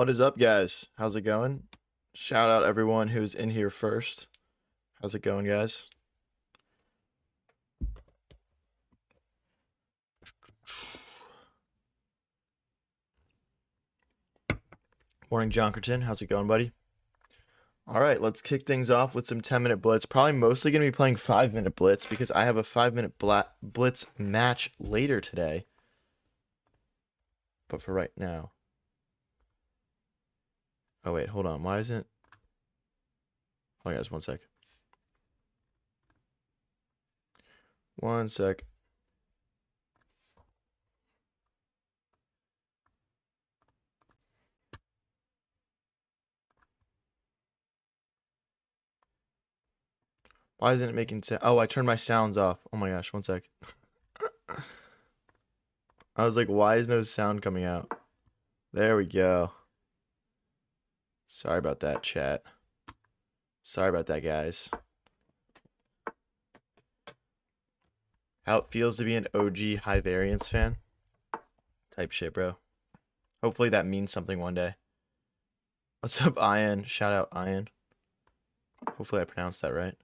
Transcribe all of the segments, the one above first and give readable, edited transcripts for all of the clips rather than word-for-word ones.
What is up, guys? How's it going? Shout out everyone who's in here first. How's it going, guys? Morning, Jonkerton. How's it going, buddy? All right, let's kick things off with some 10-minute blitz. Probably mostly going to be playing 5-minute blitz because I have a 5-minute blitz match later today. But for right now. Oh, wait, hold on. Why isn't... Hold on, guys, one sec. One sec. Why isn't it making sound? Oh, I turned my sounds off. Oh my gosh, one sec. I was like, why is no sound coming out? There we go. Sorry about that, chat. Sorry about that, guys. How it feels to be an OG high variance fan? Type shit, bro. Hopefully that means something one day. What's up, Ian? Shout out, Ian. Hopefully I pronounced that right.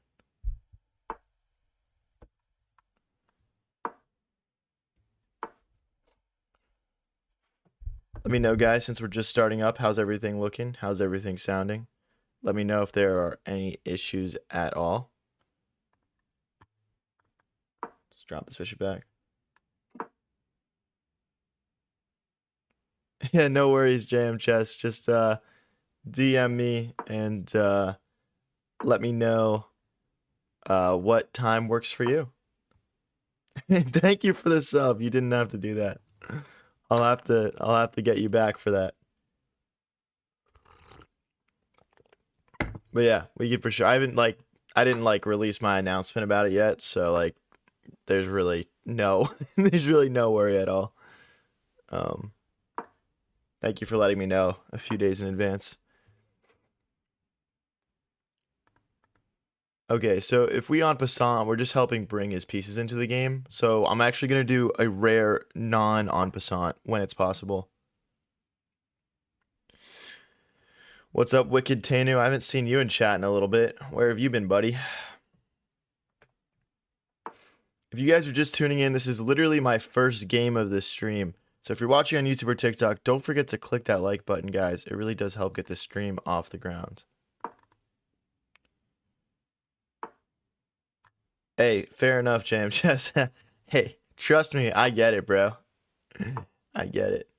Let me know, guys, since we're just starting up, how's everything looking? How's everything sounding? Let me know if there are any issues at all. Let's drop this bishop back. Yeah, no worries, JM Chess. Just DM me and let me know what time works for you. Thank you for the sub. You didn't have to do that. I'll have to get you back for that. But yeah, we could for sure. I didn't release my announcement about it yet, so like there's really no worry at all. Thank you for letting me know a few days in advance. Okay, so if we en passant, we're just helping bring his pieces into the game. So I'm actually going to do a rare non-en passant when it's possible. What's up, Wicked Tanu? I haven't seen you in chat in a little bit. Where have you been, buddy? If you guys are just tuning in, this is literally my first game of this stream. So if you're watching on YouTube or TikTok, don't forget to click that like button, guys. It really does help get the stream off the ground. Hey, fair enough, Jam Chess. Hey, trust me, I get it, bro. I get it.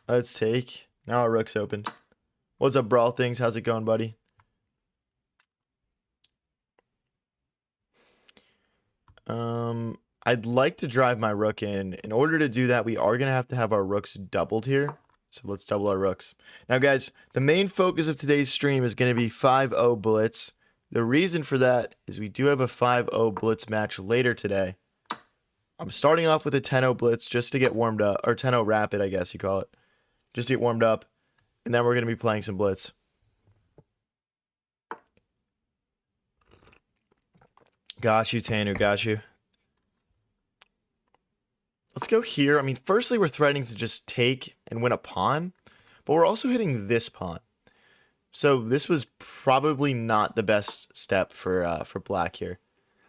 Let's take. Now our rook's opened. What's up, Brawl Things? How's it going, buddy? I'd like to drive my rook in. In order to do that, we are going to have our rooks doubled here. So let's double our rooks. Now, guys, the main focus of today's stream is going to be 5-0 blitz. The reason for that is we do have a 5-0 blitz match later today. I'm starting off with a 10-0 blitz just to get warmed up, or 10-0 rapid, I guess you call it. Just to get warmed up. And then we're going to be playing some blitz. Got you, Tanu, got you. Let's go here. I mean, firstly, we're threatening to just take and win a pawn, but we're also hitting this pawn. So this was probably not the best step for black here.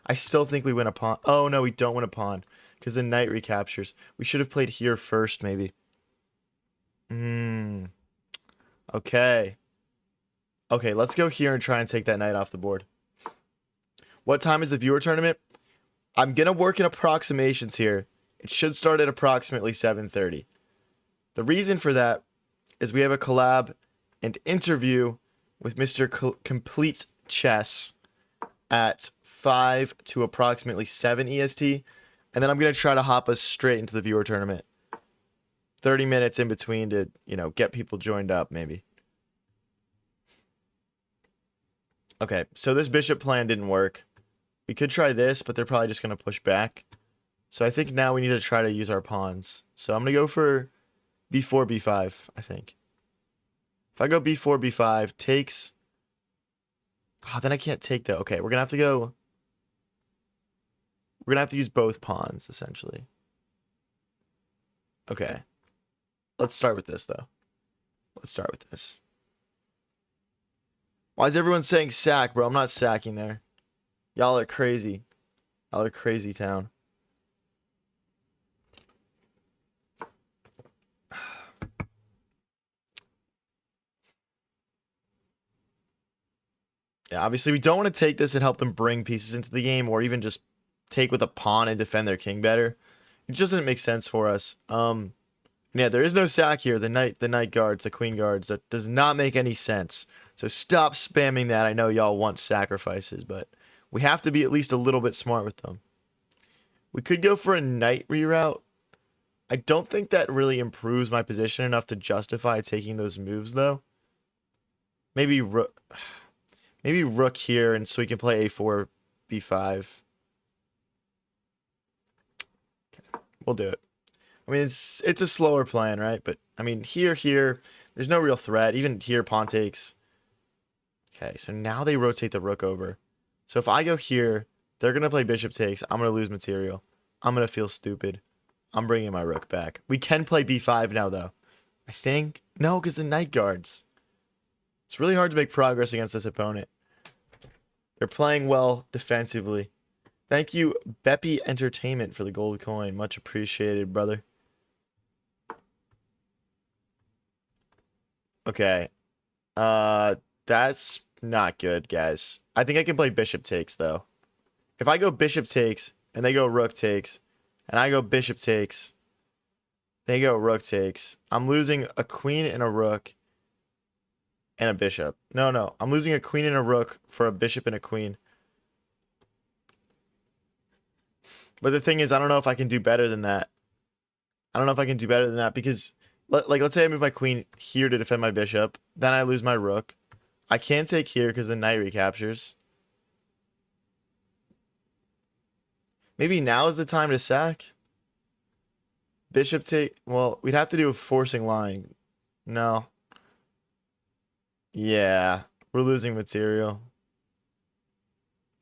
I still think we win a pawn. Oh, no, we don't win a pawn because the knight recaptures. We should have played here first, maybe. Okay. Okay, let's go here and try and take that knight off the board. What time is the viewer tournament? I'm going to work in approximations here. It should start at approximately 7:30. The reason for that is we have a collab and interview with Mr. Complete Chess at 5 to approximately 7 EST. And then I'm going to try to hop us straight into the viewer tournament. 30 minutes in between to, get people joined up maybe. Okay, so this bishop plan didn't work. We could try this, but they're probably just going to push back. So I think now we need to try to use our pawns. So I'm going to go for b4, b5, I think. If I go b4, b5, takes... Oh, then I can't take that. Okay, we're going to have to go... We're going to have to use both pawns, essentially. Okay. Let's start with this, though. Let's start with this. Why is everyone saying sack, bro? I'm not sacking there. Y'all are crazy. Y'all are crazy town. Yeah, obviously we don't want to take this and help them bring pieces into the game, or even just take with a pawn and defend their king better. It just doesn't make sense for us. Yeah, there is no sack here. The knight guards, the queen guards. That does not make any sense. So stop spamming that. I know y'all want sacrifices, but we have to be at least a little bit smart with them. We could go for a knight reroute. I don't think that really improves my position enough to justify taking those moves, though. Maybe rook here, and so we can play a4, b5. Okay, we'll do it. I mean, it's a slower plan, right? But I mean, here, there's no real threat. Even here, pawn takes. Okay, so now they rotate the rook over. So if I go here, they're gonna play bishop takes. I'm gonna lose material. I'm gonna feel stupid. I'm bringing my rook back. We can play b5 now, though. I think no, because the knight guards. It's really hard to make progress against this opponent. They're playing well defensively. Thank you, Beppy Entertainment, for the gold coin. Much appreciated, brother. Okay. That's not good, guys. I think I can play bishop takes, though. If I go bishop takes, and they go rook takes, and I go bishop takes, they go rook takes, I'm losing a queen and a rook and a bishop. No. I'm losing a queen and a rook for a bishop and a queen. But the thing is, I don't know if I can do better than that. I don't know if I can do better than that because, let's say I move my queen here to defend my bishop. Then I lose my rook. I can't take here because the knight recaptures. Maybe now is the time to sack. Bishop take. Well, we'd have to do a forcing line. No. Yeah, we're losing material.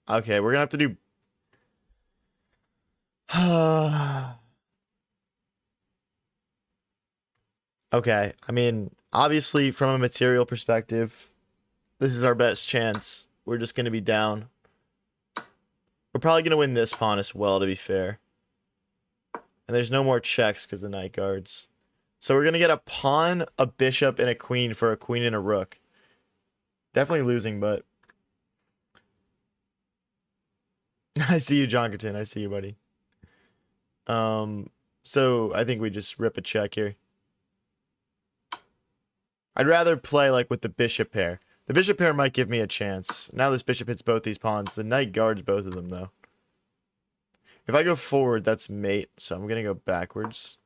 Okay, we're gonna have to do. Okay, I mean, obviously, from a material perspective, this is our best chance. We're just gonna be down. We're probably gonna win this pawn as well, to be fair. And there's no more checks because the knight guards. So we're gonna get a pawn, a bishop, and a queen for a queen and a rook. Definitely losing, but I see you, Jonkerton. I see you, buddy. So I think we just rip a check here. I'd rather play like with the bishop pair. The bishop pair might give me a chance. Now this bishop hits both these pawns. The knight guards both of them, though. If I go forward, that's mate, so I'm gonna go backwards.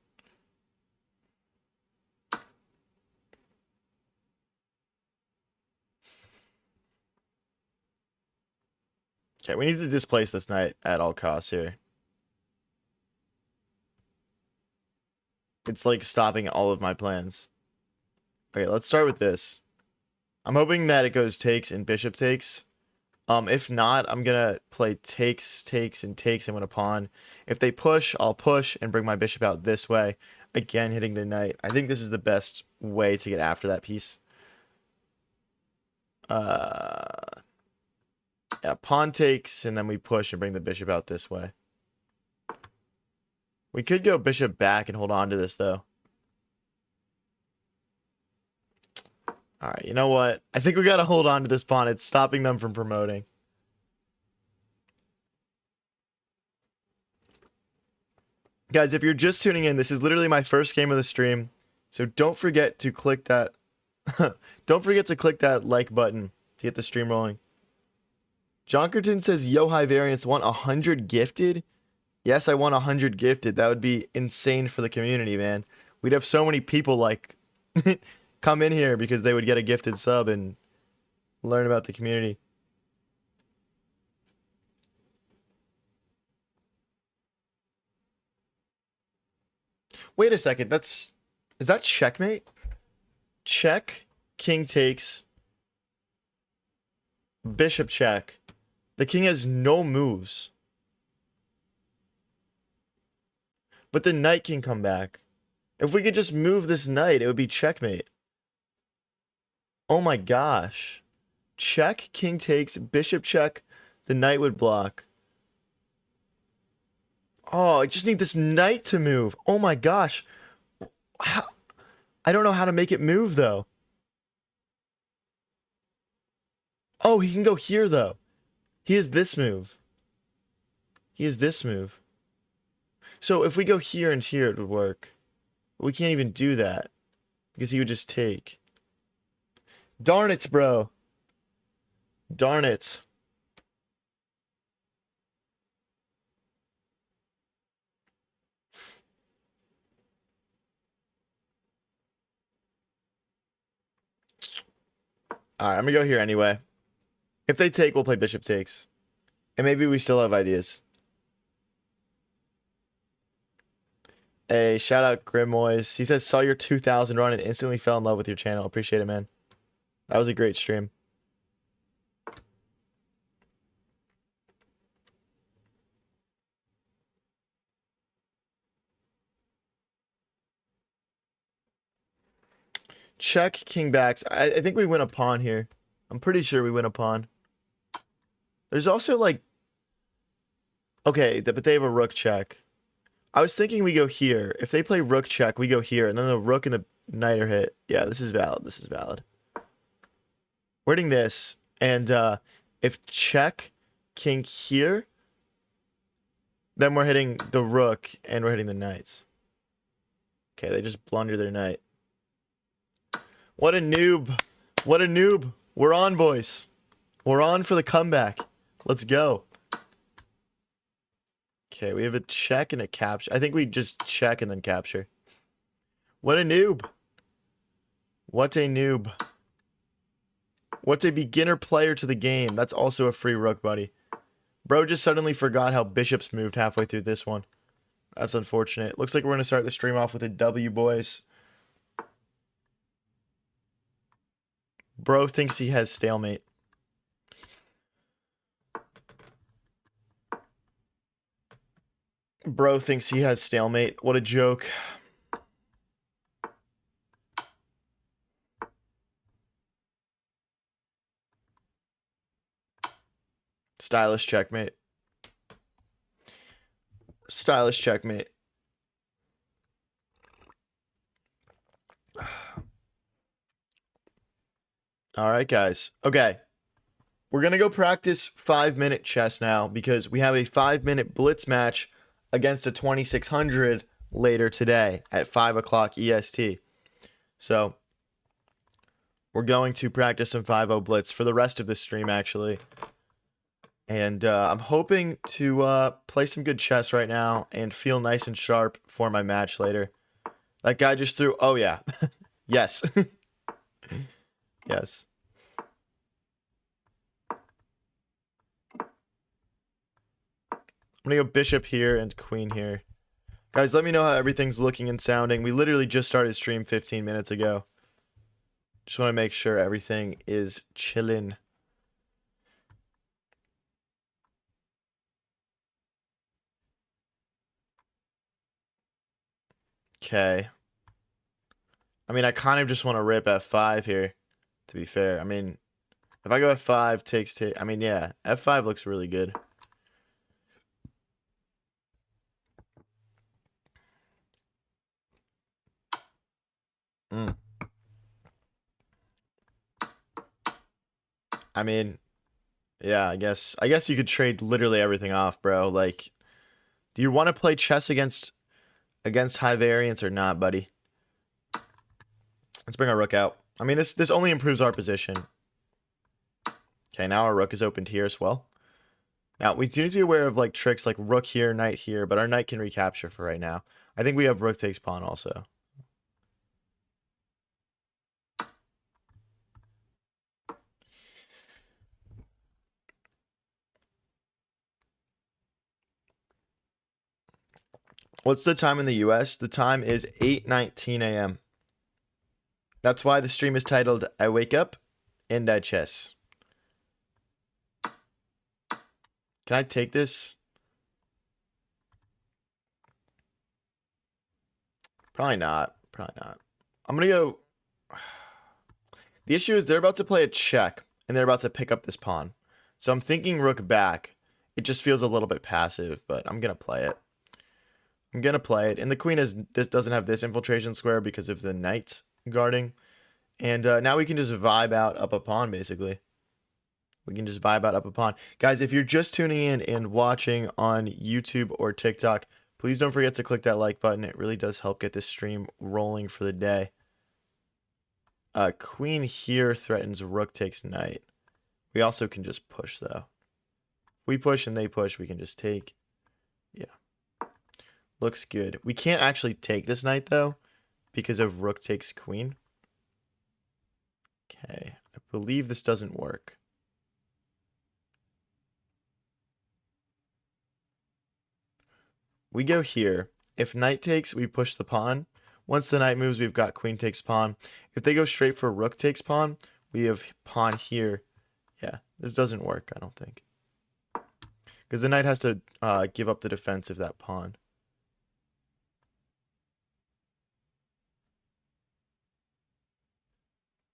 Okay, we need to displace this knight at all costs here. It's like stopping all of my plans. Okay, let's start with this. I'm hoping that it goes takes and bishop takes. If not, I'm gonna play takes, and takes, and win a pawn. If they push, I'll push and bring my bishop out this way. Again, hitting the knight. I think this is the best way to get after that piece. Yeah, pawn takes, and then we push and bring the bishop out this way. We could go bishop back and hold on to this, though. All right, you know what? I think we got to hold on to this pawn. It's stopping them from promoting. Guys, if you're just tuning in, this is literally my first game of the stream. So don't forget to click that don't forget to click that like button to get the stream rolling. Jonkerton says, "Yo, high variance, want 100 gifted?" Yes, I want 100 gifted. That would be insane for the community, man. We'd have so many people like come in here because they would get a gifted sub and learn about the community. Wait a second. Is that checkmate? Check, king takes, bishop check. The king has no moves. But the knight can come back. If we could just move this knight, it would be checkmate. Oh my gosh. Check, king takes, bishop check, the knight would block. Oh, I just need this knight to move. Oh my gosh. How? I don't know how to make it move, though. Oh, he can go here, though. He has this move. He has this move. So if we go here and here, it would work. But we can't even do that. Because he would just take. Darn it, bro. Darn it. Alright, I'm gonna go here anyway. If they take, we'll play bishop takes. And maybe we still have ideas. Hey, shout out Grimoise. He says, saw your 2000 run and instantly fell in love with your channel. Appreciate it, man. That was a great stream. Check, king backs. I think we win a pawn here. I'm pretty sure we win a pawn. There's also like... Okay, but they have a rook check. I was thinking we go here. If they play rook check, we go here. And then the rook and the knight are hit. Yeah, this is valid. This is valid. We're hitting this. And if check, king here, then we're hitting the rook and we're hitting the knights. Okay, they just blunder their knight. What a noob. What a noob. We're on, boys. We're on for the comeback. Let's go. Okay, we have a check and a capture. I think we just check and then capture. What a noob. What a noob. What's a beginner player to the game? That's also a free rook, buddy. Bro just suddenly forgot how bishops moved halfway through this one. That's unfortunate. Looks like we're going to start the stream off with a W, boys. Bro thinks he has stalemate. Bro thinks he has stalemate. What a joke. Stylish checkmate. Stylish checkmate. All right, guys. Okay. We're going to go practice 5-minute chess now because we have a 5-minute blitz match against a 2600 later today at 5 o'clock EST. So we're going to practice some 5-0 blitz for the rest of the stream, actually. And I'm hoping to play some good chess right now and feel nice and sharp for my match later. That guy just threw... Oh, yeah. Yes. Yes. I'm going to go bishop here and queen here. Guys, let me know how everything's looking and sounding. We literally just started stream 15 minutes ago. Just want to make sure everything is chillin'. Okay. I mean, I kind of just want to rip f5 here, to be fair. I mean, if I go f5, takes... I mean, yeah, f5 looks really good. I mean, yeah, I guess you could trade literally everything off, bro. Like, do you want to play chess against high variance or not, buddy? Let's bring our rook out. I mean, this only improves our position. Okay, now our rook is opened here as well. Now, we do need to be aware of like tricks like rook here, knight here, but our knight can recapture for right now. I think we have rook takes pawn also. What's the time in the US? The time is 8:19 a.m. That's why the stream is titled I Wake Up and I Chess. Can I take this? Probably not. Probably not. I'm gonna go. The issue is they're about to play a check, and they're about to pick up this pawn. So I'm thinking rook back. It just feels a little bit passive, but I'm gonna play it. I'm gonna play it, and the queen doesn't have this infiltration square because of the knight guarding, and now we can just vibe out up a pawn basically. We can just vibe out up a pawn, guys. If you're just tuning in and watching on YouTube or TikTok, please don't forget to click that like button. It really does help get this stream rolling for the day. Queen here threatens rook takes knight. We also can just push though. If we push and they push, we can just take. Yeah. Looks good. We can't actually take this knight though because of rook takes queen. Okay. I believe this doesn't work. We go here. If knight takes, we push the pawn. Once the knight moves, we've got queen takes pawn. If they go straight for rook takes pawn, we have pawn here. Yeah, this doesn't work, I don't think. Because the knight has to give up the defense of that pawn.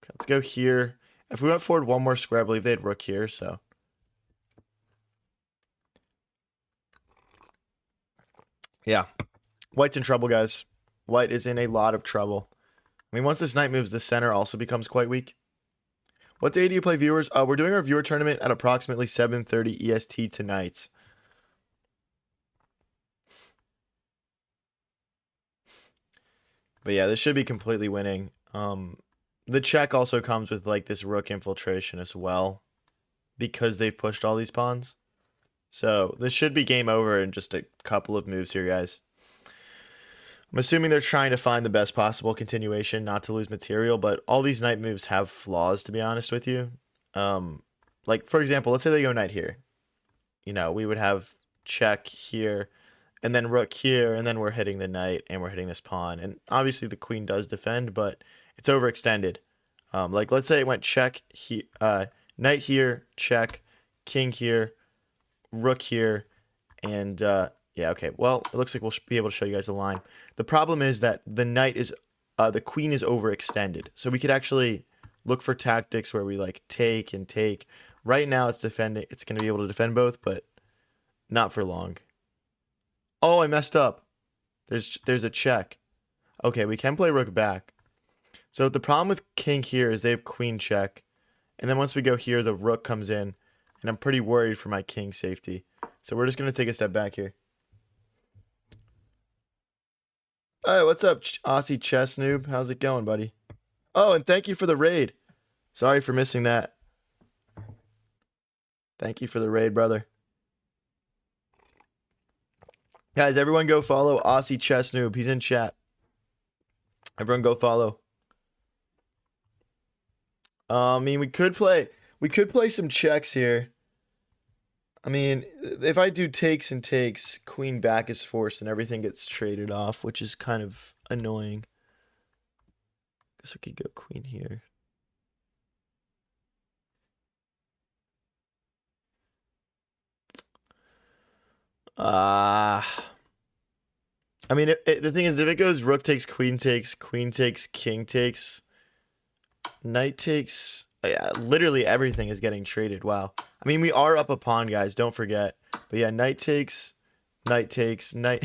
Okay, let's go here. If we went forward one more square, I believe they had rook here, so. Yeah. White's in trouble, guys. White is in a lot of trouble. I mean, once this knight moves, the center also becomes quite weak. What day do you play, viewers? We're doing our viewer tournament at approximately 7:30 EST tonight. But yeah, this should be completely winning. The check also comes with like this rook infiltration as well, because they've pushed all these pawns. So this should be game over in just a couple of moves here, guys. I'm assuming they're trying to find the best possible continuation, not to lose material, but all these knight moves have flaws, to be honest with you. Like, for example, let's say they go knight here. You know, we would have check here, and then rook here, and then we're hitting the knight, and we're hitting this pawn. And obviously the queen does defend, but it's overextended. Like, let's say it went check, knight here, check, king here, rook here, and yeah, okay. Well, it looks like we'll be able to show you guys the line. The problem is that the knight is, the queen is overextended. So we could actually look for tactics where we like take and take. Right now it's defending. It's going to be able to defend both, but not for long. Oh, I messed up. There's a check. Okay, we can play rook back. So the problem with king here is they have queen check. And then once we go here, the rook comes in. And I'm pretty worried for my king safety. So we're just going to take a step back here. Hey, what's up, Aussie chess noob? How's it going, buddy? Oh, and thank you for the raid. Sorry for missing that. Thank you for the raid, brother. Guys, everyone go follow Aussie chess noob. He's in chat. Everyone go follow. I mean, we could play some checks here. I mean, if I do takes and takes, queen back is forced and everything gets traded off, which is kind of annoying. Guess we could go queen here. I mean, the thing is, if it goes rook takes, queen takes, king takes, knight takes, yeah, literally everything is getting traded. Wow. I mean, we are up a pawn, guys. Don't forget. But yeah, knight takes, knight takes, knight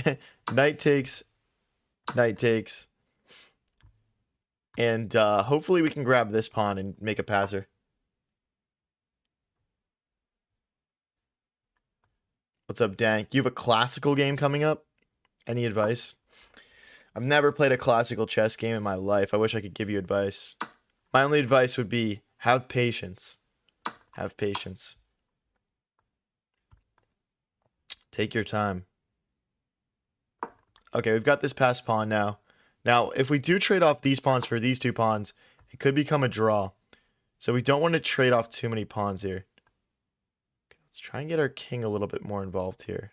takes, knight takes. And hopefully we can grab this pawn and make a passer. What's up, Dank? You have a classical game coming up? Any advice? I've never played a classical chess game in my life. I wish I could give you advice. My only advice would be have patience. Have patience. Take your time. Okay, we've got this passed pawn now. Now, if we do trade off these pawns for these two pawns, it could become a draw. So we don't want to trade off too many pawns here. Okay, let's try and get our king a little bit more involved here.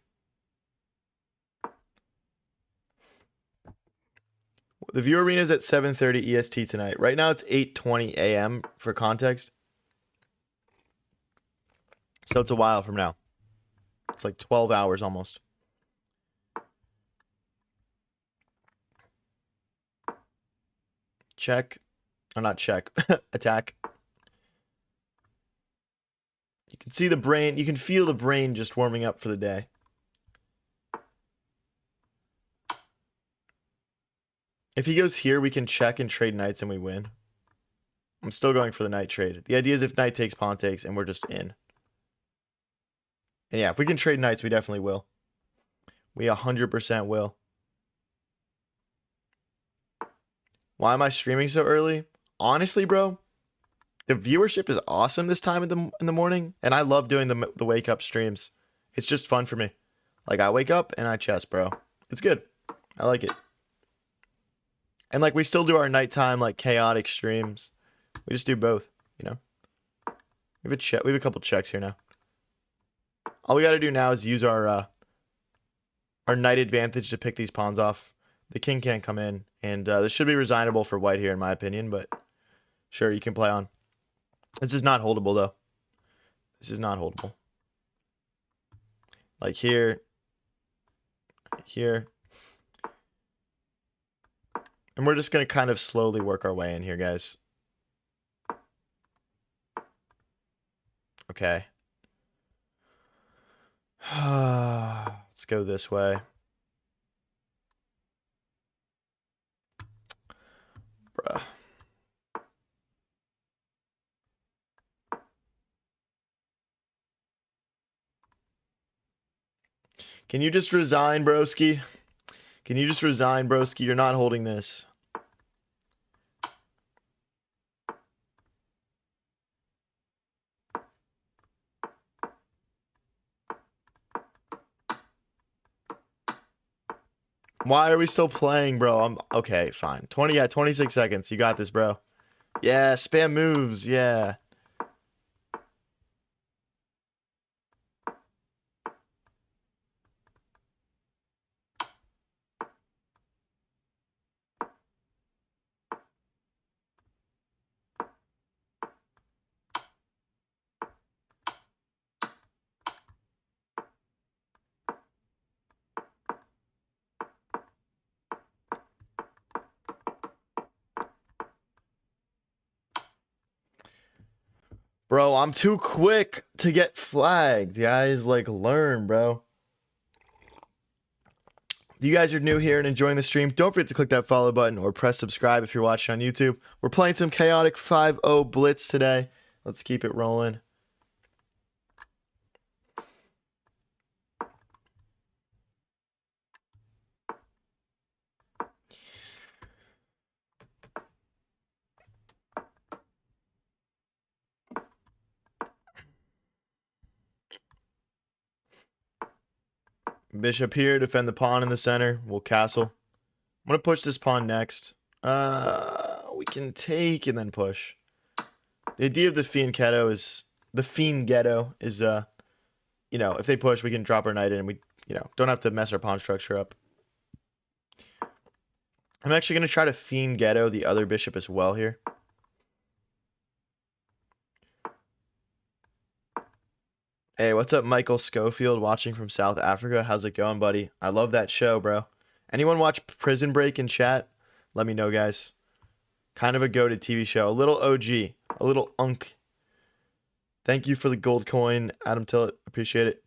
The view arena is at 7:30 EST tonight. Right now it's 8:20 a.m. for context. So it's a while from now. It's like 12 hours almost. Check. Or not check. Attack. You can see the brain. You can feel the brain just warming up for the day. If he goes here, we can check and trade knights and we win. I'm still going for the knight trade. The idea is if knight takes, pawn takes, and we're just in. And yeah, if we can trade knights, we definitely will. We 100% will. Why am I streaming so early? Honestly, bro, the viewership is awesome this time in the morning, and I love doing the wake up streams. It's just fun for me. Like, I wake up and I chess, bro. It's good. I like it. And like, we still do our nighttime like chaotic streams. We just do both, you know. We have a couple checks here now. All we got to do now is use our knight advantage to pick these pawns off. The king can't come in, and this should be resignable for white here, in my opinion. But sure, you can play on. This is not holdable though. This is not holdable. Like here, here. And we're just going to kind of slowly work our way in here, guys. Okay. Let's go this way. Bruh. Can you just resign, broski? Can you just resign, broski? You're not holding this. Why are we still playing, bro? I'm okay, fine. 26 seconds. You got this, bro. Yeah, spam moves. Yeah. Bro, I'm too quick to get flagged. Guys, like, learn, bro. If you guys are new here and enjoying the stream, don't forget to click that follow button or press subscribe if you're watching on YouTube. We're playing some chaotic 5-0 blitz today. Let's keep it rolling. Bishop here, defend the pawn in the center. We'll castle. I'm going to push this pawn next. We can take and then push. The idea of the Fiend Ghetto is, you know, if they push, we can drop our knight in and we, you know, don't have to mess our pawn structure up. I'm actually going to try to Fiend Ghetto the other bishop as well here. Hey, what's up, Michael Schofield, watching from South Africa? How's it going, buddy? I love that show, bro. Anyone watch Prison Break in chat? Let me know, guys. Kind of a goated TV show. A little OG. A little unk. Thank you for the gold coin, Adam Tillett. Appreciate it.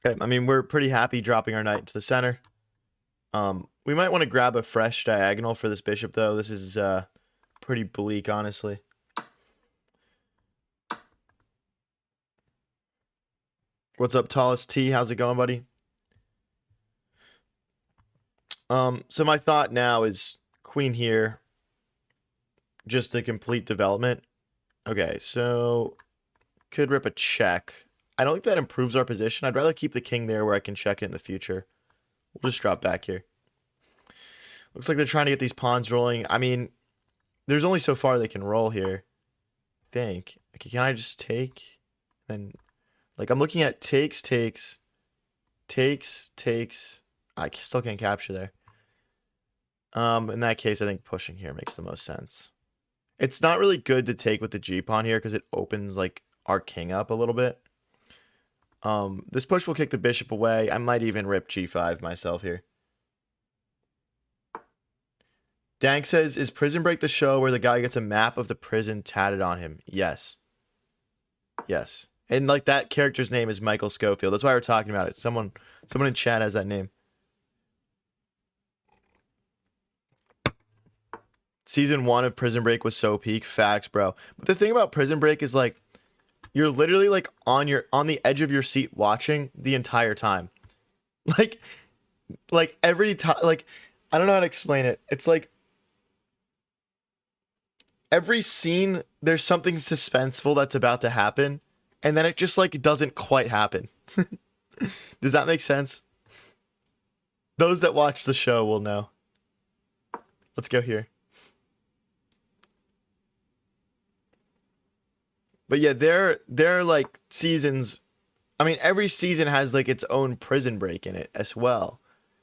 Okay, I mean, we're pretty happy dropping our knight into the center. We might want to grab a fresh diagonal for this bishop, though. This is pretty bleak, honestly. What's up, Tallest T? How's it going, buddy? So my thought now is queen here, just a complete development. Okay, so could rip a check. I don't think that improves our position. I'd rather keep the king there where I can check it in the future. We'll just drop back here. Looks like they're trying to get these pawns rolling. I mean, there's only so far they can roll here. I think. Okay, can I just take? Then, like, I'm looking at takes. I still can't capture there. In that case, I think pushing here makes the most sense. It's not really good to take with the G pawn here because it opens like our king up a little bit. This push will kick the bishop away. I might even rip g5 myself here. Dank says, is Prison Break the show where the guy gets a map of the prison tatted on him? Yes. Yes. And like that character's name is Michael Scofield. That's why we're talking about it. Someone in chat has that name. Season 1 of Prison Break was so peak. Facts, bro. But the thing about Prison Break is like you're literally like on the edge of your seat watching the entire time. Like every time, like I don't know how to explain it. It's like every scene there's something suspenseful that's about to happen and then it just like doesn't quite happen. Does that make sense? Those that watch the show will know. Let's go here. But yeah, they're like seasons. I mean, every season has like its own prison break in it as well,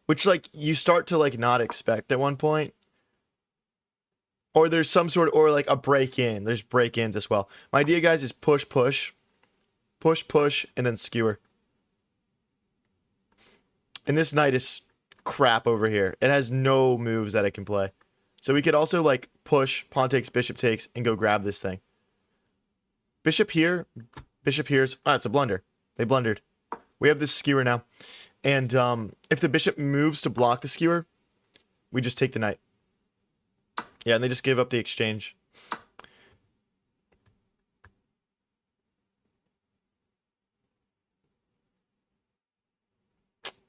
which like you start to like not expect at one point. Or there's some sort of, or like a break in. There's break ins as well. My idea, guys, is push, push, push, push, and then skewer. And this knight is crap over here. It has no moves that it can play. So we could also like push, pawn takes, bishop takes, and go grab this thing. Bishop here, bishop here's. Ah, it's a blunder. They blundered. We have this skewer now. And if the bishop moves to block the skewer, we just take the knight. Yeah, and they just gave up the exchange.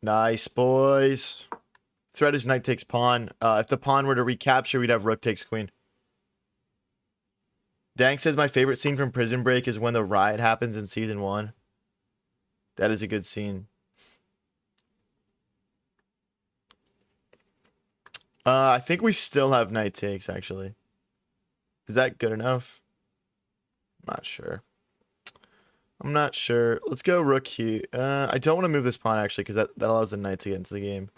Nice, boys. Threat is knight takes pawn. If the pawn were to recapture, we'd have rook takes queen. Dank says my favorite scene from Prison Break is when the riot happens in season 1. That is a good scene. I think we still have knight takes, actually. Is that good enough? I'm not sure. I'm not sure. Let's go rook here. I don't want to move this pawn, actually, because that allows the knight to get into the game.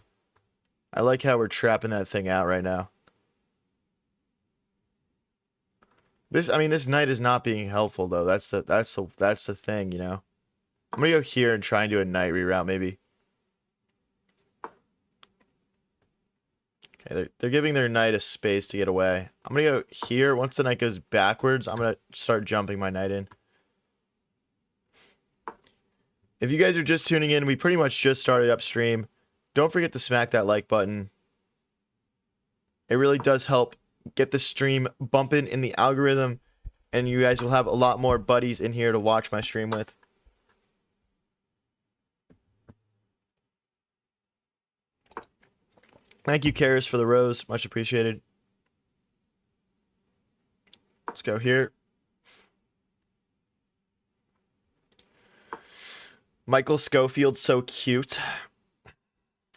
I like how we're trapping that thing out right now. This knight is not being helpful, though. That's the thing, you know? I'm going to go here and try and do a knight reroute, maybe. Okay, they're giving their knight a space to get away. I'm going to go here. Once the knight goes backwards, I'm going to start jumping my knight in. If you guys are just tuning in, we pretty much just started upstream. Don't forget to smack that like button. It really does help get the stream bumping in the algorithm, and you guys will have a lot more buddies in here to watch my stream with. Thank you, Karis, for the rose. Much appreciated. Let's go here. Michael Scofield's so cute.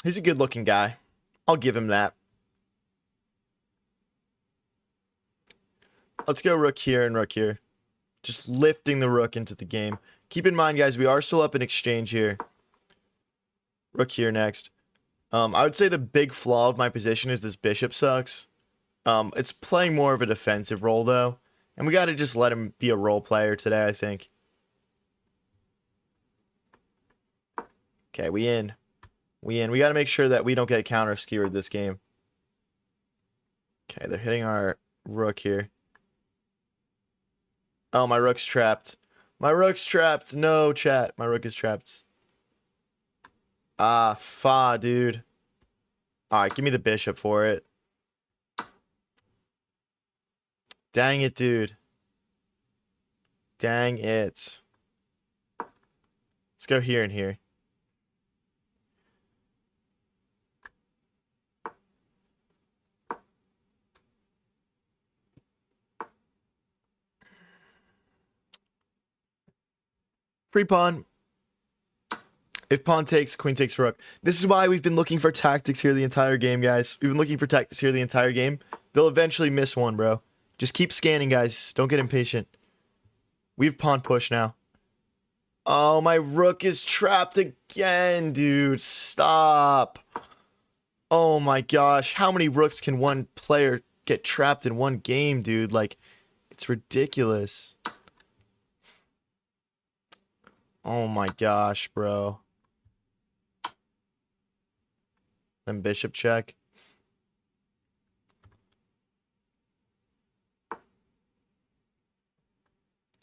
He's a good-looking guy. I'll give him that. Let's go rook here and rook here. Just lifting the rook into the game. Keep in mind, guys, we are still up in exchange here. Rook here next. I would say the big flaw of my position is this bishop sucks. It's playing more of a defensive role, though. And we got to just let him be a role player today, I think. Okay, we in. We in. We got to make sure that we don't get counter-skewered this game. Okay, they're hitting our rook here. Oh, my rook's trapped. My rook's trapped. No, chat. My rook is trapped. Ah, fa, dude. Alright, give me the bishop for it. Dang it, dude. Dang it. Let's go here and here. Free pawn. If pawn takes, queen takes rook. This is why we've been looking for tactics here the entire game, guys. We've been looking for tactics here the entire game. They'll eventually miss one, bro. Just keep scanning, guys. Don't get impatient. We have pawn push now. Oh, my rook is trapped again, dude. Stop. Oh my gosh. How many rooks can one player get trapped in one game, dude? Like, it's ridiculous. Oh my gosh, bro. Then bishop check.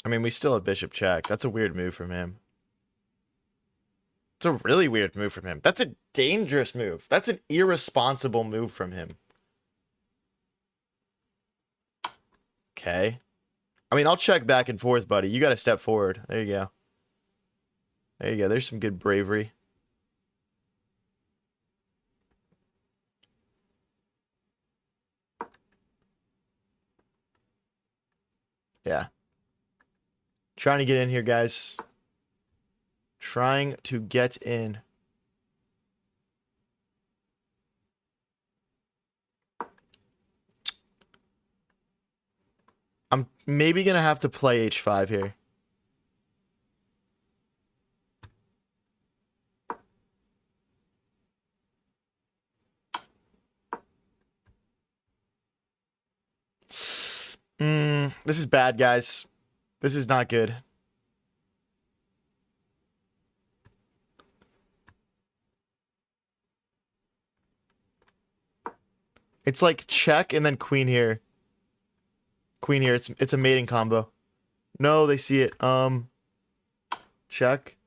I mean, we still have bishop check. That's a weird move from him. It's a really weird move from him. That's a dangerous move. That's an irresponsible move from him. Okay. I mean, I'll check back and forth, buddy. You got to step forward. There you go. There you go. There's some good bravery. Yeah. Trying to get in here, guys. Trying to get in. I'm maybe going to have to play h5 here. This is bad, guys. This is not good. It's like check and then queen here. Queen here. It's a mating combo. No, they see it. Check.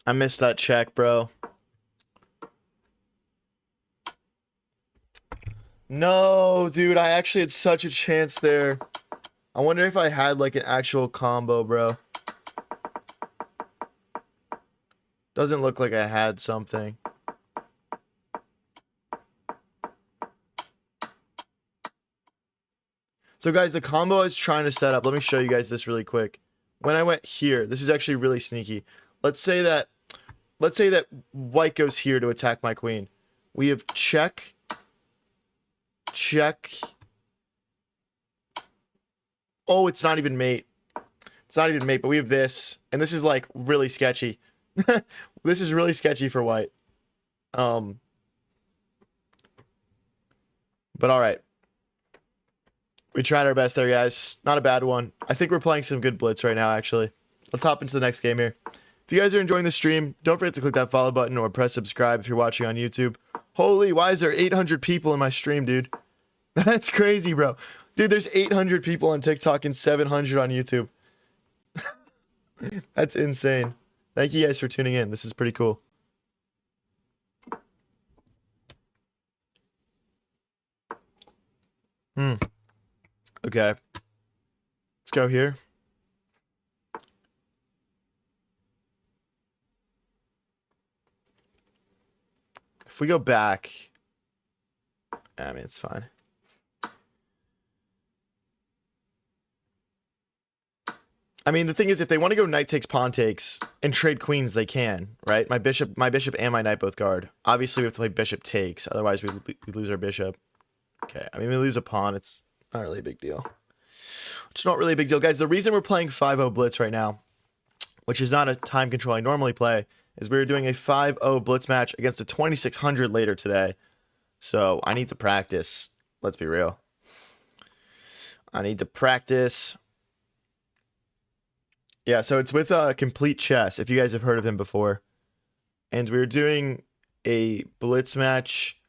I missed that check, bro. No, dude, I actually had such a chance there. I wonder if I had like an actual combo, bro. Doesn't look like I had something. So guys, the combo I was trying to set up, let me show you guys this really quick. When I went here, this is actually really sneaky. Let's say that white goes here to attack my queen. We have check, check. Oh, it's not even mate. It's not even mate, but we have this, and this is like really sketchy. This is really sketchy for white. But all right. We tried our best there, guys. Not a bad one. I think we're playing some good blitz right now, actually. Let's hop into the next game here. If you guys are enjoying the stream, don't forget to click that follow button or press subscribe if you're watching on YouTube. Holy, why is there 800 people in my stream, dude? That's crazy, bro. Dude, there's 800 people on TikTok and 700 on YouTube. That's insane. Thank you guys for tuning in. This is pretty cool. Okay. Let's go here. If we go back, I mean, it's fine. I mean, the thing is, if they want to go knight takes, pawn takes, and trade queens, they can, right? My bishop and my knight both guard. Obviously, we have to play bishop takes. Otherwise, we lose our bishop. Okay, I mean, we lose a pawn. It's not really a big deal. It's not really a big deal. Guys, the reason we're playing 5-0 blitz right now, which is not a time control I normally play, is we were doing a 5-0 blitz match against a 2600 later today. So I need to practice. Let's be real. I need to practice. Yeah, so it's with Complete Chess, if you guys have heard of him before. And we were doing a blitz match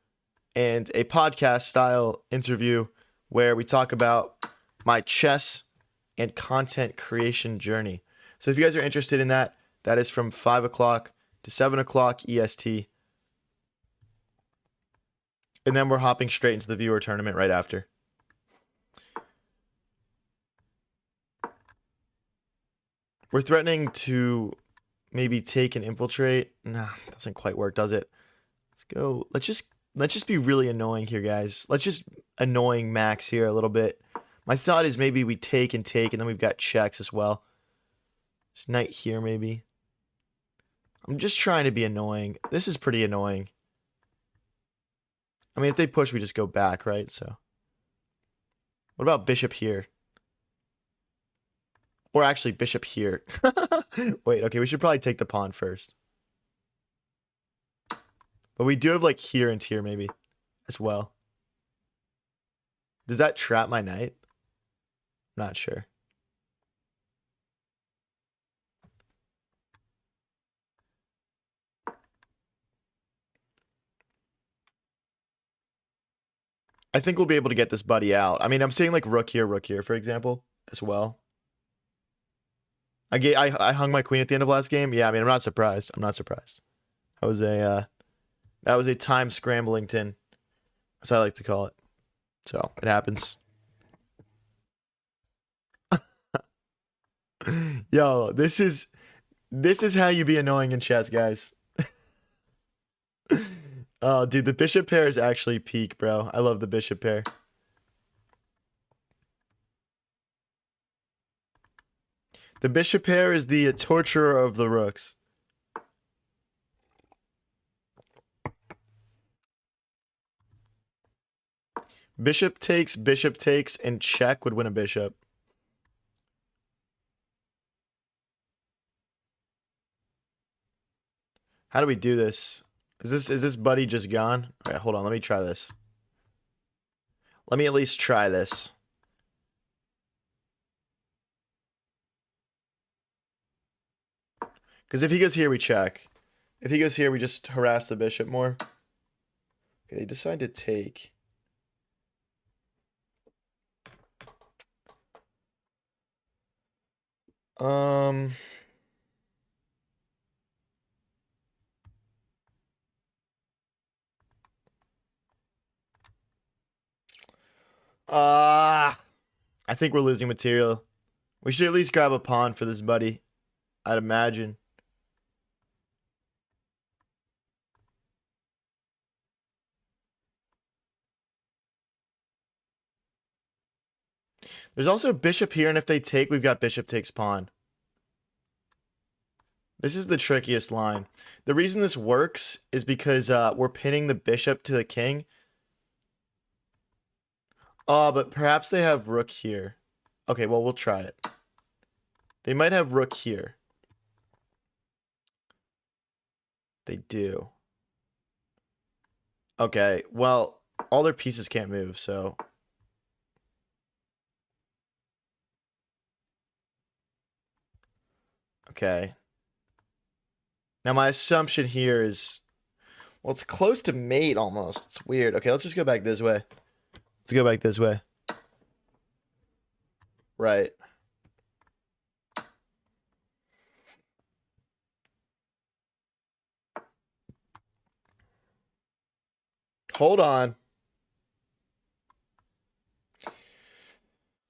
and a podcast style interview where we talk about my chess and content creation journey. So if you guys are interested in that, that is from 5 o'clock to 7 o'clock EST. And then we're hopping straight into the viewer tournament right after. We're threatening to maybe take and infiltrate. Nah, doesn't quite work, does it? Let's go. Let's just be really annoying here, guys. Let's just annoying Max here a little bit. My thought is maybe we take, and then we've got checks as well. This knight here, maybe. I'm just trying to be annoying. This is pretty annoying. I mean, if they push, we just go back, right? So, what about bishop here? Or actually, bishop here. Wait, okay, we should probably take the pawn first. But we do have like here and here maybe as well. Does that trap my knight? Not sure. I think we'll be able to get this buddy out. I mean, I'm saying like rook here, for example, as well. I hung my queen at the end of last game. Yeah, I mean, I'm not surprised. I'm not surprised. That was a time scramblington, as I like to call it. So it happens. Yo, this is how you be annoying in chess, guys. Oh, dude, the bishop pair is actually peak, bro. I love the bishop pair. The bishop pair is the torturer of the rooks. Bishop takes, and check would win a bishop. How do we do this? Is this buddy just gone? All right, hold on. Let me try this. Let me at least try this. Because if he goes here, we check. If he goes here, we just harass the bishop more. Okay, they decide to take. Um. I think we're losing material. We should at least grab a pawn for this buddy. I'd imagine. There's also bishop here, and if they take, we've got bishop takes pawn. This is the trickiest line. The reason this works is because we're pinning the bishop to the king. Oh, but perhaps they have rook here. Okay, well, we'll try it. They might have rook here. They do. Okay, well, all their pieces can't move, so... Okay. Now, my assumption here is... Well, it's close to mate, almost. It's weird. Okay, let's just go back this way. Let's go back this way. Right. Hold on.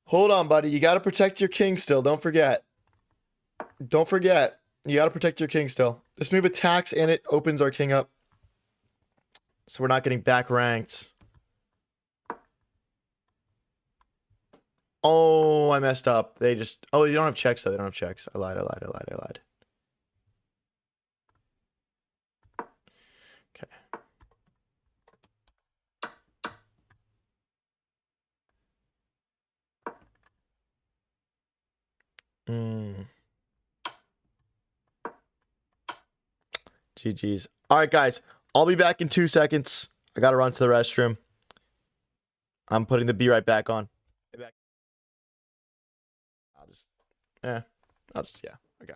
Hold on, buddy. You got to protect your king still. Don't forget. Don't forget. You got to protect your king still. This move attacks and it opens our king up. So we're not getting back ranked. Oh, I messed up. They just... Oh, they don't have checks, though. They don't have checks. I lied. Okay. GG's. All right, guys. I'll be back in 2 seconds. I got to run to the restroom. I'm putting the be right back on. I'll just... yeah. Okay.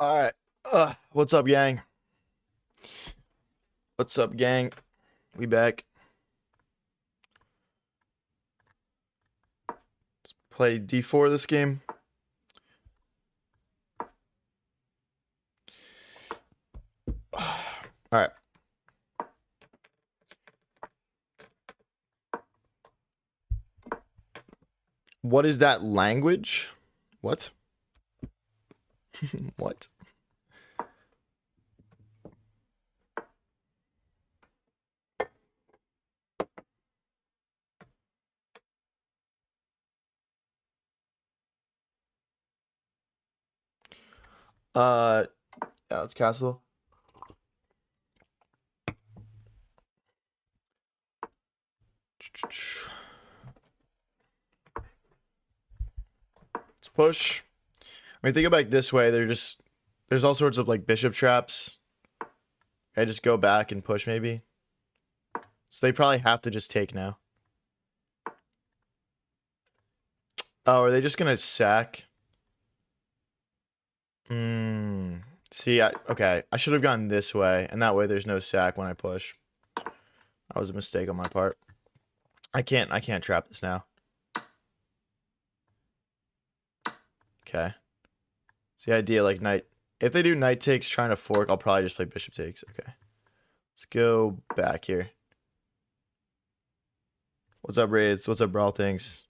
All right. What's up, gang? What's up, gang? We back. Let's play D4 this game. All right. What is that language? What? What? Yeah, it's castle. Let's push. I mean, think about it this way. There's all sorts of like bishop traps. I just go back and push maybe. So they probably have to just take now. Oh, are they just gonna sack? See, okay. I should have gone this way, and that way there's no sack when I push. That was a mistake on my part. I can't trap this now. Okay. It's the idea, like knight. If they do knight takes trying to fork, I'll probably just play bishop takes. Okay. Let's go back here. What's up, Raids? What's up, Brawl Things?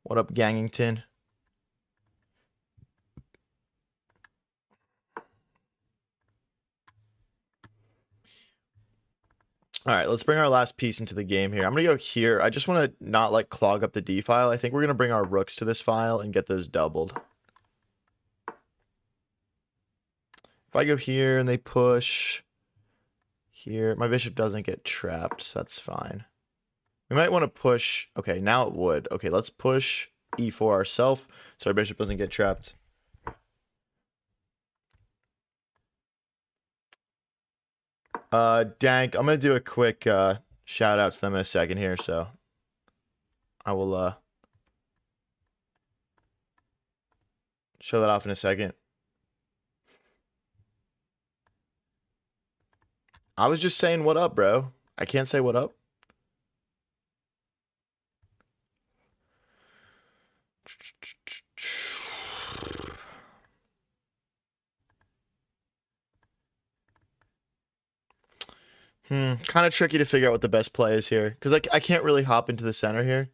What up, Gangington? All right, let's bring our last piece into the game here. I'm going to go here. I just want to not like clog up the D file. I think we're going to bring our rooks to this file and get those doubled. If I go here and they push here, my bishop doesn't get trapped. So that's fine. We might want to push. Okay, now it would. Okay, let's push E4 ourselves so our bishop doesn't get trapped. Dank, I'm going to do a quick shout out to them in a second here, so I will show that off in a second. I was just saying what up, bro. I can't say what up. Kind of tricky to figure out what the best play is here. Because I can't really hop into the center here.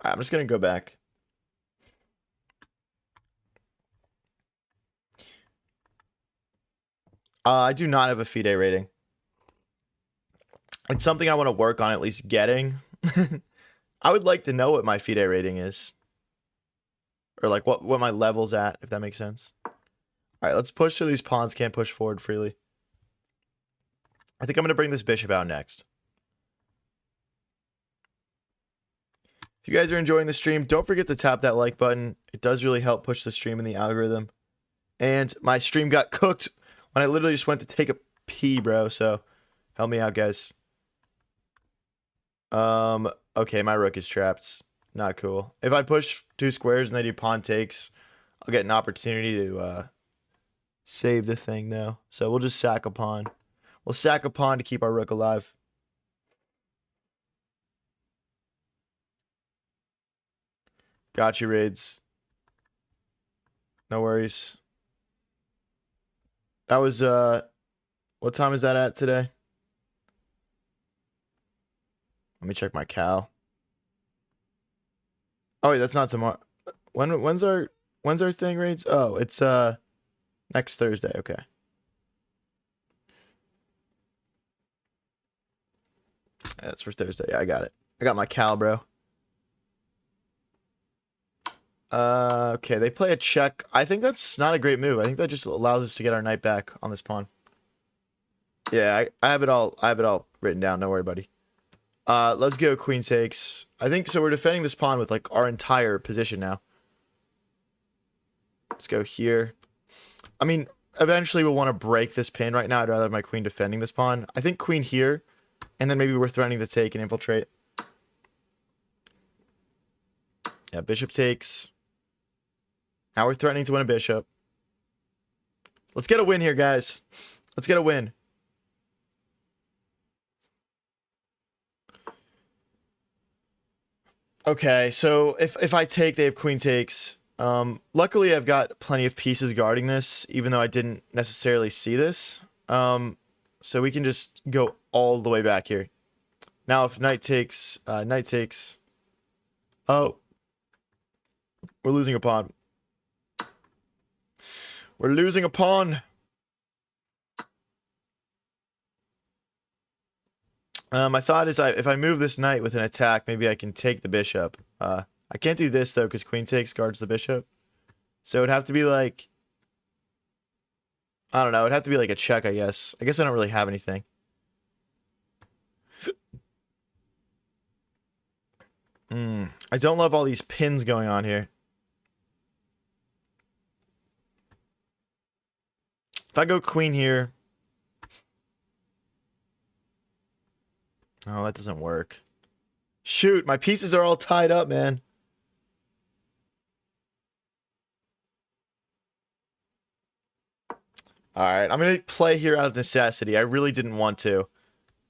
I'm just going to go back. I do not have a FIDE rating. It's something I want to work on at least getting. I would like to know what my FIDE rating is. Or like what my level's at, if that makes sense. Alright, let's push till these pawns can't push forward freely. I think I'm going to bring this bishop out next. If you guys are enjoying the stream, don't forget to tap that like button. It does really help push the stream in the algorithm. And my stream got cooked when I literally just went to take a pee, bro. So help me out, guys. Okay, my rook is trapped. Not cool. If I push 2 squares and they do pawn takes, I'll get an opportunity to save the thing, though. So we'll just sack a pawn. We'll sack a pawn to keep our rook alive. Got you, Raids. No worries. That was, what time is that at today? Let me check my cal. Oh, wait, that's not tomorrow. When's our thing, Raids? Oh, it's, next Thursday. Okay. That's for Thursday. Yeah, I got it. I got my cal, bro. Okay, they play a check. I think that's not a great move. I think that just allows us to get our knight back on this pawn. Yeah, I have it all. I have it all written down. Don't worry, buddy. Let's go queen takes. I think so. We're defending this pawn with like our entire position now. Let's go here. I mean, eventually we'll want to break this pin. Right now, I'd rather have my queen defending this pawn. I think queen here, and then maybe we're threatening to take and infiltrate. Yeah, bishop takes. Now we're threatening to win a bishop. Let's get a win here, guys. Let's get a win. Okay, so if I take, they have queen takes. Luckily, I've got plenty of pieces guarding this, even though I didn't necessarily see this. So we can just go all the way back here. Now, if knight takes, Oh, we're losing a pawn. We're losing a pawn. My thought is if I move this knight with an attack, maybe I can take the bishop. I can't do this, though, because queen takes guards the bishop. So it'd have to be like... I don't know. It'd have to be like a check, I guess. I guess I don't really have anything. I don't love all these pins going on here. If I go queen here... Oh, that doesn't work. Shoot, my pieces are all tied up, man. Alright, I'm going to play here out of necessity. I really didn't want to.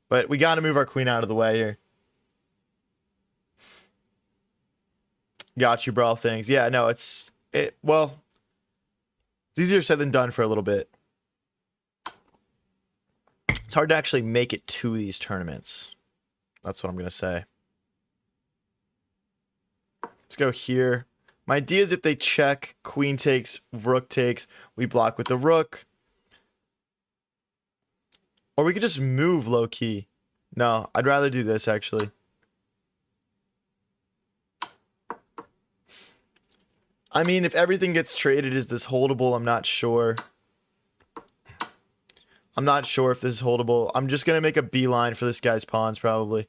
But we got to move our queen out of the way here. Got you, bro, things. Yeah, no, well, it's easier said than done for a little bit. It's hard to actually make it to these tournaments. That's what I'm going to say. Let's go here. My idea is if they check, queen takes, rook takes, we block with the rook. Or we could just move low-key. No, I'd rather do this, actually. I mean, if everything gets traded, is this holdable? I'm not sure. I'm not sure if this is holdable. I'm just going to make a beeline for this guy's pawns, probably.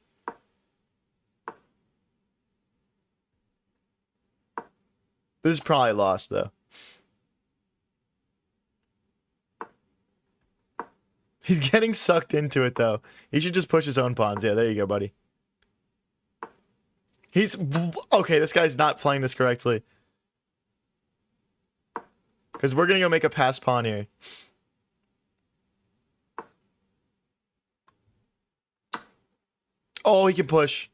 This is probably lost, though. He's getting sucked into it, though. He should just push his own pawns. Yeah, there you go, buddy. Okay, this guy's not playing this correctly. Because we're going to go make a pass pawn here. Oh, he can push.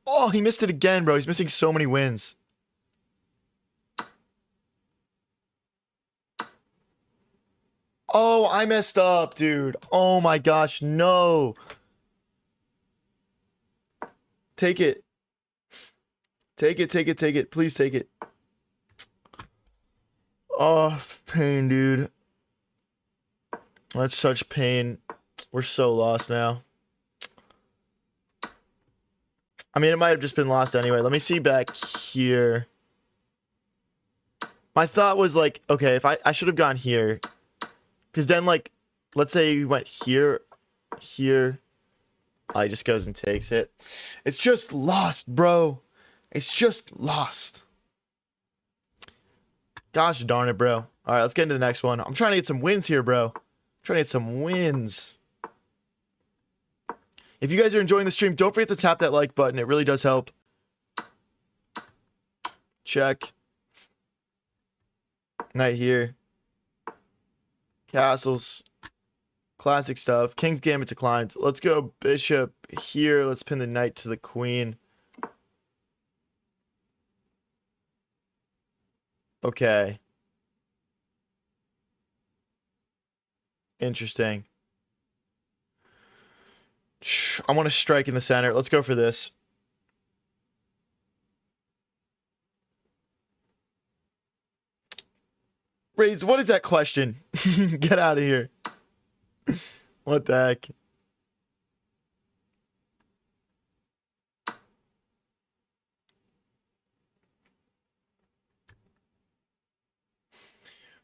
Oh, he missed it again, bro. He's missing so many wins. Oh, I messed up, dude. Oh my gosh, no. Take it. Take it, take it, take it. Please take it. Oh, pain, dude. That's such pain. We're so lost now. I mean, it might have just been lost anyway. Let me see back here. My thought was like, okay, if I should have gone here. Because then, like, let's say we went here, here. He just goes and takes it. It's just lost, bro. It's just lost. Gosh darn it, bro. All right, let's get into the next one. I'm trying to get some wins here, bro. I'm trying to get some wins. If you guys are enjoying the stream, don't forget to tap that like button. It really does help. Check. Knight here. Castles. Classic stuff. King's Gambit declined. Let's go bishop here. Let's pin the knight to the queen. Okay. Interesting. I want to strike in the center. Let's go for this. Raids, what is that question? Get out of here. What the heck?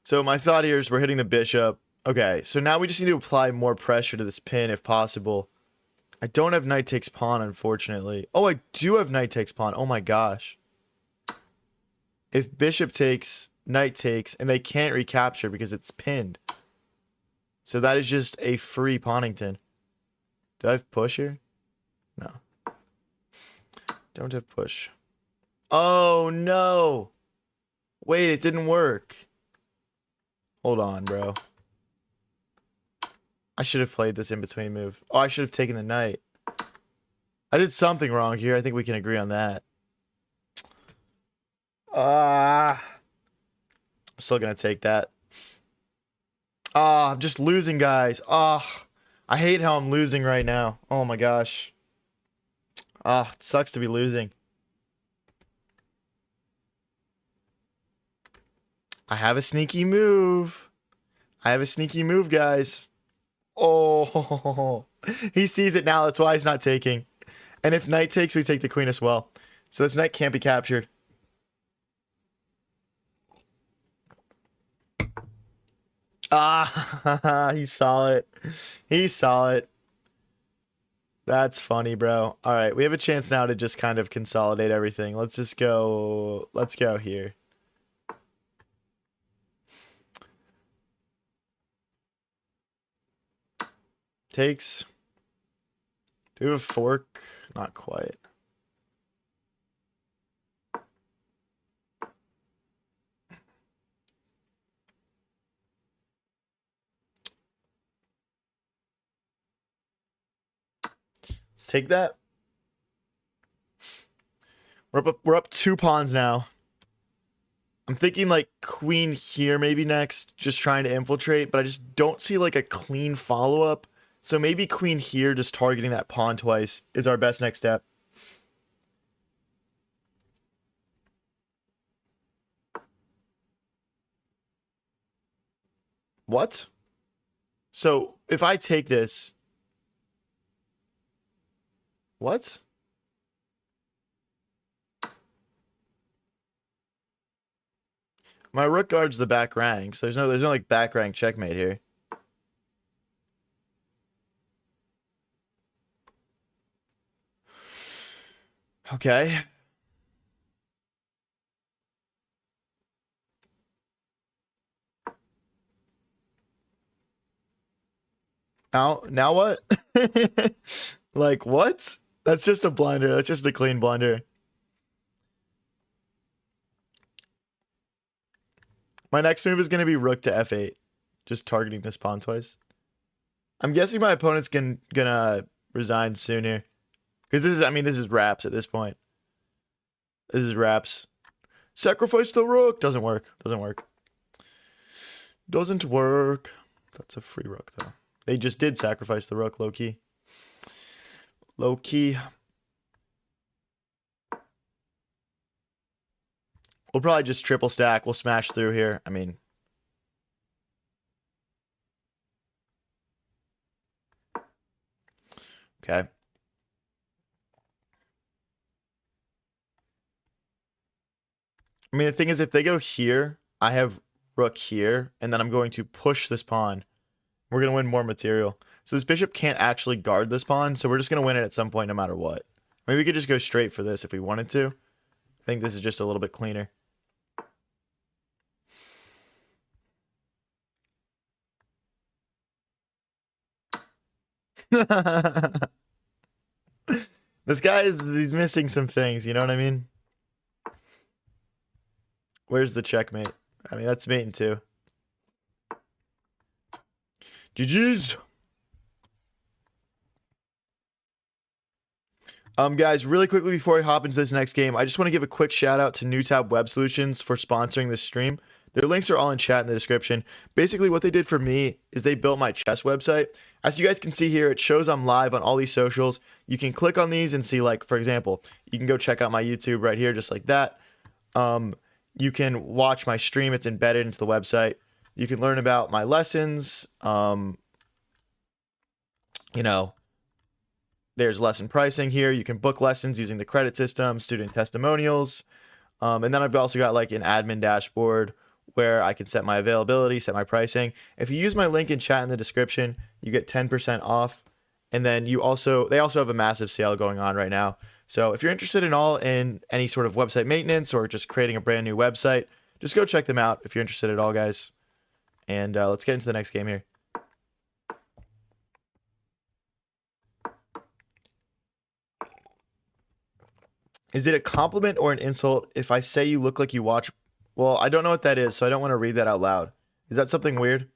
So my thought here is we're hitting the bishop. Okay, so now we just need to apply more pressure to this pin if possible. I don't have knight takes pawn, unfortunately. Oh, I do have knight takes pawn. Oh my gosh. If bishop takes, knight takes, and they can't recapture because it's pinned. So that is just a free Ponnington. Do I have push here? No. Don't have push. Oh, no. Wait, it didn't work. Hold on, bro. I should have played this in between move. Oh, I should have taken the knight. I did something wrong here. I think we can agree on that. I'm still gonna take that. I'm just losing, guys. I hate how I'm losing right now. Oh my gosh. It sucks to be losing. I have a sneaky move. I have a sneaky move, guys. Oh, he sees it now. That's why he's not taking. And if knight takes, we take the queen as well. So this knight can't be captured. He saw it. He saw it. That's funny, bro. All right, we have a chance now to just kind of consolidate everything. Let's just go. Let's go here. Takes. Do we have a fork? Not quite. Let's take that. We're up 2 pawns now. I'm thinking like queen here maybe next, just trying to infiltrate, but I just don't see like a clean follow-up. So maybe queen here, just targeting that pawn twice, is our best next step. What? So if I take this... What? My rook guards the back rank, so there's no like back rank checkmate here. Okay. Now what? Like what? That's just a blunder. That's just a clean blunder. My next move is going to be rook to f8. Just targeting this pawn twice. I'm guessing my opponent's gonna resign soon here. Because this is, I mean, this is wraps at this point. This is wraps. Sacrifice the rook. Doesn't work. Doesn't work. Doesn't work. That's a free rook, though. They just did sacrifice the rook, low-key. Low-key. We'll probably just triple stack. We'll smash through here. I mean... Okay. I mean, the thing is, if they go here, I have rook here, and then I'm going to push this pawn. We're going to win more material. So this bishop can't actually guard this pawn, so we're just going to win it at some point no matter what. Maybe we could just go straight for this if we wanted to. I think this is just a little bit cleaner. This guy he's missing some things, you know what I mean? Where's the checkmate? I mean, that's mating too. GG's. Guys, really quickly before I hop into this next game, I just want to give a quick shout out to NewTab Web Solutions for sponsoring this stream. Their links are all in chat in the description. Basically, what they did for me is they built my chess website. As you guys can see here, it shows I'm live on all these socials. You can click on these and see, like, for example, you can go check out my YouTube right here, just like that. You can watch my stream. It's embedded into the website. You can learn about my lessons. You know, there's lesson pricing here. You can book lessons using the credit system, student testimonials. And then I've also got like an admin dashboard where I can set my availability, set my pricing. If you use my link in chat in the description, you get 10% off. And then they also have a massive sale going on right now. So if you're interested in any sort of website maintenance or just creating a brand new website, just go check them out if you're interested at all, guys. And let's get into the next game here. Is it a compliment or an insult if I say you look like you watch? Well, I don't know what that is, so I don't want to read that out loud. Is that something weird?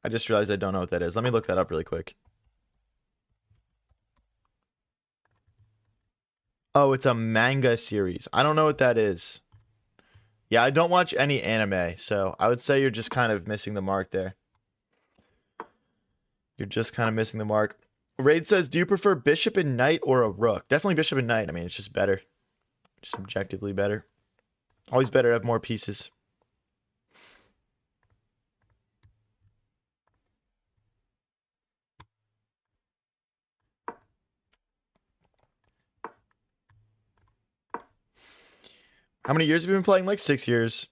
I just realized I don't know what that is. Let me look that up really quick. Oh, it's a manga series. I don't know what that is. Yeah, I don't watch any anime, so I would say you're just kind of missing the mark there. You're just kind of missing the mark. Raid says, do you prefer bishop and knight or a rook? Definitely bishop and knight. I mean, it's just better. Just objectively better. Always better to have more pieces. How many years have you been playing? Like 6 years.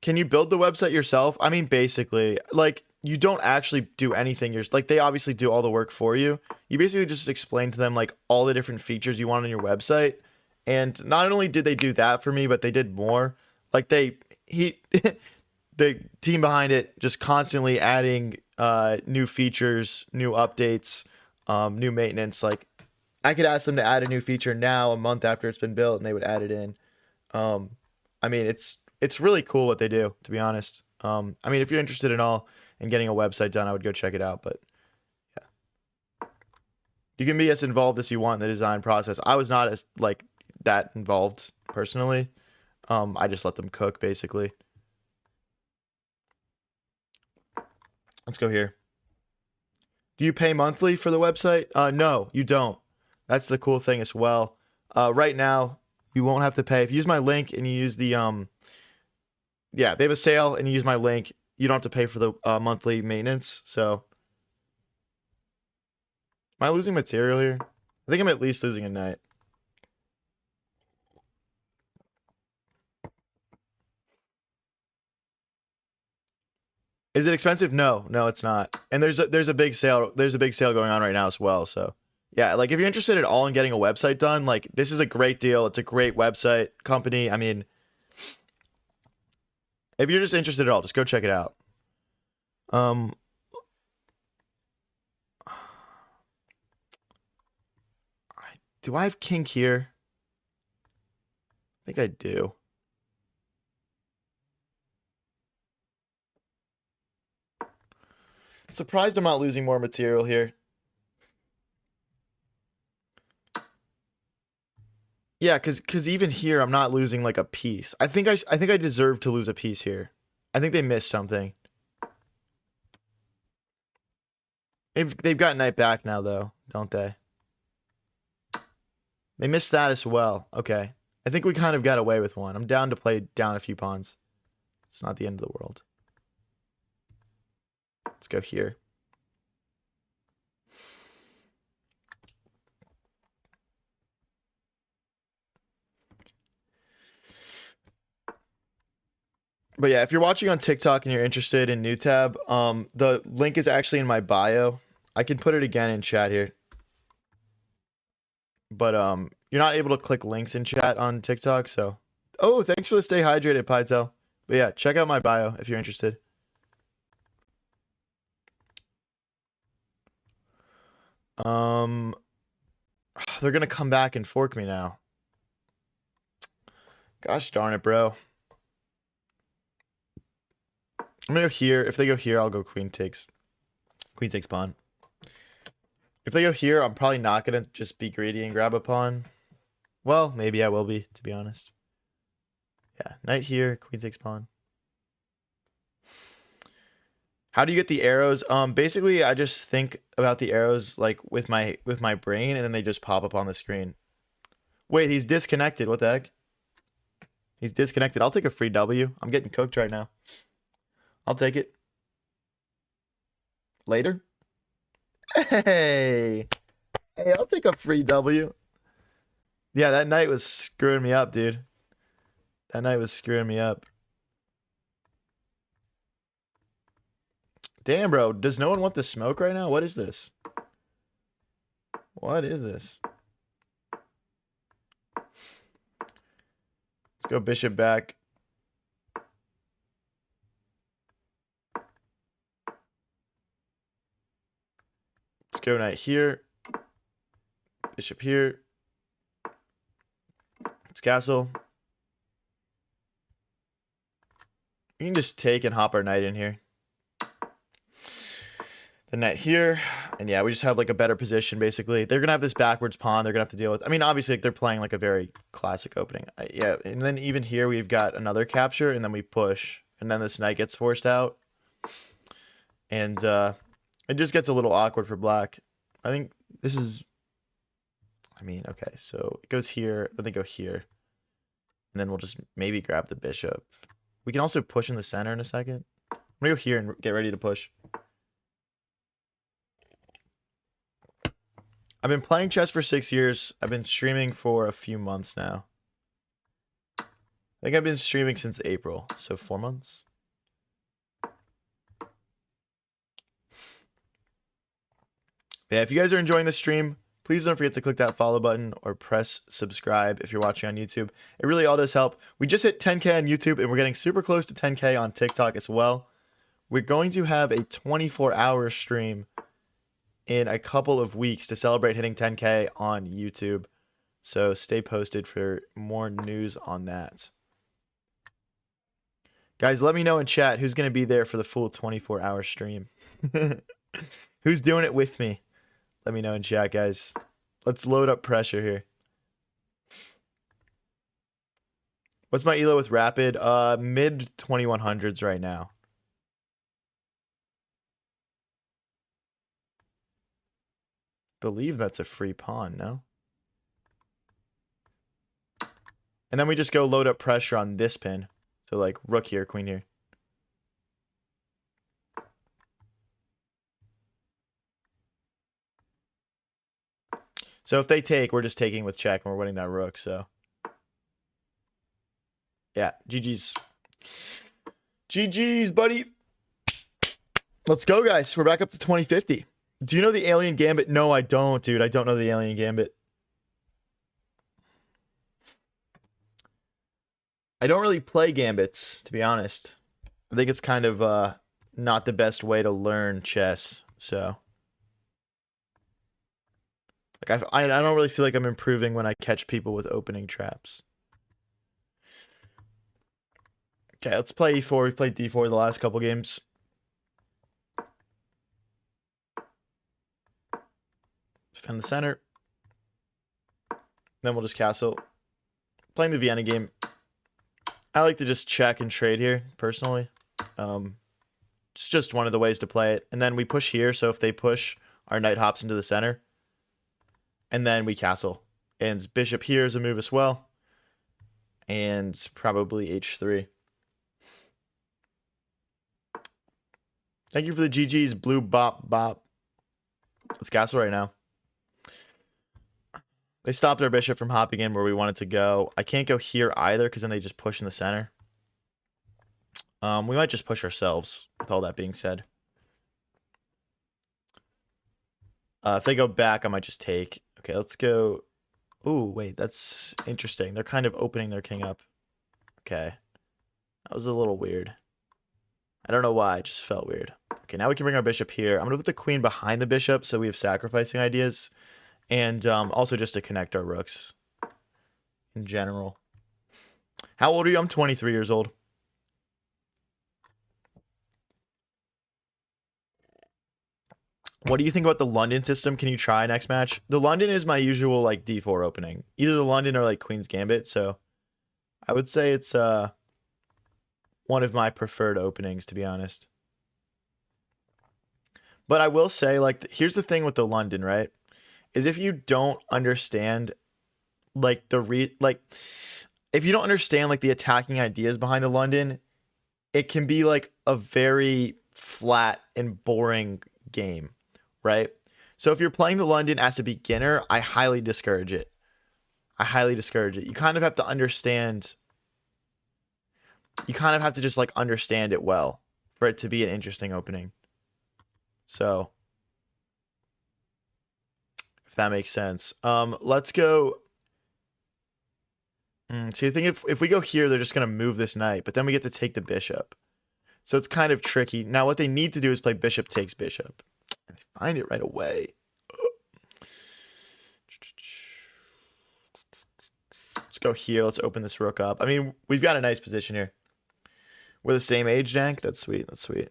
Can you build the website yourself? I mean, basically, like you don't actually do anything. You're like they obviously do all the work for you. You basically just explain to them like all the different features you want on your website. And not only did they do that for me, but they did more. Like the team behind it just constantly adding new features, new updates, new maintenance. Like I could ask them to add a new feature now, a month after it's been built, and they would add it in. Um, I mean, it's really cool what they do, to be honest. I mean, if you're interested at all in getting a website done, I would go check it out. But yeah, you can be as involved as you want in the design process. I was not as like that involved personally. I just let them cook basically. Let's go here. Do you pay monthly for the website? No, you don't. That's the cool thing as well. Right now, you won't have to pay. If you use my link and you use the yeah, they have a sale and you use my link, you don't have to pay for the monthly maintenance. So, am I losing material here? I think I'm at least losing a knight. Is it expensive? No, no, it's not. And there's a big sale. There's a big sale going on right now as well. So, yeah, like if you're interested at all in getting a website done, like this is a great deal. It's a great website company. I mean, if you're just interested at all, just go check it out. Um, do I have kink here? I think I do. Surprised I'm not losing more material here. Yeah, cause even here I'm not losing like a piece. I think I deserve to lose a piece here. I think they missed something. They've got knight back now though, don't they? They missed that as well. Okay. I think we kind of got away with one. I'm down to play down a few pawns. It's not the end of the world. Let's go here. But yeah, if you're watching on TikTok and you're interested in new tab, the link is actually in my bio. I can put it again in chat here. But you're not able to click links in chat on TikTok, so oh, thanks for the stay hydrated, Pytel. But yeah, check out my bio if you're interested. Um they're gonna come back and fork me now. Gosh darn it, bro. I'm gonna go here. If they go here, I'll go queen takes pawn. If they go here, I'm probably not gonna just be greedy and grab a pawn. Well, maybe I will be, to be honest. Yeah, knight here, queen takes pawn. How do you get the arrows? Basically, I just think about the arrows like with my brain, and then they just pop up on the screen. Wait, he's disconnected. What the heck? He's disconnected. I'll take a free W. I'm getting cooked right now. I'll take it. Later. Hey. Hey, I'll take a free W. Yeah, that night was screwing me up, dude. That night was screwing me up. Damn, bro. Does no one want the smoke right now? What is this? What is this? Let's go bishop back. Let's go knight here. Bishop here. Let's castle. We can just take and hop our knight in here. the knight here. And yeah, we just have like a better position basically. They're gonna have this backwards pawn they're gonna have to deal with. I mean, obviously like, they're playing like a very classic opening. Yeah, and then even here we've got another capture and then we push. And then this knight gets forced out. And it just gets a little awkward for black. I think this is, I mean, okay, so it goes here, then they go here. And then we'll just maybe grab the bishop. We can also push in the center in a second. I'm gonna go here and get ready to push. I've been playing chess for 6 years. I've been streaming for a few months now. I think I've been streaming since April, so 4 months. Yeah, if you guys are enjoying the stream, please don't forget to click that follow button or press subscribe if you're watching on YouTube. It really all does help. We just hit 10K on YouTube and we're getting super close to 10K on TikTok as well. We're going to have a 24-hour stream in a couple of weeks to celebrate hitting 10K on YouTube. So stay posted for more news on that. Guys, let me know in chat who's going to be there for the full 24-hour stream. Who's doing it with me? Let me know in chat, guys. Let's load up pressure here. What's my elo with Rapid? Mid 2100s right now. Believe that's a free pawn, no? And then we just go load up pressure on this pin. So like rook here, queen here. So if they take, we're just taking with check and we're winning that rook, so. Yeah, GG's. GG's, buddy. Let's go, guys. We're back up to 2050. Do you know the Alien Gambit? No, I don't, dude. I don't know the Alien Gambit. I don't really play gambits, to be honest. I think it's kind of not the best way to learn chess, so. Like I don't really feel like I'm improving when I catch people with opening traps. Okay, let's play e4. We played d4 the last couple games. Defend the center. Then we'll just castle. Playing the Vienna game. I like to just check and trade here, personally. It's just one of the ways to play it. And then we push here, so if they push, our knight hops into the center. And then we castle. And bishop here is a move as well. And probably h3. Thank you for the GG's, Blue Bop Bop. Let's castle right now. They stopped our bishop from hopping in where we wanted to go. I can't go here either because then they just push in the center. We might just push ourselves, with all that being said. If they go back, I might just take. Okay, let's go. Ooh, wait, that's interesting. They're kind of opening their king up. Okay. That was a little weird. I don't know why, it just felt weird. Okay, now we can bring our bishop here. I'm going to put the queen behind the bishop so we have sacrificing ideas. And also just to connect our rooks in general. How old are you? I'm 23 years old. What do you think about the London system? Can you try next match? The London is my usual like d4 opening. Either the London or like Queen's Gambit. So I would say it's one of my preferred openings, to be honest. But I will say, like, here's the thing with the London, right? Is if you don't understand like if you don't understand like the attacking ideas behind the London, it can be like a very flat and boring game, right? So if you're playing the London as a beginner, I highly discourage it. I highly discourage it. You kind of have to understand. You kind of have to just like understand it well for it to be an interesting opening. So if that makes sense. Let's go. See, I think if we go here, they're just going to move this knight, but then we get to take the bishop. So it's kind of tricky. Now, what they need to do is play bishop takes bishop. And they find it right away. Let's go here. Let's open this rook up. I mean, we've got a nice position here. We're the same age, Dank. That's sweet. That's sweet.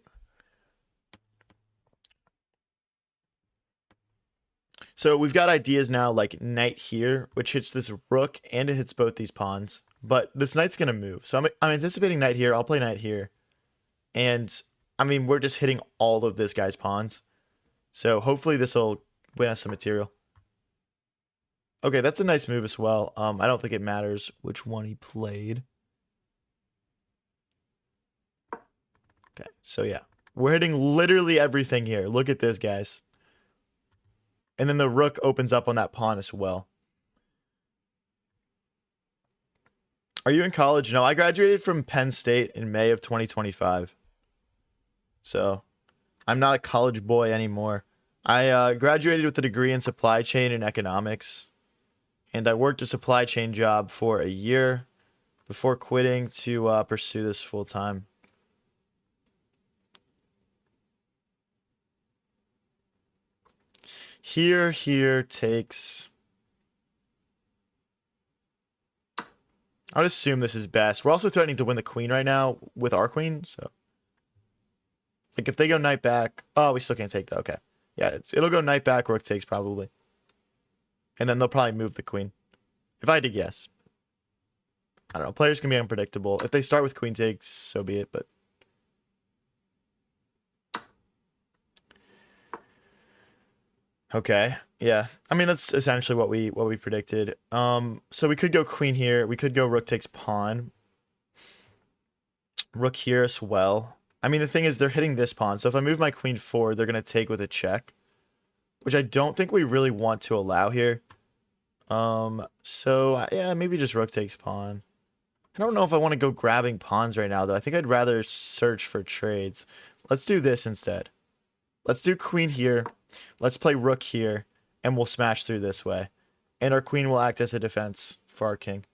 So we've got ideas now like knight here, which hits this rook and it hits both these pawns. But this knight's going to move. So I'm anticipating knight here. I'll play knight here. And I mean, we're just hitting all of this guy's pawns. So hopefully this will win us some material. Okay, that's a nice move as well. I don't think it matters which one he played. Okay, so yeah. We're hitting literally everything here. Look at this, guys. And then the rook opens up on that pawn as well. Are you in college? No, I graduated from Penn State in May of 2025. So I'm not a college boy anymore. I graduated with a degree in supply chain and economics. And I worked a supply chain job for a year before quitting to pursue this full time. Here takes... I would assume this is best. We're also threatening to win the queen right now with our queen, so... Like, if they go knight back... Oh, we still can't take that. Okay. Yeah, it'll go knight back, rook takes, probably. And then they'll probably move the queen. If I had to guess. I don't know. Players can be unpredictable. If they start with queen takes, so be it, but... Okay. Yeah. I mean, that's essentially what we predicted. So we could go queen here. We could go rook takes pawn. Rook here as well. I mean, the thing is, they're hitting this pawn. So if I move my queen forward, they're going to take with a check. Which I don't think we really want to allow here. So, yeah, maybe just rook takes pawn. I don't know if I want to go grabbing pawns right now, though. I think I'd rather search for trades. Let's do this instead. Let's do queen here. Let's play rook here. And we'll smash through this way. And our queen will act as a defense for our king.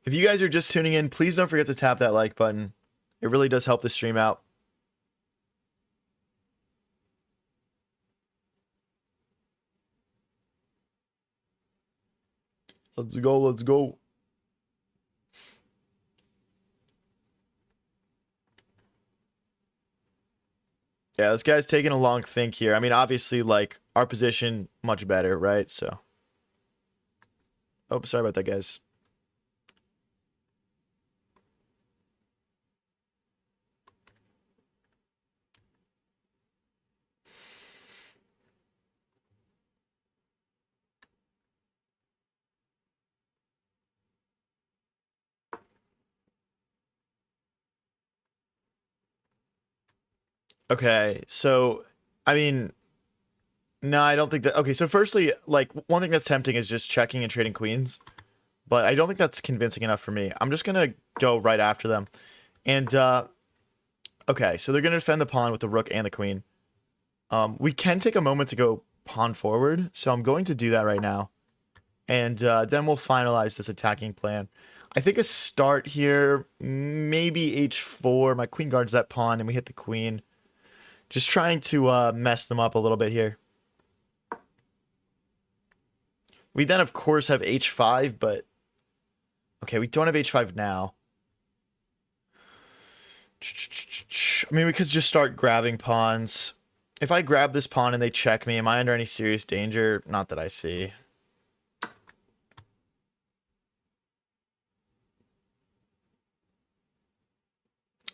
If you guys are just tuning in, please don't forget to tap that like button. It really does help the stream out. Let's go, let's go. Yeah, this guy's taking a long think here. I mean, obviously, like, our position much better, right? So. Oh, sorry about that, guys. Okay, so, I mean, no, I don't think that... Okay, so firstly, like, one thing that's tempting is just checking and trading queens. But I don't think that's convincing enough for me. I'm just going to go right after them. And, okay, so they're going to defend the pawn with the rook and the queen. We can take a moment to go pawn forward, so I'm going to do that right now. And then we'll finalize this attacking plan. I think a start here, maybe h4. My queen guards that pawn, and we hit the queen. Just trying to mess them up a little bit here. We then, of course, have h5, but... Okay, we don't have h5 now. I mean, we could just start grabbing pawns. If I grab this pawn and they check me, am I under any serious danger? Not that I see.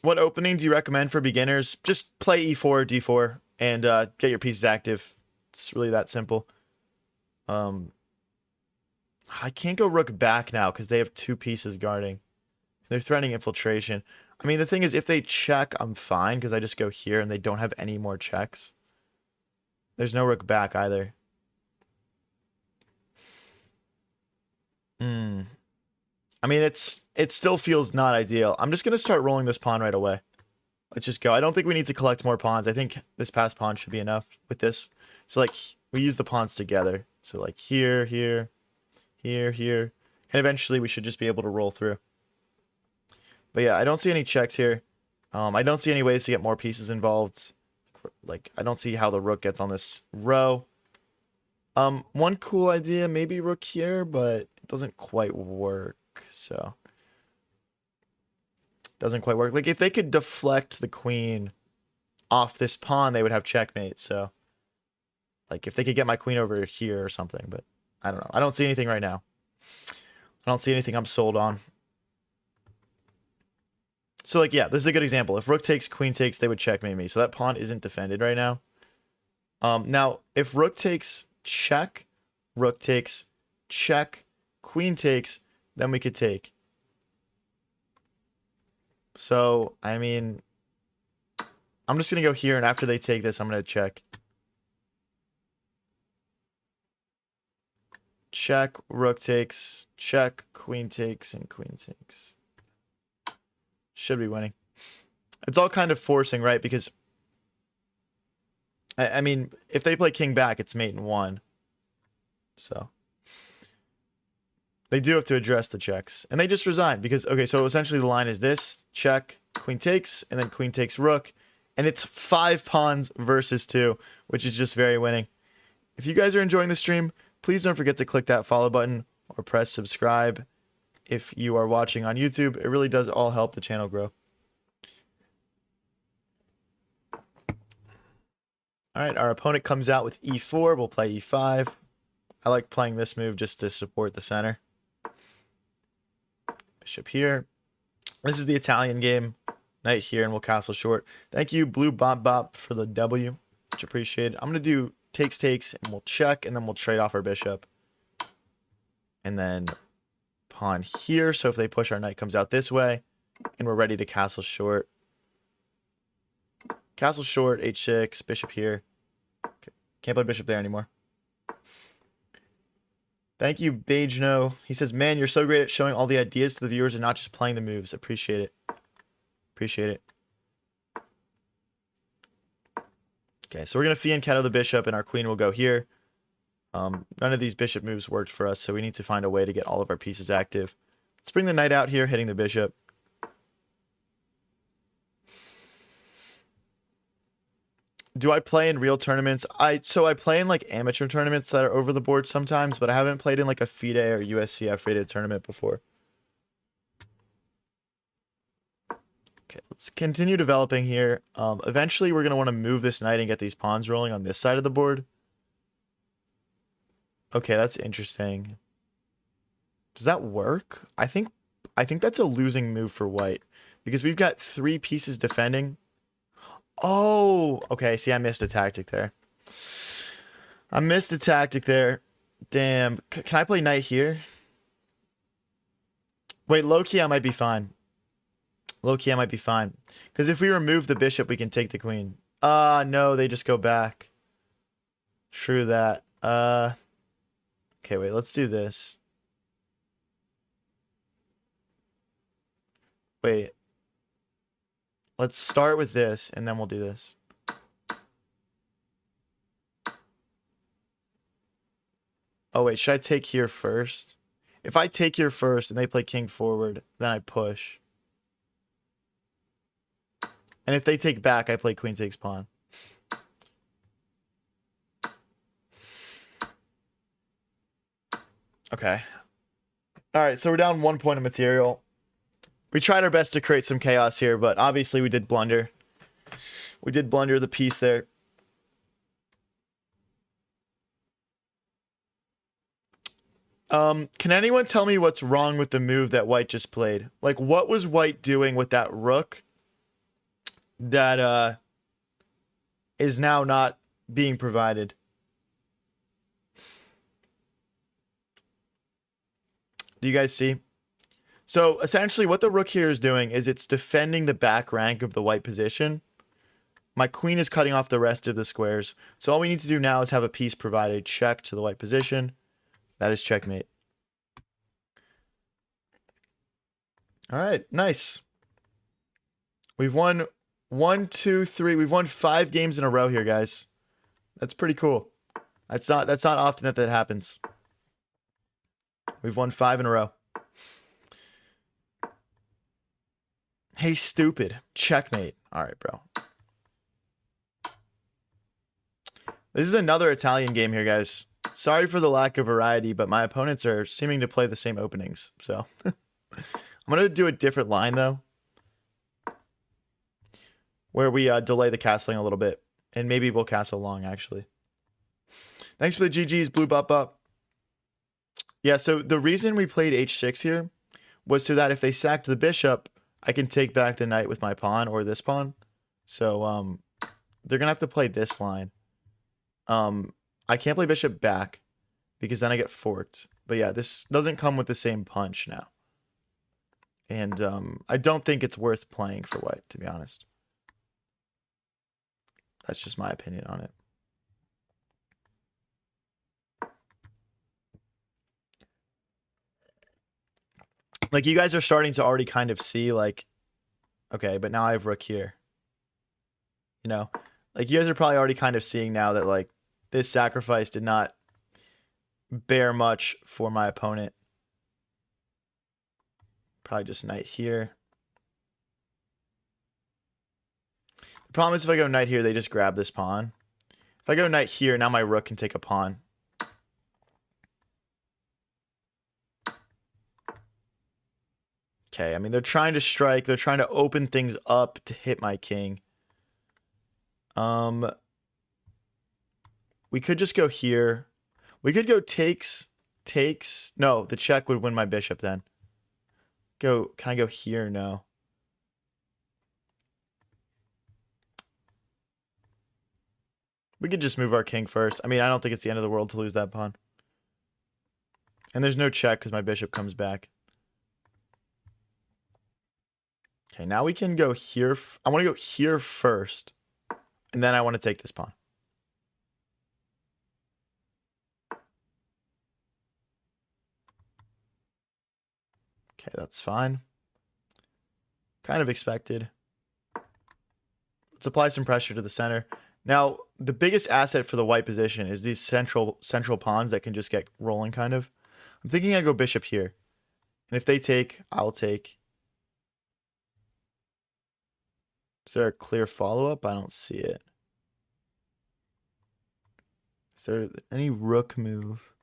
What opening do you recommend for beginners? Just play e4, d4, and get your pieces active. It's really that simple. I can't go rook back now because they have two pieces guarding. They're threatening infiltration. I mean, the thing is, if they check, I'm fine because I just go here and they don't have any more checks. There's no rook back either. I mean, it still feels not ideal. I'm just going to start rolling this pawn right away. Let's just go. I don't think we need to collect more pawns. I think this past pawn should be enough with this. So, like, we use the pawns together. So, like, here, here, here, here. And eventually we should just be able to roll through. But yeah, I don't see any checks here. I don't see any ways to get more pieces involved. Like, I don't see how the rook gets on this row. One cool idea, maybe rook here, but it doesn't quite work. So Doesn't quite work. Like, if they could deflect the queen off this pawn, they would have checkmate. So, like, if they could get my queen over here or something. But, I don't know. I don't see anything right now. I don't see anything I'm sold on. So, like, yeah, this is a good example. If rook takes, queen takes, they would checkmate me. So that pawn isn't defended right now. Now, if rook takes, check, rook takes, check, queen takes, then we could take. So, I mean, I'm just going to go here, and after they take this, I'm going to check. Check, rook takes, check, queen takes, and queen takes. Should be winning. It's all kind of forcing, right? Because, I mean, if they play king back, it's mate in one. So, they do have to address the checks. And they just resign because, okay, so essentially the line is this. Check, queen takes, and then queen takes rook. And it's 5 pawns versus 2, which is just very winning. If you guys are enjoying the stream, please don't forget to click that follow button or press subscribe if you are watching on YouTube. It really does all help the channel grow. All right, our opponent comes out with e4. We'll play e5. I like playing this move just to support the center. Bishop here. This is the Italian game. Knight here, and we'll castle short. Thank you, Blue Bop Bop, for the W. Much appreciated. I'm going to do takes, and we'll check, and then we'll trade off our bishop. And then pawn here. So if they push, our knight comes out this way, and we're ready to castle short. Castle short, h6, bishop here. Okay. Can't play bishop there anymore. Thank you, Bajno. He says, man, you're so great at showing all the ideas to the viewers and not just playing the moves. Appreciate it. Appreciate it. Okay, so we're going to fianchetto the bishop, and our queen will go here. None of these bishop moves worked for us, so we need to find a way to get all of our pieces active. Let's bring the knight out here, hitting the bishop. Do I play in real tournaments? So I play in like amateur tournaments that are over the board sometimes, but I haven't played in like a FIDE or USCF rated tournament before. Okay, let's continue developing here. Eventually, we're going to want to move this knight and get these pawns rolling on this side of the board. Okay, that's interesting. Does that work? I think that's a losing move for white because we've got 3 pieces defending. Oh, okay. See, I missed a tactic there. Damn. Can I play knight here? Wait, low-key, I might be fine. Low-key, I might be fine. Because if we remove the bishop, we can take the queen. No, they just go back. True that. Okay, wait, let's do this. Wait. Let's start with this, and then we'll do this. Oh, wait, should I take here first? If I take here first and they play king forward, then I push. And if they take back, I play queen takes pawn. Okay. All right, so we're down 1 point of material. We tried our best to create some chaos here, but obviously we did blunder. We did blunder the piece there. Can anyone tell me what's wrong with the move that white just played? Like, what was white doing with that rook that is now not being provided? Do you guys see? So essentially what the rook here is doing is it's defending the back rank of the white position. My queen is cutting off the rest of the squares. So all we need to do now is have a piece provided. Check to the white position. That is checkmate. All right, nice. We've won 1, 2, 3. We've won 5 games in a row here, guys. That's pretty cool. That's not often that happens. We've won 5 in a row. Hey, stupid. Checkmate. All right, bro. This is another Italian game here, guys. Sorry for the lack of variety, but my opponents are seeming to play the same openings. So I'm going to do a different line, though. where we delay the castling a little bit. And maybe we'll castle long, actually. Thanks for the GG's, Blue Bup Up. Yeah, so the reason we played h6 here was so that if they sacked the bishop, I can take back the knight with my pawn or this pawn. So they're going to have to play this line. I can't play bishop back because then I get forked. But yeah, this doesn't come with the same punch now. And I don't think it's worth playing for white, to be honest. That's just my opinion on it. Like, you guys are starting to already kind of see, like, okay, but now I have rook here. You know? Like, you guys are probably already kind of seeing now that, like, this sacrifice did not bear much for my opponent. Probably just knight here. The problem is if I go knight here, they just grab this pawn. If I go knight here, now my rook can take a pawn. Okay, I mean, they're trying to strike. They're trying to open things up to hit my king. We could just go here. We could go takes. No, the check would win my bishop then. Can I go here? No. We could just move our king first. I mean, I don't think it's the end of the world to lose that pawn. And there's no check because my bishop comes back. Okay, now we can go here. I want to go here first. And then I want to take this pawn. Okay, that's fine. Kind of expected. Let's apply some pressure to the center. Now, the biggest asset for the white position is these central pawns that can just get rolling, kind of. I'm thinking I go bishop here. And if they take, I'll take. Is there a clear follow-up? I don't see it. Is there any rook move?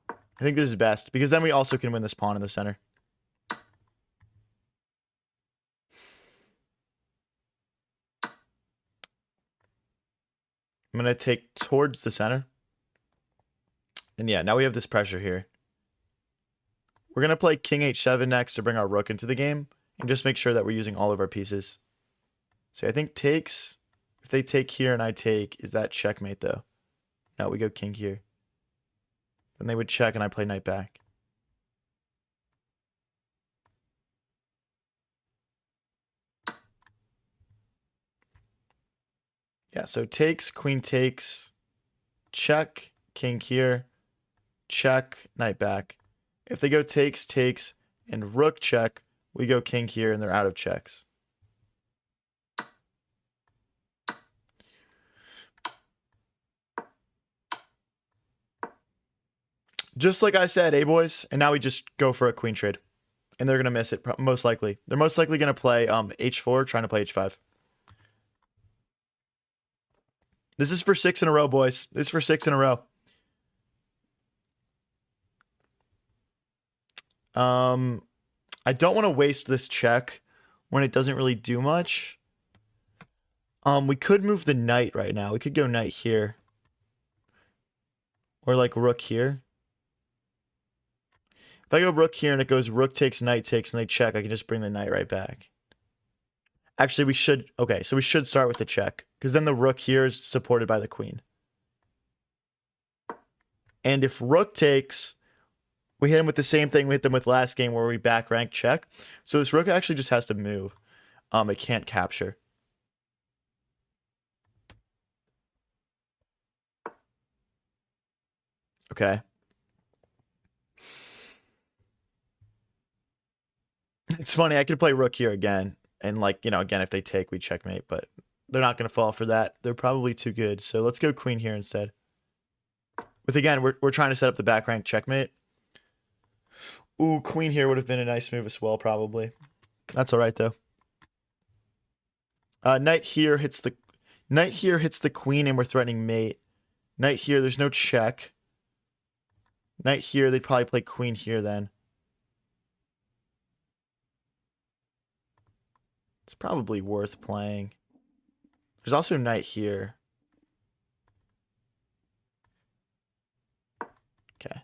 I think this is best, because then we also can win this pawn in the center. I'm going to take towards the center. And yeah, now we have this pressure here. We're going to play king h7 next to bring our rook into the game and just make sure that we're using all of our pieces. So I think takes, if they take here and I take, is that checkmate though? No, we go king here. Then they would check and I play knight back. Yeah, so takes, queen takes, check, king here, check, knight back. If they go takes, takes, and rook check, we go king here and they're out of checks. Just like I said, boys? And now we just go for a queen trade. And they're going to miss it, most likely. They're most likely going to play h4, trying to play h5. This is for 6 in a row, boys. This is for 6 in a row. I don't want to waste this check when it doesn't really do much. We could move the knight right now. We could go knight here. Or like rook here. If I go rook here and it goes rook takes, and they check, I can just bring the knight right back. Actually, we should... Okay, so we should start with the check. Because then the rook here is supported by the queen. And if rook takes... We hit him with the same thing we hit them with last game where we back rank check. So this rook actually just has to move. It can't capture. Okay. It's funny, I could play rook here again. And like, again, if they take, we checkmate. But they're not going to fall for that. They're probably too good. So let's go queen here instead. With, again, we're trying to set up the back rank checkmate. Ooh, queen here would have been a nice move as well, probably. That's all right, though. Knight here hits the queen, and we're threatening mate. Knight here, there's no check. Knight here, they'd probably play queen here then. It's probably worth playing. There's also knight here. Okay.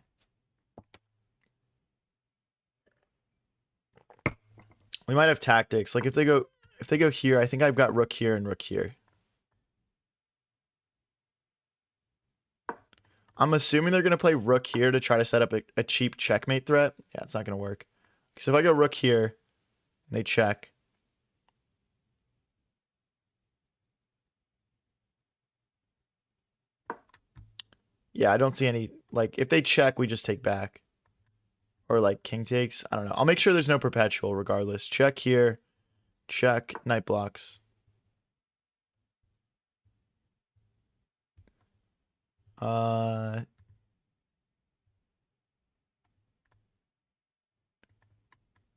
We might have tactics. Like if they go here, I think I've got rook here and rook here. I'm assuming they're gonna play rook here to try to set up a cheap checkmate threat. Yeah, it's not gonna work. So if I go rook here, and they check. Yeah, I don't see any, like, if they check, we just take back. Or, like, king takes. I don't know. I'll make sure there's no perpetual regardless. Check here. Check. Knight blocks.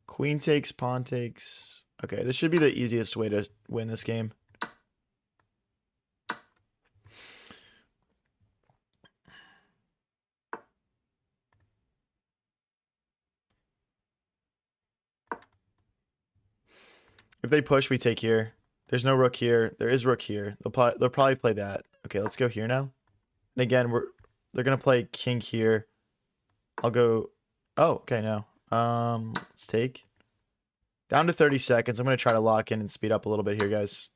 Queen takes, pawn takes. Okay, this should be the easiest way to win this game. If they push, we take here. There's no rook here. There is rook here. They'll probably play that. Okay, let's go here now. And again, they're gonna play king here. I'll go. Oh, okay, no. Let's take. Down to 30 seconds. I'm gonna try to lock in and speed up a little bit here, guys.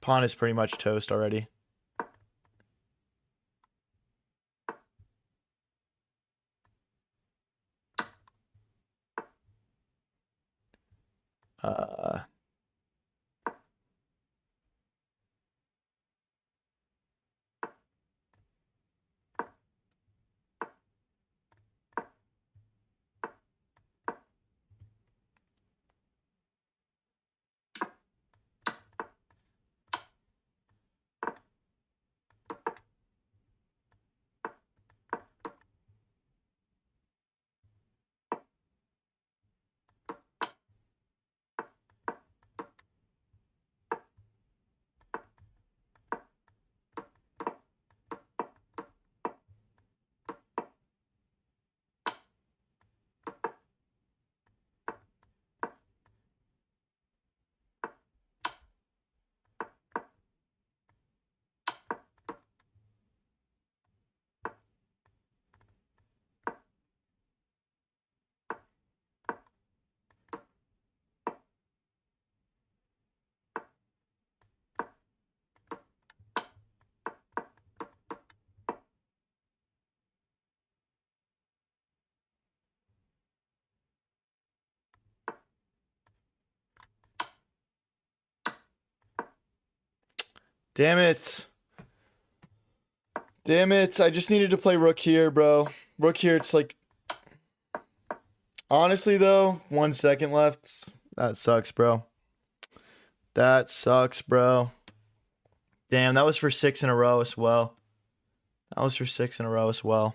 Pawn is pretty much toast already. Uh, Damn it. Damn it. I just needed to play rook here, bro. Rook here, it's like... Honestly, though, 1 second left. That sucks, bro. That sucks, bro. Damn, that was for 6 in a row as well. That was for 6 in a row as well.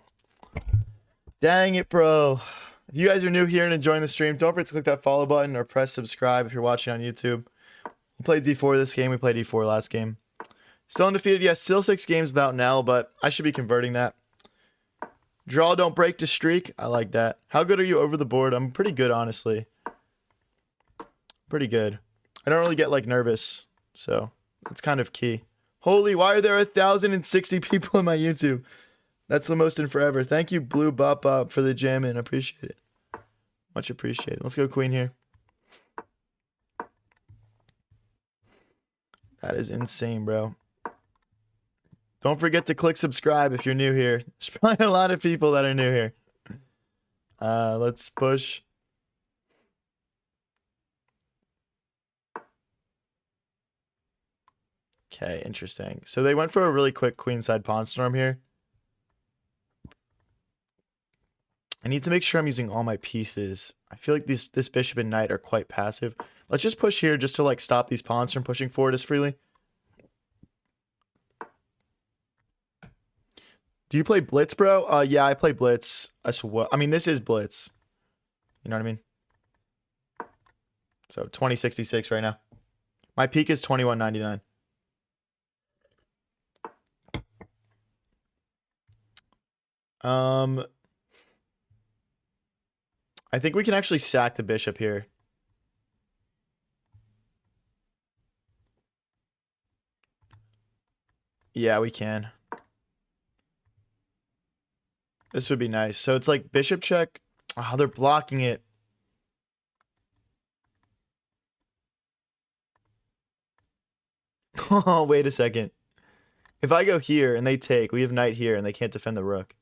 Dang it, bro. If you guys are new here and enjoying the stream, don't forget to click that follow button or press subscribe if you're watching on YouTube. We played D4 this game. We played D4 last game. Still undefeated. Yes, still 6 games without Nell, but I should be converting that. Draw, don't break to streak. I like that. How good are you over the board? I'm pretty good, honestly. Pretty good. I don't really get, like, nervous, so that's kind of key. Holy, why are there 1,060 people in my YouTube? That's the most in forever. Thank you, Blue Bop for the jam in. Appreciate it. Much appreciated. Let's go queen here. That is insane, bro. Don't forget to click subscribe if you're new here. There's probably a lot of people that are new here. Let's push. Okay, interesting. So they went for a really quick queenside pawn storm here. I need to make sure I'm using all my pieces. I feel like this bishop and knight are quite passive. Let's just push here just to like stop these pawns from pushing forward as freely. Do you play Blitz, bro? Yeah, I play Blitz as well. I mean, this is Blitz. You know what I mean? So 2066 right now. My peak is 2199. I think we can actually sack the bishop here. Yeah, we can. This would be nice. So it's like bishop check. Oh, they're blocking it. Oh, wait a second. If I go here and they take, we have knight here and they can't defend the rook.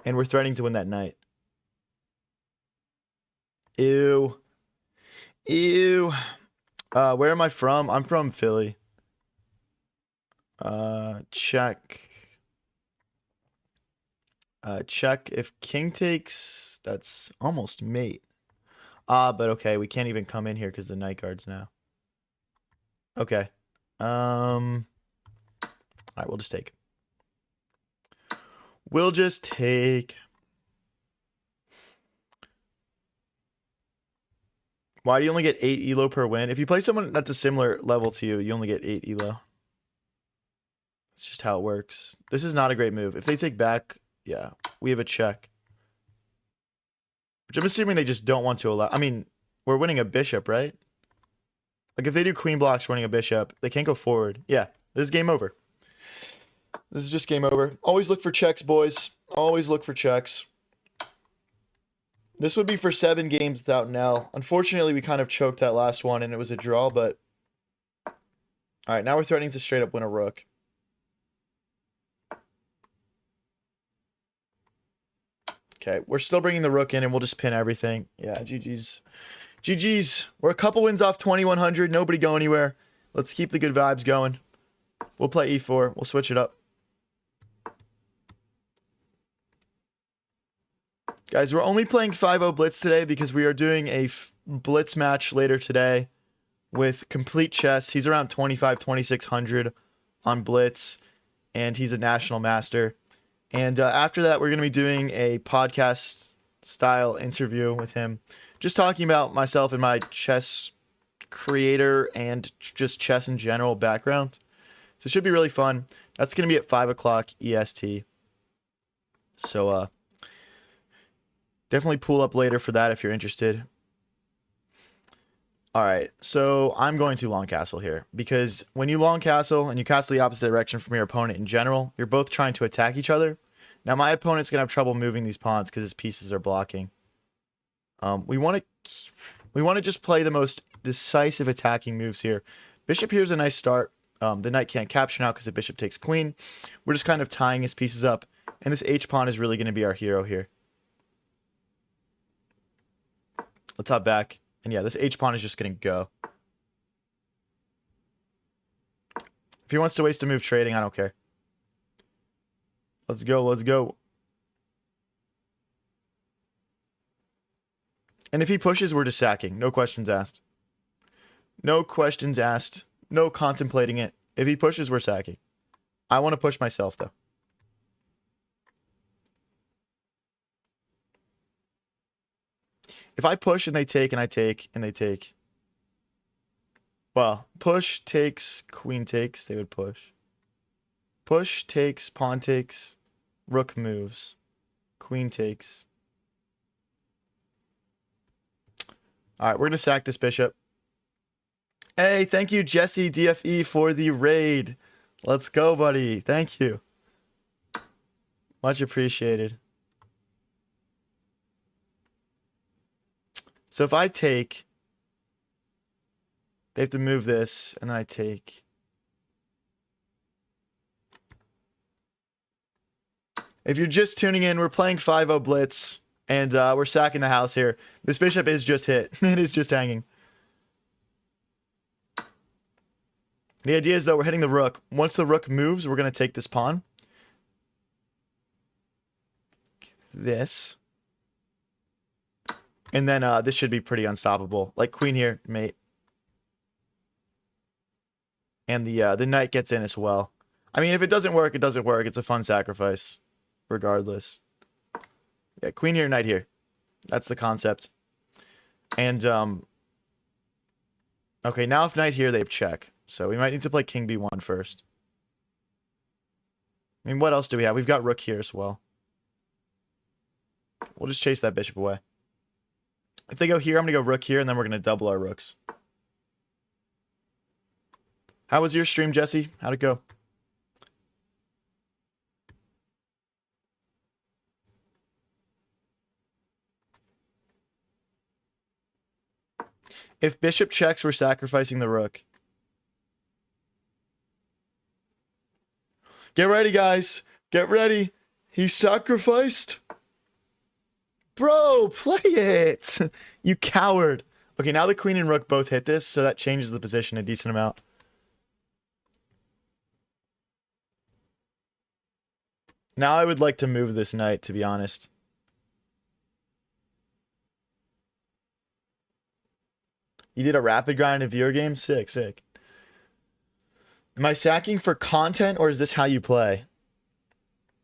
And we're threatening to win that knight. Ew. Ew. Where am I from? I'm from Philly. Check. Check. If king takes, that's almost mate. But okay, we can't even come in here because the knight guard's now. Okay. Alright, we'll just take. We'll just take. Why do you only get 8 elo per win? If you play someone that's a similar level to you, you only get 8 elo. It's just how it works. This is not a great move. If they take back, yeah, we have a check. Which I'm assuming they just don't want to allow. I mean, we're winning a bishop, right? Like, if they do queen blocks winning a bishop, they can't go forward. Yeah, this is game over. This is just game over. Always look for checks, boys. Always look for checks. This would be for 7 games without an L. Unfortunately, we kind of choked that last one, and it was a draw, but... Alright, now we're threatening to straight up win a rook. Okay, we're still bringing the rook in, and we'll just pin everything. Yeah, GG's. GG's. We're a couple wins off 2100. Nobody go anywhere. Let's keep the good vibes going. We'll play e4. We'll switch it up. Guys, we're only playing 5-0 Blitz today because we are doing a Blitz match later today with Complete Chess. He's around 2600 on Blitz, and he's a national master. And after that, we're going to be doing a podcast-style interview with him, just talking about myself and my chess creator and just chess in general background. So it should be really fun. That's going to be at 5 o'clock EST. So, definitely pull up later for that if you're interested. All right, so I'm going to long castle here because when you long castle and you castle the opposite direction from your opponent in general, you're both trying to attack each other. Now my opponent's gonna have trouble moving these pawns because his pieces are blocking. We want to just play the most decisive attacking moves here. Bishop here is a nice start. The knight can't capture now because the bishop takes queen. We're just kind of tying his pieces up, and this h pawn is really going to be our hero here. Let's hop back. And yeah, this h-pawn is just going to go. If he wants to waste a move trading, I don't care. Let's go, let's go. And if he pushes, we're just sacking. No questions asked. No questions asked. No contemplating it. If he pushes, we're sacking. I want to push myself, though. If I push and they take and I take and they take. Well, push takes, queen takes, they would push. Push takes, pawn takes, rook moves. Queen takes. Alright, we're going to sack this bishop. Hey, thank you, Jesse DFE, for the raid. Let's go, buddy. Thank you. Much appreciated. So if I take, they have to move this, and then I take. If you're just tuning in, we're playing 5-0 Blitz, and we're sacking the house here. This bishop is just hit. It is just hanging. The idea is, though, we're hitting the rook. Once the rook moves, we're going to take this pawn. This. And then this should be pretty unstoppable. Like queen here, mate. And the knight gets in as well. I mean, if it doesn't work, it doesn't work. It's a fun sacrifice, regardless. Yeah, queen here, knight here. That's the concept. And okay, now if knight here, they have check. So we might need to play king b1 first. I mean, what else do we have? We've got rook here as well. We'll just chase that bishop away. If they go here, I'm going to go rook here, and then we're going to double our rooks. How was your stream, Jesse? How'd it go? If bishop checks, we're sacrificing the rook. Get ready, guys. Get ready. He sacrificed. Bro, play it. You coward. Okay, now the queen and rook both hit this, so that changes the position a decent amount. Now I would like to move this knight, to be honest. You did a rapid grind in a viewer game? Sick, sick. Am I sacking for content, or is this how you play?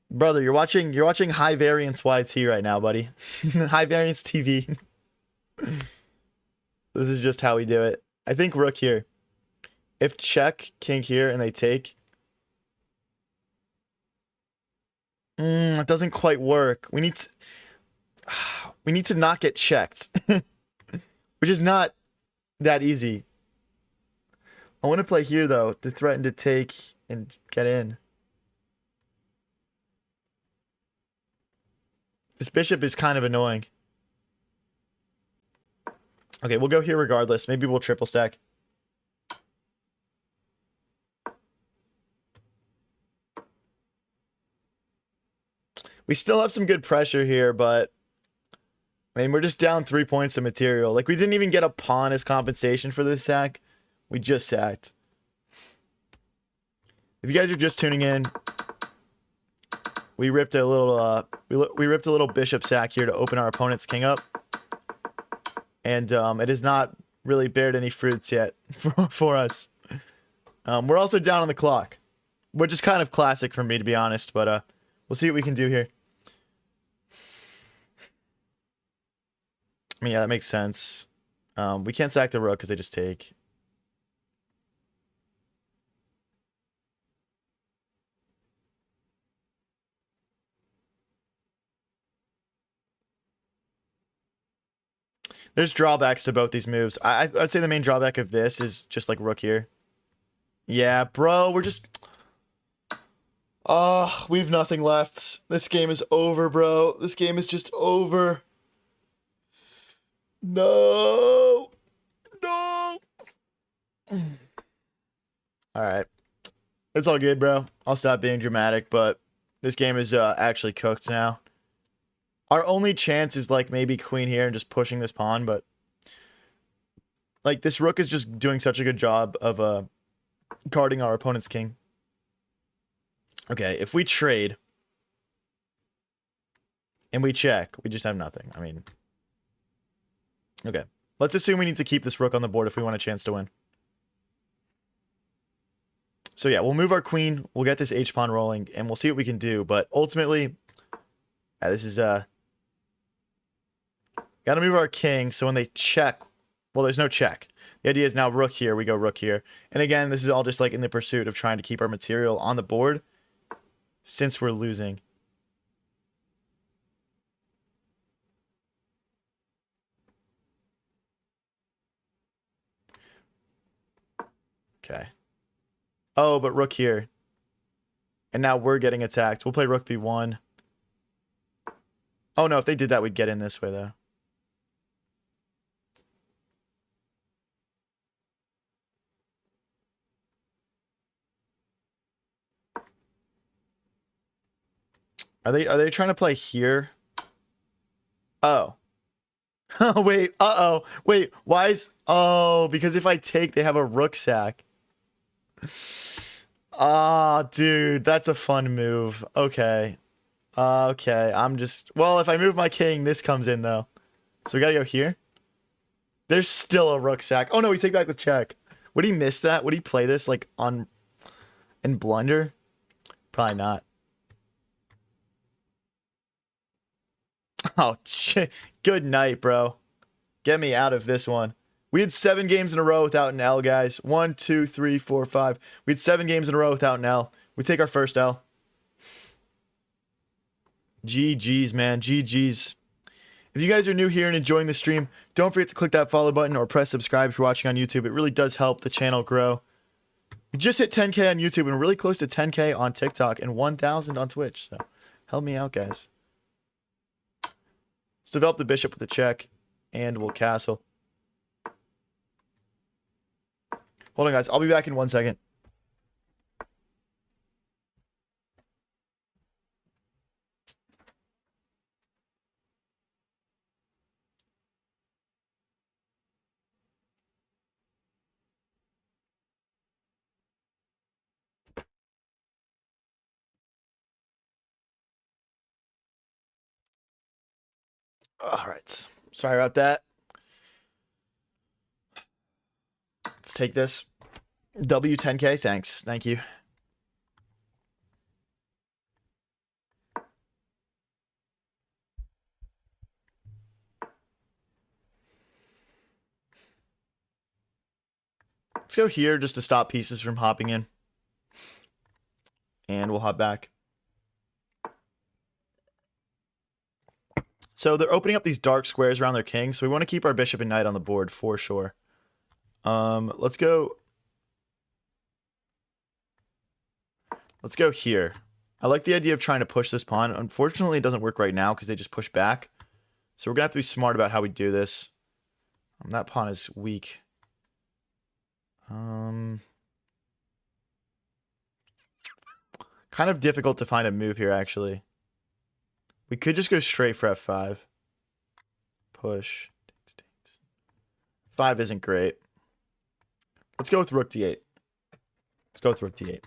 Brother, you're watching high variance YT right now, buddy. High variance TV. This is just how we do it. I think rook here. If check, king here, and they take. It doesn't quite work. We need to not get checked. Which is not that easy. I want to play here, though, to threaten to take and get in. This bishop is kind of annoying. Okay, we'll go here regardless. Maybe we'll triple stack. We still have some good pressure here, but I mean, we're just down 3 points of material. Like, we didn't even get a pawn as compensation for this sack. We just sacked. If you guys are just tuning in, we ripped a little we ripped a little bishop sack here to open our opponent's king up. And it has not really bared any fruits yet for us. We're also down on the clock, which is kind of classic for me, to be honest, but we'll see what we can do here. I mean, yeah, that makes sense. We can't sack the rook because they just take. There's drawbacks to both these moves. I'd say the main drawback of this is just like rook here. Yeah, bro, we're just... we've nothing left. This game is over, bro. This game is just over. No. No. Alright. It's all good, bro. I'll stop being dramatic, but this game is actually cooked now. Our only chance is like maybe queen here and just pushing this pawn, but like this rook is just doing such a good job of guarding our opponent's king. Okay, if we trade and we check, we just have nothing. I mean, okay. Let's assume we need to keep this rook on the board if we want a chance to win. So yeah, we'll move our queen, we'll get this h-pawn rolling, and we'll see what we can do, but ultimately, this is gotta move our king, so when they check... Well, there's no check. The idea is now rook here, we go rook here. And again, this is all just like in the pursuit of trying to keep our material on the board since we're losing. Okay. Oh, but rook here. And now we're getting attacked. We'll play rook b1. Oh no, if they did that, we'd get in this way, though. Are they trying to play here? Oh. Oh, wait. Uh-oh. Wait, why is... Oh, because if I take, they have a rook sack. Ah, dude, that's a fun move. Okay. Okay, I'm just... Well, if I move my king, this comes in, though. So we gotta go here. There's still a rook sack. Oh, no, we take back the check. Would he miss that? Would he play this, like, on... in blunder? Probably not. Oh, shit. Good night, bro. Get me out of this one. We had 7 games in a row without an L, guys. 1, 2, 3, 4, 5. We had 7 games in a row without an L. We take our first L. GG's, man. GG's. If you guys are new here and enjoying the stream, don't forget to click that follow button or press subscribe if you're watching on YouTube. It really does help the channel grow. We just hit 10K on YouTube and we're really close to 10K on TikTok and 1,000 on Twitch. So help me out, guys. Let's develop the bishop with a check and we'll castle. Hold on, guys. I'll be back in 1 second. All right. Sorry about that. Let's take this. W10K. Thanks. Thank you. Let's go here just to stop pieces from hopping in. And we'll hop back. So they're opening up these dark squares around their king, so we want to keep our bishop and knight on the board for sure. Let's go here. I like the idea of trying to push this pawn. Unfortunately, it doesn't work right now because they just push back. So we're going to have to be smart about how we do this. That pawn is weak. Kind of difficult to find a move here, actually. We could just go straight for f5. Push. 5 isn't great. Let's go with rook d8. Let's go with rook d8.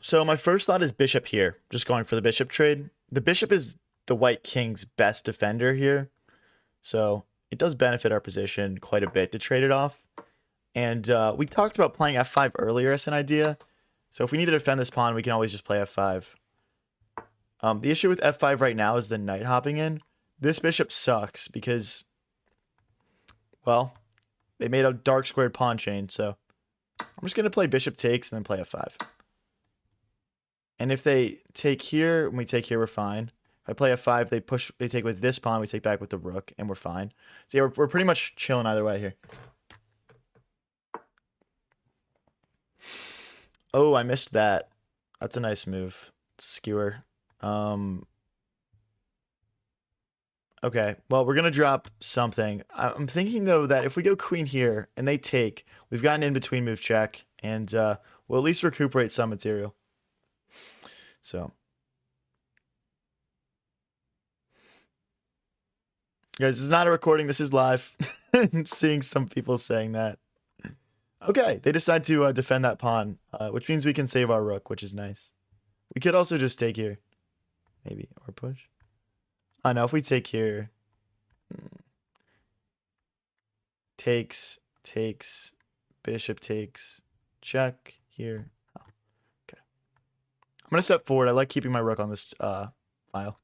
So my first thought is bishop here. Just going for the bishop trade. The bishop is the white king's best defender here. So it does benefit our position quite a bit to trade it off. And we talked about playing f5 earlier as an idea. So if we need to defend this pawn, we can always just play f5. The issue with f5 right now is the knight hopping in. This bishop sucks because, well, they made a dark squared pawn chain. So I'm just going to play bishop takes and then play f5. And if they take here, when we take here, we're fine. If I play f5, they take with this pawn, we take back with the rook, and we're fine. So yeah, we're pretty much chilling either way here. Oh, I missed that. That's a nice move. Skewer. Okay, well, we're going to drop something. I'm thinking, though, that if we go queen here and they take, we've got an in-between move check, and we'll at least recuperate some material. So, guys, this is not a recording. This is live. I'm seeing some people saying that. Okay, they decide to defend that pawn, which means we can save our rook, which is nice. We could also just take here, maybe, or push. I know if we take here, takes, bishop takes, check here. I'm going to step forward. I like keeping my rook on this file.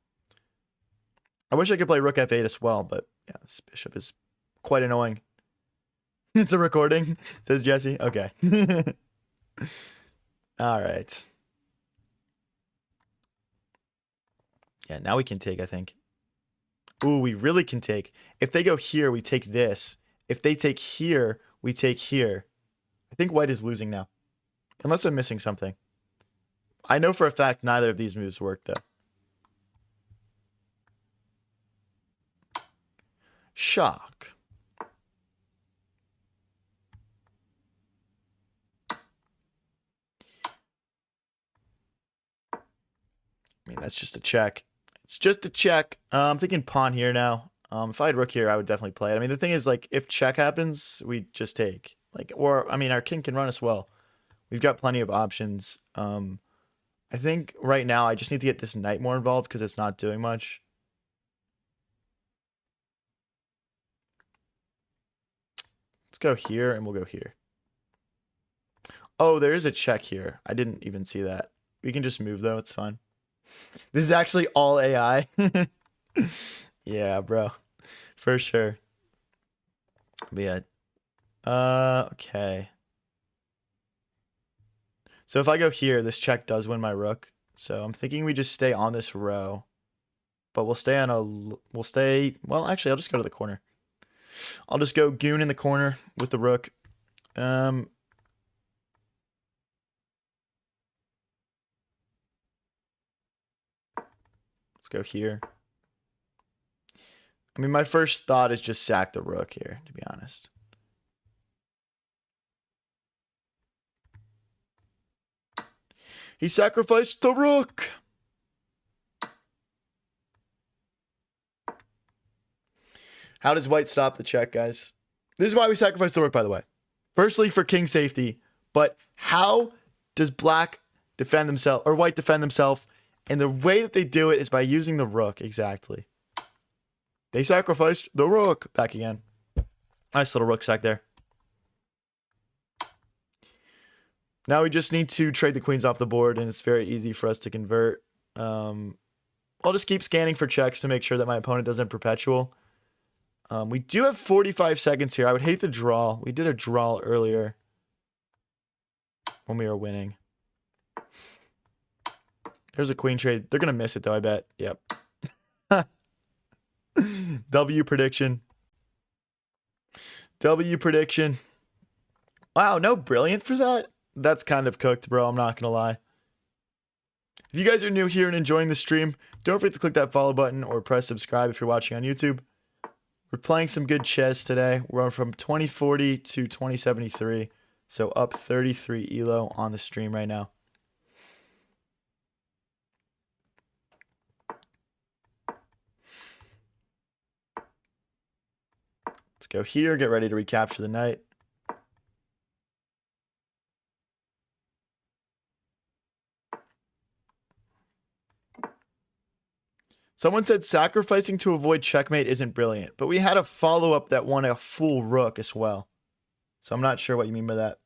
I wish I could play rook f8 as well, but yeah, this bishop is quite annoying. It's a recording, says Jesse. Okay. All right. Yeah, now we can take, I think. Ooh, we really can take. If they go here, we take this. If they take here, we take here. I think white is losing now. Unless I'm missing something. I know for a fact neither of these moves work, though. Shock. I mean, that's just a check. It's just a check. I'm thinking pawn here now. If I had rook here, I would definitely play it. I mean, the thing is, like, if check happens, we just take. Like, or, I mean, our king can run as well. We've got plenty of options. I think right now I just need to get this knight more involved because it's not doing much. Let's go here and we'll go here. Oh, there is a check here. I didn't even see that. We can just move though. It's fine. This is actually all AI. Yeah, bro. For sure. But yeah. Okay. So if I go here, this check does win my rook. So I'm thinking we just stay on this row. But we'll stay on a... We'll stay... Well, actually, I'll just go to the corner. I'll just go goon in the corner with the rook. Let's go here. I mean, my first thought is just sack the rook here, to be honest. He sacrificed the rook. How does white stop the check, guys? This is why we sacrifice the rook, by the way. Firstly, for king safety. But how does black defend themselves, or white defend themselves? And the way that they do it is by using the rook, exactly. They sacrificed the rook. Back again. Nice little rook sack there. Now we just need to trade the queens off the board, and it's very easy for us to convert. I'll just keep scanning for checks to make sure that my opponent doesn't perpetual. We do have 45 seconds here. I would hate to draw. We did a draw earlier when we were winning. There's a queen trade. They're going to miss it, though, I bet. Yep. W prediction. W prediction. Wow, no brilliant for that? That's kind of cooked, bro. I'm not going to lie. If you guys are new here and enjoying the stream, don't forget to click that follow button or press subscribe if you're watching on YouTube. We're playing some good chess today. We're on from 2040 to 2073. So up 33 elo on the stream right now. Let's go here. Get ready to recapture the knight. Someone said sacrificing to avoid checkmate isn't brilliant, but we had a follow-up that won a full rook as well. So I'm not sure what you mean by that.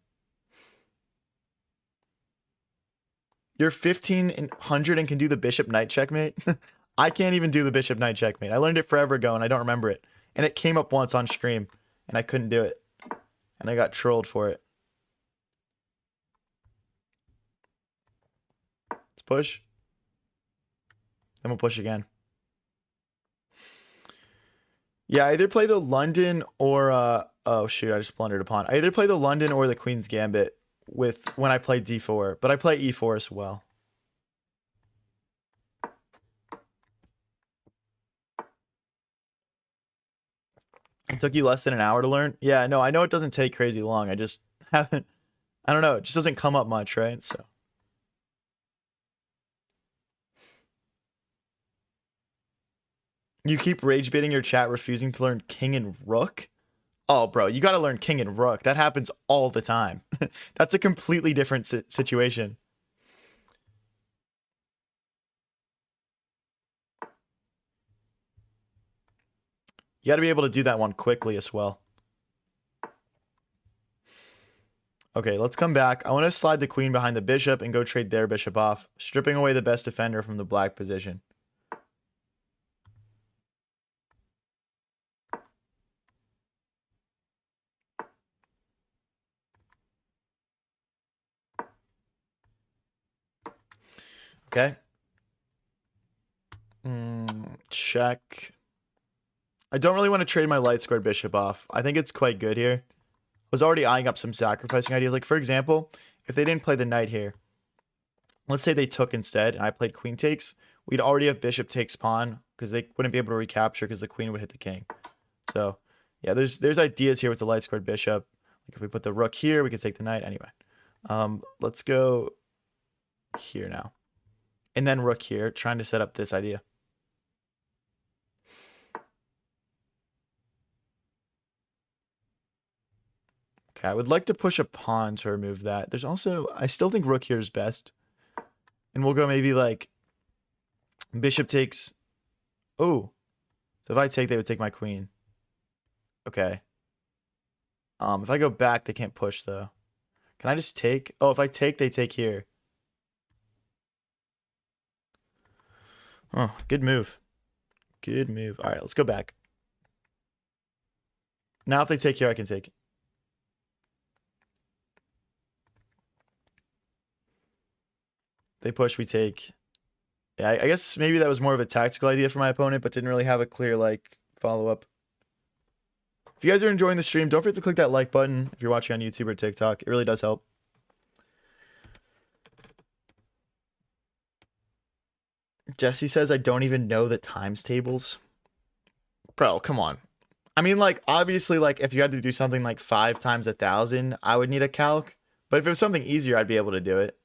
You're 1500 and can do the bishop knight checkmate? I can't even do the bishop knight checkmate. I learned it forever ago and I don't remember it. And it came up once on stream and I couldn't do it. And I got trolled for it. Let's push. Then we'll push again. Yeah, I either play the London or oh shoot, I just blundered a pawn. I either play the London or the Queen's Gambit with when I play d4, but I play e4 as well. It took you less than an hour to learn? Yeah, no, I know it doesn't take crazy long. I just haven't, I don't know, it just doesn't come up much, right? So you keep rage baiting your chat refusing to learn king and rook? Oh, bro, you got to learn king and rook. That happens all the time. That's a completely different situation. You got to be able to do that one quickly as well. Okay, let's come back. I want to slide the queen behind the bishop and go trade their bishop off, stripping away the best defender from the black position. Okay. Check. I don't really want to trade my light squared bishop off. I think it's quite good here. I was already eyeing up some sacrificing ideas. Like, for example, if they didn't play the knight here, let's say they took instead and I played queen takes, we'd already have bishop takes pawn because they wouldn't be able to recapture because the queen would hit the king. So, yeah, there's ideas here with the light squared bishop. Like, if we put the rook here, we could take the knight. Anyway, let's go here now. And then rook here, trying to set up this idea. Okay, I would like to push a pawn to remove that. There's also, I still think rook here is best. And we'll go maybe like bishop takes. Oh, so if I take, they would take my queen. Okay. If I go back, they can't push though. Can I just take? Oh, if I take, they take here. Oh, good move. Good move. All right, let's go back. Now if they take here, I can take it. They push, we take. Yeah, I guess maybe that was more of a tactical idea for my opponent, but didn't really have a clear, like, follow-up. If you guys are enjoying the stream, don't forget to click that like button if you're watching on YouTube or TikTok. It really does help. Jesse says, I don't even know the times tables. Bro, come on. I mean, like, obviously, like, if you had to do something like 5 times 1,000, I would need a calc. But if it was something easier, I'd be able to do it.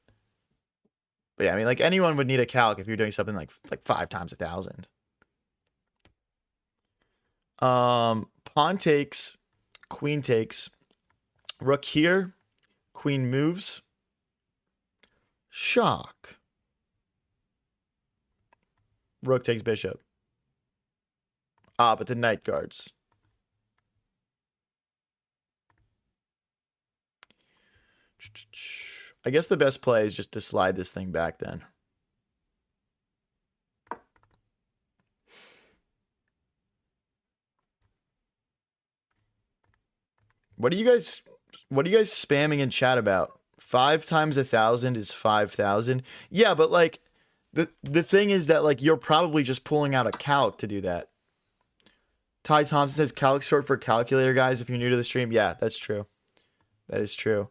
But yeah, I mean, like, anyone would need a calc if you're doing something like 5 times 1,000. Pawn takes, queen takes, rook here, queen moves, shock. Rook takes bishop. Ah, but the knight guards. I guess the best play is just to slide this thing back then. What are you guys spamming in chat about? 5 times 1,000 is 5,000. Yeah, but like the thing is that like you're probably just pulling out a calc to do that. Ty Thompson says calc short for calculator, guys. If you're new to the stream, yeah, that's true. That is true.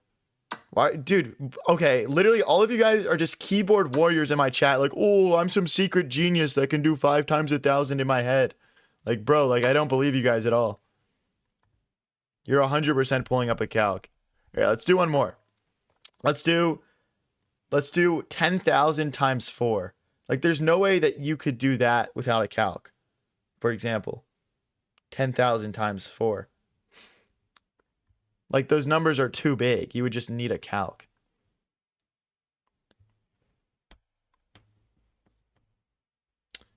Why, dude? Okay, literally all of you guys are just keyboard warriors in my chat. Like, oh, I'm some secret genius that can do 5 times 1,000 in my head. Like, bro, like I don't believe you guys at all. You're 100% pulling up a calc. Yeah, let's do one more. Let's do 10,000 times 4. Like, there's no way that you could do that without a calc. For example, 10,000 times 4. Like, those numbers are too big. You would just need a calc.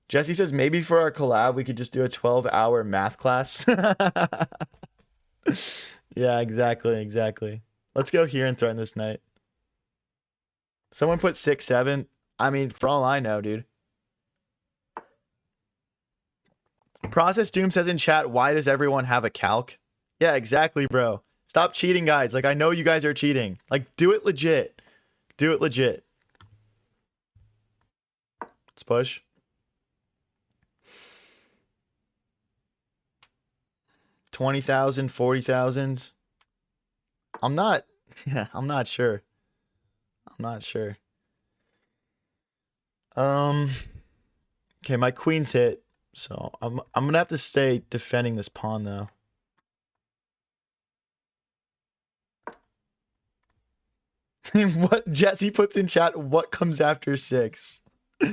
Jesse says, maybe for our collab, we could just do a 12-hour math class. Yeah, exactly. Let's go here and threaten this knight. Someone put 6-7. I mean, for all I know, dude. Process Doom says in chat, why does everyone have a calc? Yeah, exactly, bro. Stop cheating, guys. Like, I know you guys are cheating. Like, do it legit. Do it legit. Let's push. $20,000, $40,000. I'm not sure. I'm not sure. Okay, my queen's hit. So I'm gonna have to stay defending this pawn though. What Jesse puts in chat, what comes after 6? Yeah,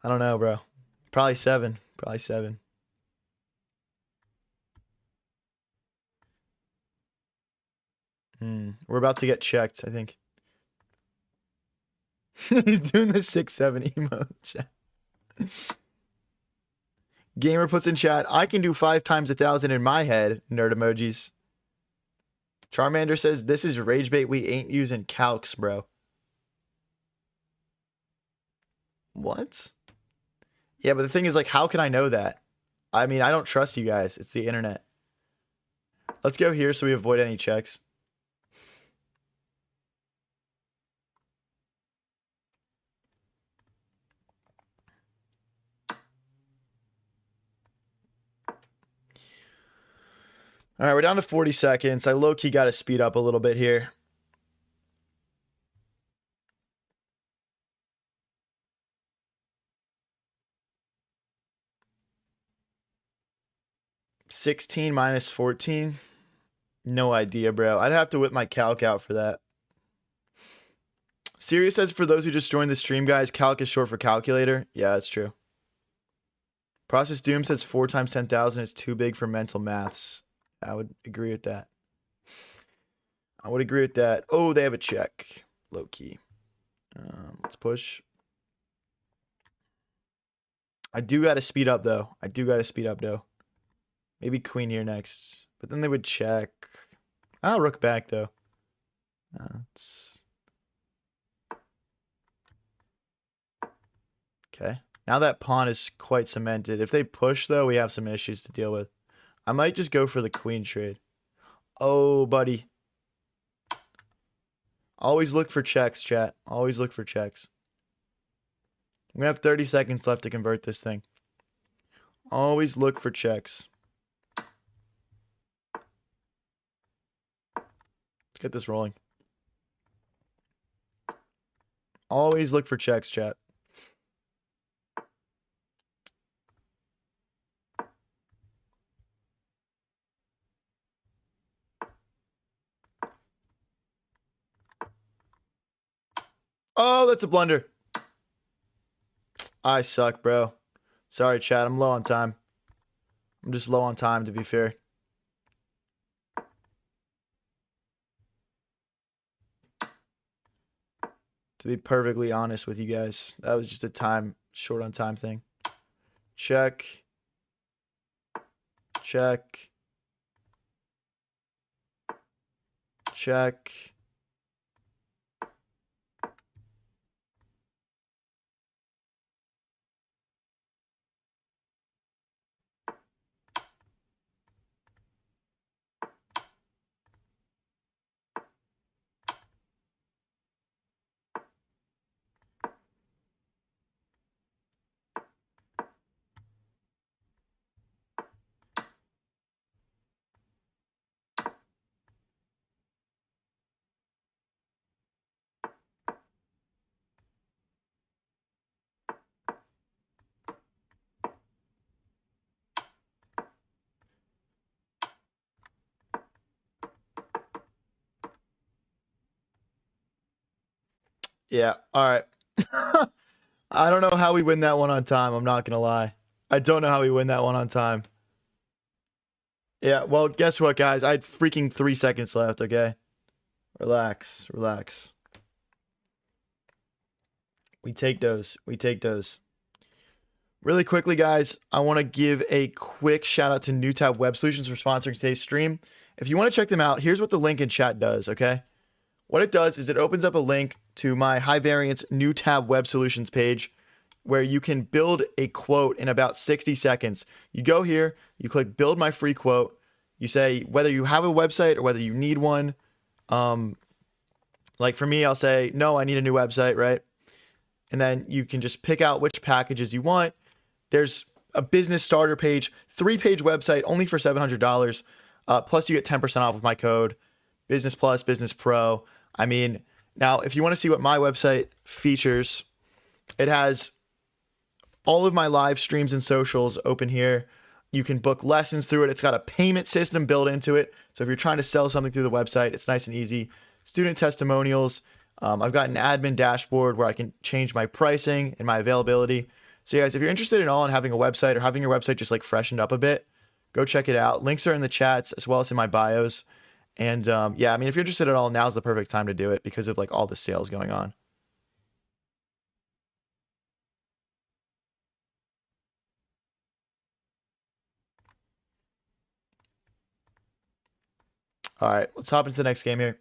I don't know, bro. Probably 7. Probably 7. We're about to get checked, I think. He's doing the 6-7 emote. Gamer puts in chat, I can do 5 times 1,000 in my head. Nerd emojis. Charmander says, this is rage bait. We ain't using calcs, bro. What? Yeah, but the thing is, like, how can I know that? I mean, I don't trust you guys. It's the internet. Let's go here so we avoid any checks. All right, we're down to 40 seconds. I low-key got to speed up a little bit here. $16 minus 14. No idea, bro. I'd have to whip my calc out for that. Sirius says, for those who just joined the stream, guys, calc is short for calculator. Yeah, that's true. Process Doom says 4 times 10,000 is too big for mental maths. I would agree with that. Oh, they have a check. Low key. Let's push. I do got to speed up, though. Maybe queen here next. But then they would check. I'll rook back, though. Okay. Now that pawn is quite cemented. If they push, though, we have some issues to deal with. I might just go for the queen trade. Oh, buddy. Always look for checks, chat. Always look for checks. I'm going to have 30 seconds left to convert this thing. Always look for checks. Let's get this rolling. Always look for checks, chat. Oh, that's a blunder. I suck, bro. Sorry, chat. I'm low on time. I'm just low on time, to be fair. To be perfectly honest with you guys, that was just a short on time thing. Check. Check. Check. Yeah, all right. I don't know how we win that one on time. I'm not going to lie. I don't know how we win that one on time. Yeah, well, guess what, guys? I had freaking 3 seconds left, okay? Relax, relax. We take those. We take those. Really quickly, guys, I want to give a quick shout out to NewTab Web Solutions for sponsoring today's stream. If you want to check them out, here's what the link in chat does, okay? What it does is it opens up a link to my high variance NewTab Web Solutions page where you can build a quote in about 60 seconds. You go here, you click build my free quote. You say whether you have a website or whether you need one. Like for me, I'll say, no, I need a new website, right? And then you can just pick out which packages you want. There's a business starter page, 3-page website only for $700. Plus you get 10% off with my code, Business Plus, Business Pro. I mean, now if you want to see what my website features, it has all of my live streams and socials open here. You can book lessons through it. It's got a payment system built into it. So if you're trying to sell something through the website, it's nice and easy. Student testimonials. I've got an admin dashboard where I can change my pricing and my availability. So guys, if you're interested at all in having a website or having your website just like freshened up a bit, go check it out. Links are in the chats as well as in my bios. And yeah, I mean, if you're interested at all, now's the perfect time to do it because of like all the sales going on. All right, let's hop into the next game here.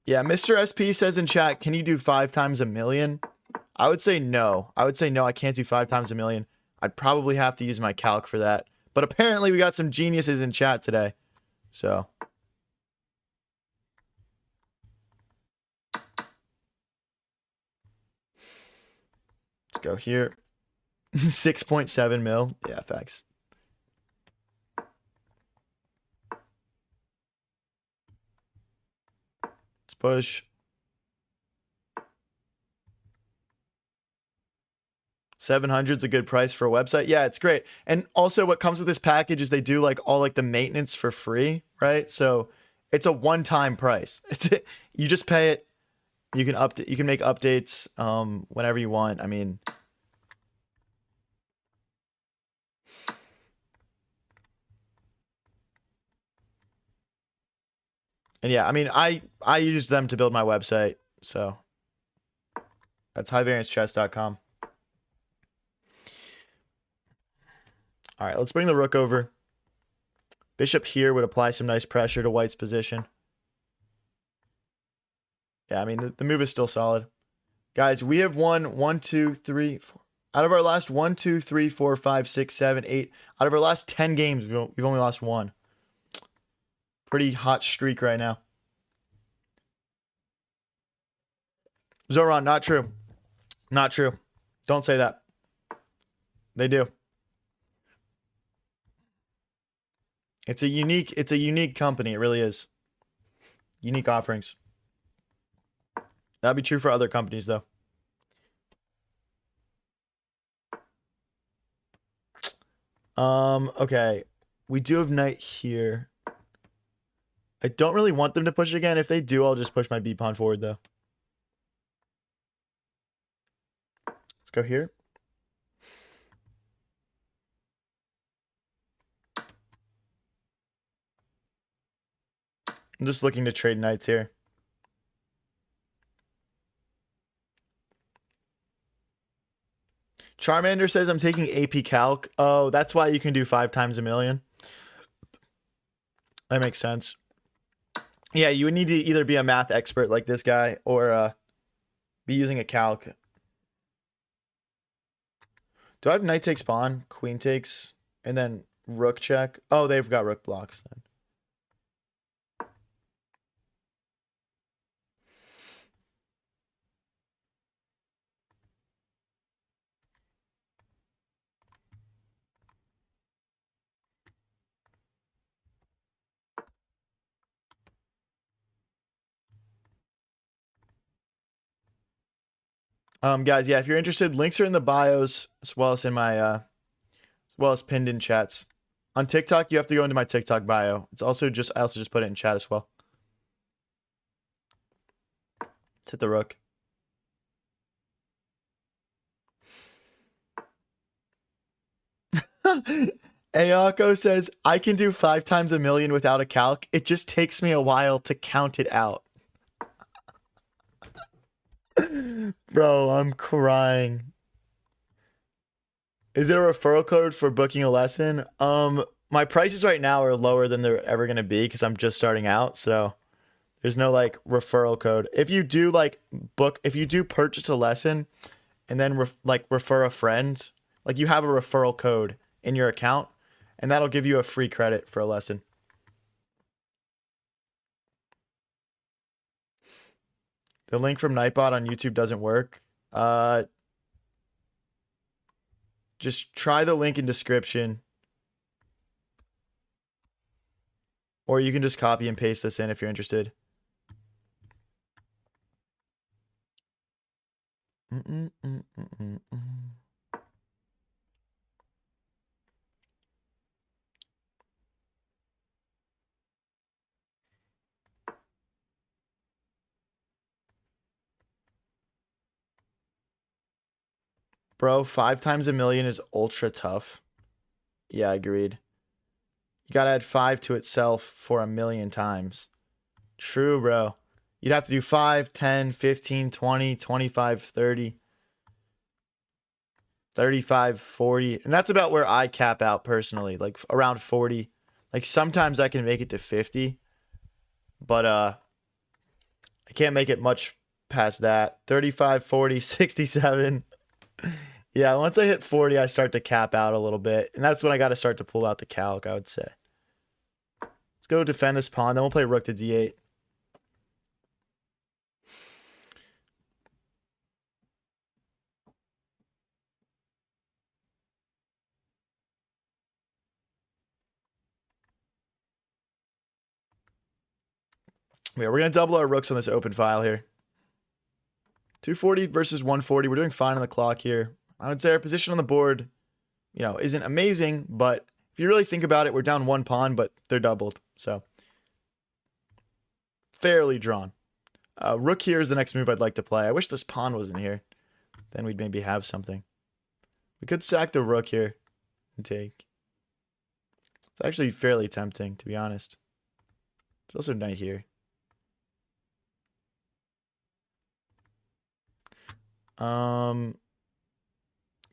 Yeah, Mr. SP says in chat, can you do 5 times a million? I would say no. I would say no, I can't do 5 times a million. I'd probably have to use my calc for that. But apparently we got some geniuses in chat today. So. Let's go here. 6.7 mil. Yeah, facts. Let's push. 700 is a good price for a website. Yeah, it's great. And also what comes with this package is they do like all like the maintenance for free, right? So it's a one-time price. You just pay it. You can update, you can make updates whenever you want. I mean, and yeah, I mean, I use them to build my website. So that's highvariancechess.com. All right, let's bring the rook over. Bishop here would apply some nice pressure to white's position. Yeah, I mean, the move is still solid. Guys, we have won 1, 2, 3, 4. Out of our last 1, 2, 3, 4, 5, 6, 7, 8. Out of our last 10 games, we've only lost 1. Pretty hot streak right now. Zoran, not true. Not true. Don't say that. They do. It's a unique company. It really is. Unique offerings. That'd be true for other companies, though. Okay. We do have knight here. I don't really want them to push again. If they do, I'll just push my b pawn forward, though. Let's go here. I'm just looking to trade knights here. Charmander says I'm taking AP Calc. Oh, that's why you can do 5 times a million. That makes sense. Yeah, you would need to either be a math expert like this guy or be using a calc. Do I have knight takes pawn, queen takes, and then rook check? Oh, they've got rook blocks then. Guys, yeah, if you're interested, links are in the bios as well as in my as well as pinned in chats. On TikTok, you have to go into my TikTok bio. It's also just I also just put it in chat as well. Let's hit the rook. Ayako says, I can do 5 times a million without a calc. It just takes me a while to count it out. Bro, I'm crying. Is there a referral code for booking a lesson? My prices right now are lower than they're ever going to be because I'm just starting out. So there's no like referral code. If you do like if you do purchase a lesson and then refer a friend, like you have a referral code in your account and that'll give you a free credit for a lesson. The link from Nightbot on YouTube doesn't work. Just try the link in description. Or you can just copy and paste this in if you're interested. Bro, 5 times a million is ultra tough. Yeah, agreed. You gotta add 5 to itself for a million times. True, bro. You'd have to do 5, 10, 15, 20, 25, 30, 35, 40. And that's about where I cap out personally, like around 40. Like sometimes I can make it to 50, but I can't make it much past that. 35, 40, 67. Yeah, once I hit 40, I start to cap out a little bit. And that's when I got to start to pull out the calc, I would say. Let's go defend this pawn. Then we'll play rook to d8. Yeah, we're going to double our rooks on this open file here. 240 versus 140. We're doing fine on the clock here. I would say our position on the board, isn't amazing, but if you really think about it, we're down 1 pawn, but they're doubled. So fairly drawn. Rook here is the next move I'd like to play. I wish this pawn wasn't here. Then we'd maybe have something. We could sack the rook here and take. It's actually fairly tempting, to be honest. There's also knight here.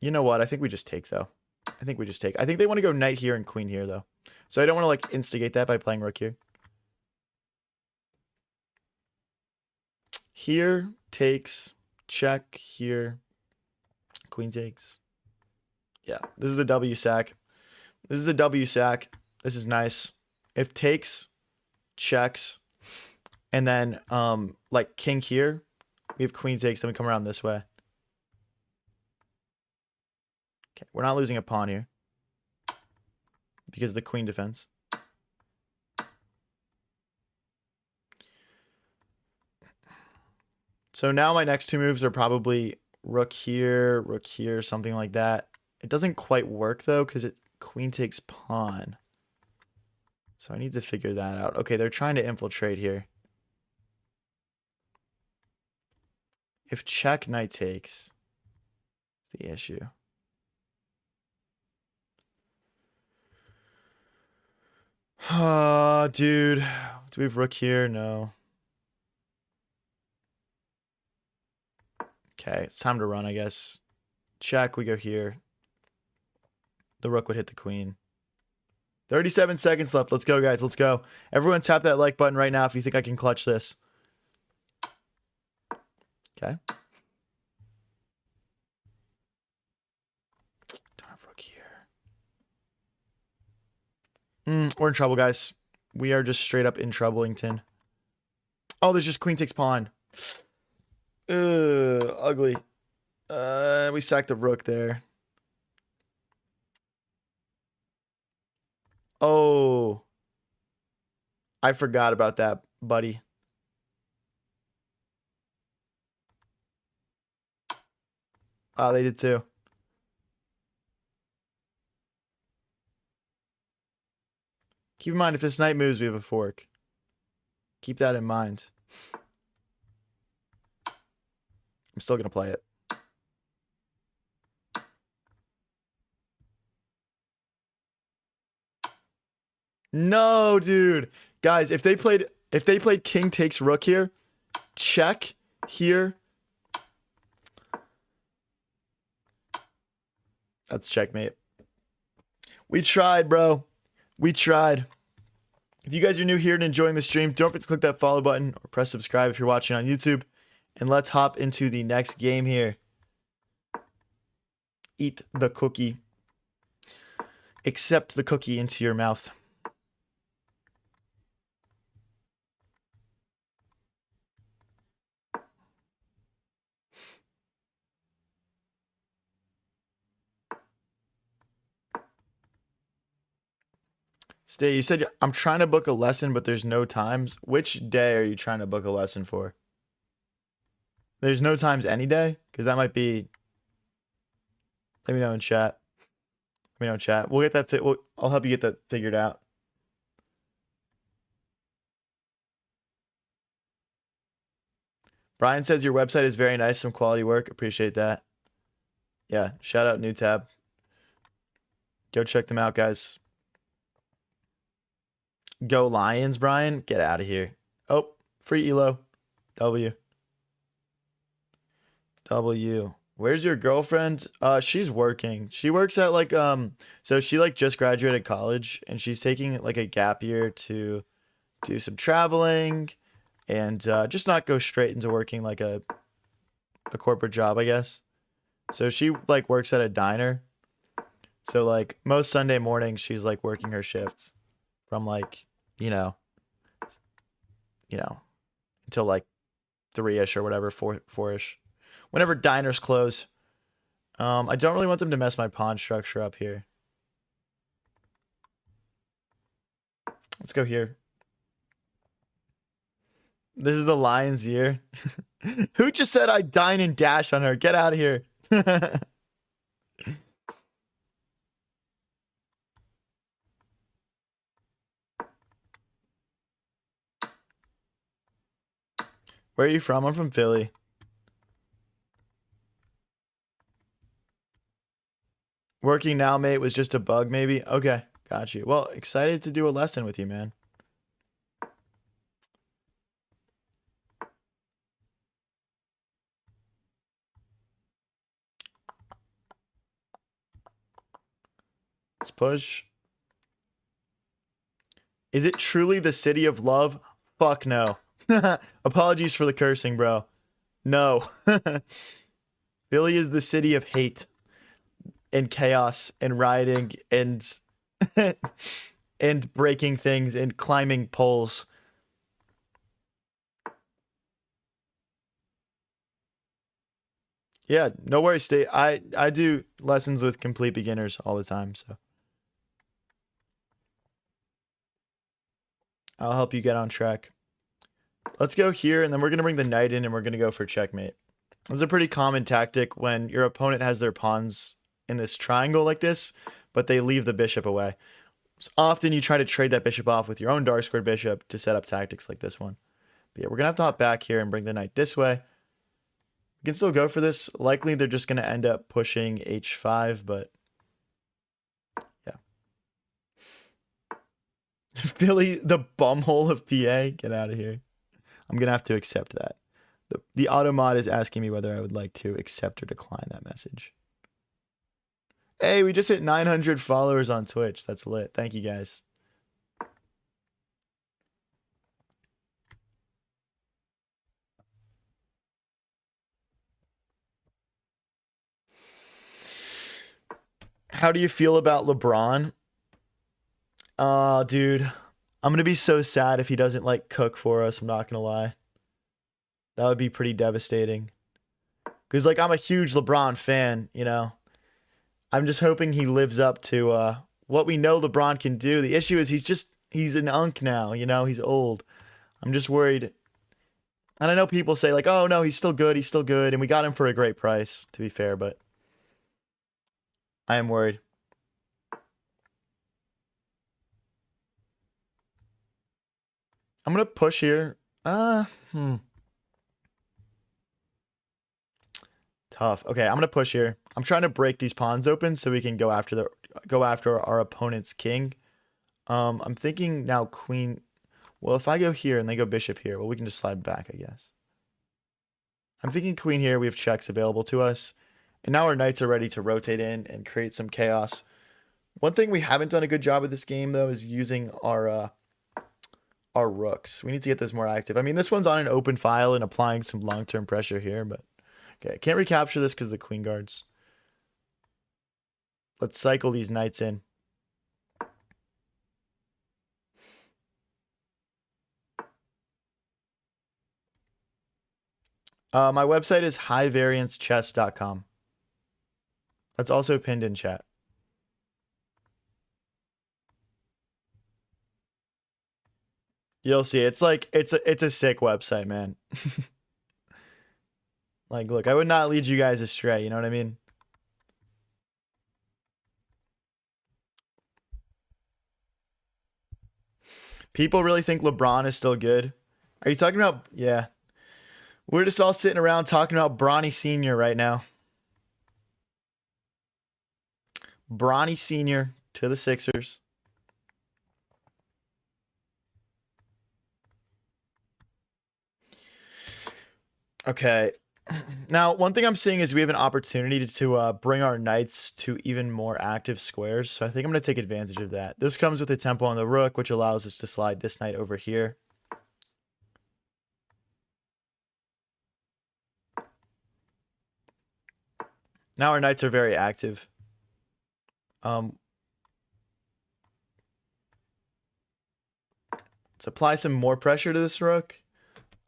You know what? I think we just take, though. I think we just take. I think they want to go knight here and queen here, though. So I don't want to like instigate that by playing rook here. Here takes, check, here, queen takes. Yeah, this is a W sack. This is a W sack. This is nice. If takes, checks, and then like king here, we have queen takes, then we come around this way. Okay, we're not losing a pawn here because of the queen defense. So now my next two moves are probably rook here, something like that. It doesn't quite work though because it queen takes pawn. So I need to figure that out. Okay, they're trying to infiltrate here. If check, knight takes, it's the issue. Dude. Do we have rook here? No. Okay, it's time to run, I guess. Check, we go here. The rook would hit the queen. 37 seconds left. Let's go, guys. Let's go. Everyone tap that like button right now if you think I can clutch this. Okay. Don't have rook here. We're in trouble, guys. We are just straight up in troublington. Oh, there's just queen takes pawn. Ugly. We sacked the rook there. Oh. I forgot about that, buddy. Oh, they did too. Keep in mind, if this knight moves, we have a fork. Keep that in mind. I'm still going to play it. No, dude. Guys, if they played king takes rook here, check here. That's checkmate. We tried, bro. We tried. If you guys are new here and enjoying the stream, don't forget to click that follow button or press subscribe if you're watching on YouTube. And let's hop into the next game here. Eat the cookie. Accept the cookie into your mouth. Stay, you said I'm trying to book a lesson, but there's no times. Which day are you trying to book a lesson for? There's no times any day? Because that might be... Let me know in chat. Let me know in chat. We'll get that... I'll help you get that figured out. Brian says your website is very nice. Some quality work. Appreciate that. Yeah, shout out New Tab. Go check them out, guys. Go Lions, Brian. Get out of here. Oh, free Elo. W. Where's your girlfriend? She's working. She works at like so she like just graduated college and she's taking like a gap year to do some traveling and just not go straight into working like a corporate job, I guess. So she like works at a diner. So like most Sunday mornings she's like working her shifts from like, you know, until like 3-ish or whatever, 4-ish. Whenever diners close. I don't really want them to mess my pawn structure up here. Let's go here. This is the lion's year. Who just said I dine and dash on her? Get out of here. Where are you from? I'm from Philly. Working now, mate, was just a bug, maybe? Okay, got you. Well, excited to do a lesson with you, man. Let's push. Is it truly the city of love? Fuck no. Apologies for the cursing, bro. No. Philly is the city of hate and chaos and rioting and and breaking things and climbing poles. Yeah, no worries, State. I do lessons with complete beginners all the time, so I'll help you get on track. Let's go here, and then we're gonna bring the knight in, and we're gonna go for checkmate. This is a pretty common tactic when your opponent has their pawns in this triangle like this, but they leave the bishop away. So often you try to trade that bishop off with your own dark squared bishop to set up tactics like this one. But yeah, we're gonna have to hop back here and bring the knight this way. We can still go for this. Likely they're just gonna end up pushing h5, but yeah. Philly, the bumhole of PA. Get out of here. I'm gonna have to accept that. The automod is asking me whether I would like to accept or decline that message. Hey, we just hit 900 followers on Twitch. That's lit. Thank you guys. How do you feel about LeBron? Dude, I'm gonna be so sad if he doesn't like cook for us. I'm not gonna lie. That would be pretty devastating. Cause like I'm a huge LeBron fan, you know. I'm just hoping he lives up to what we know LeBron can do. The issue is he's an unk now, you know, he's old. I'm just worried. And I know people say like, "Oh no, he's still good," and we got him for a great price, to be fair, but I am worried. I'm gonna push here. Tough. Okay, I'm gonna push here. I'm trying to break these pawns open so we can go after our opponent's king. I'm thinking now queen. Well, if I go here and they go bishop here, well, we can just slide back, I guess. I'm thinking queen here. We have checks available to us, and now our knights are ready to rotate in and create some chaos. One thing we haven't done a good job of this game though is using our rooks. We need to get this more active. I mean, this one's on an open file and applying some long-term pressure here, but okay, can't recapture this because the queen guards. Let's cycle these knights in. My website is highvariancechess.com. That's also pinned in chat. You'll see. It's like it's a sick website, man. Like, look, I would not lead you guys astray. You know what I mean? People really think LeBron is still good. Are you talking about? Yeah. We're just all sitting around talking about Bronny Sr. right now. Bronny Sr. to the Sixers. Okay. Now, one thing I'm seeing is we have an opportunity to bring our knights to even more active squares. So I think I'm going to take advantage of that. This comes with a tempo on the rook, which allows us to slide this knight over here. Now our knights are very active. Let's apply some more pressure to this rook.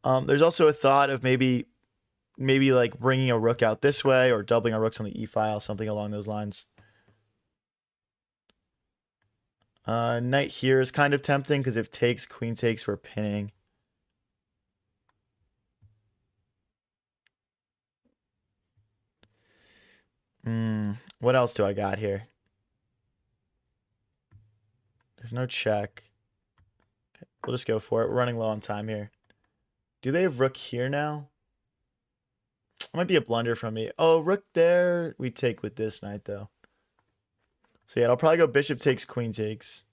There's also a thought of maybe like bringing a rook out this way or doubling our rooks on the e-file, something along those lines. Knight here is kind of tempting because if takes, queen takes, we're pinning. What else do I got here? There's no check. Okay, we'll just go for it. We're running low on time here. Do they have rook here now? It might be a blunder from me. Oh, rook there. We take with this knight, though. So yeah, I'll probably go bishop takes, queen takes.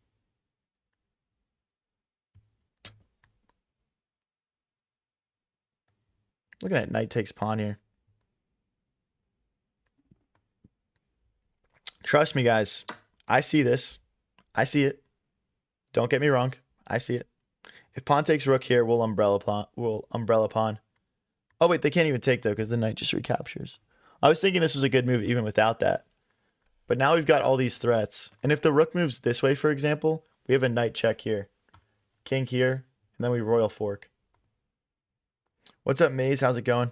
Looking at knight takes pawn here. Trust me, guys. I see this. I see it. Don't get me wrong. I see it. If pawn takes rook here, we'll umbrella pawn. Oh wait, they can't even take though because the knight just recaptures. I was thinking this was a good move even without that. But now we've got all these threats. And if the rook moves this way, for example, we have a knight check here. King here, and then we royal fork. What's up, Maze? How's it going?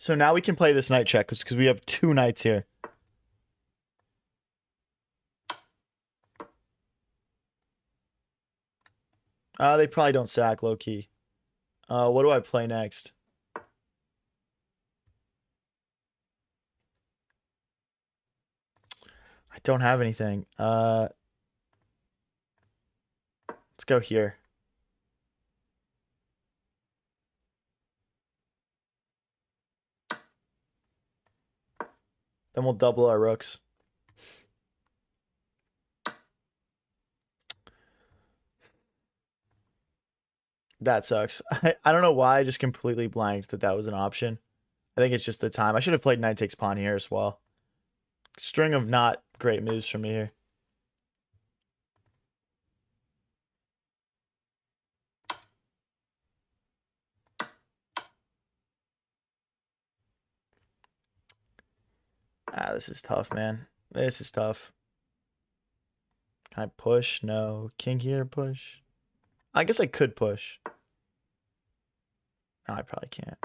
So now we can play this knight check because we have two knights here. They probably don't sack low key. What do I play next? I don't have anything. Let's go here. Then we'll double our rooks. That sucks. I don't know why I just completely blanked that was an option. I think it's just the time. I should have played knight takes pawn here as well. String of not great moves from me here. This is tough, man. This is tough. Can I push? No. King here, push. I guess I could push. No, I probably can't.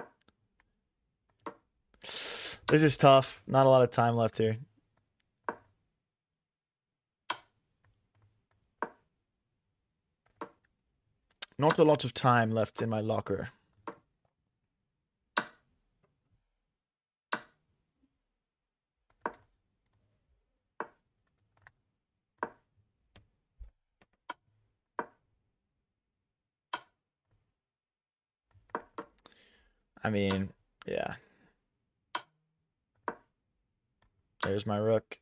This is tough. Not a lot of time left here. Not a lot of time left in my locker. I mean, yeah. There's my rook.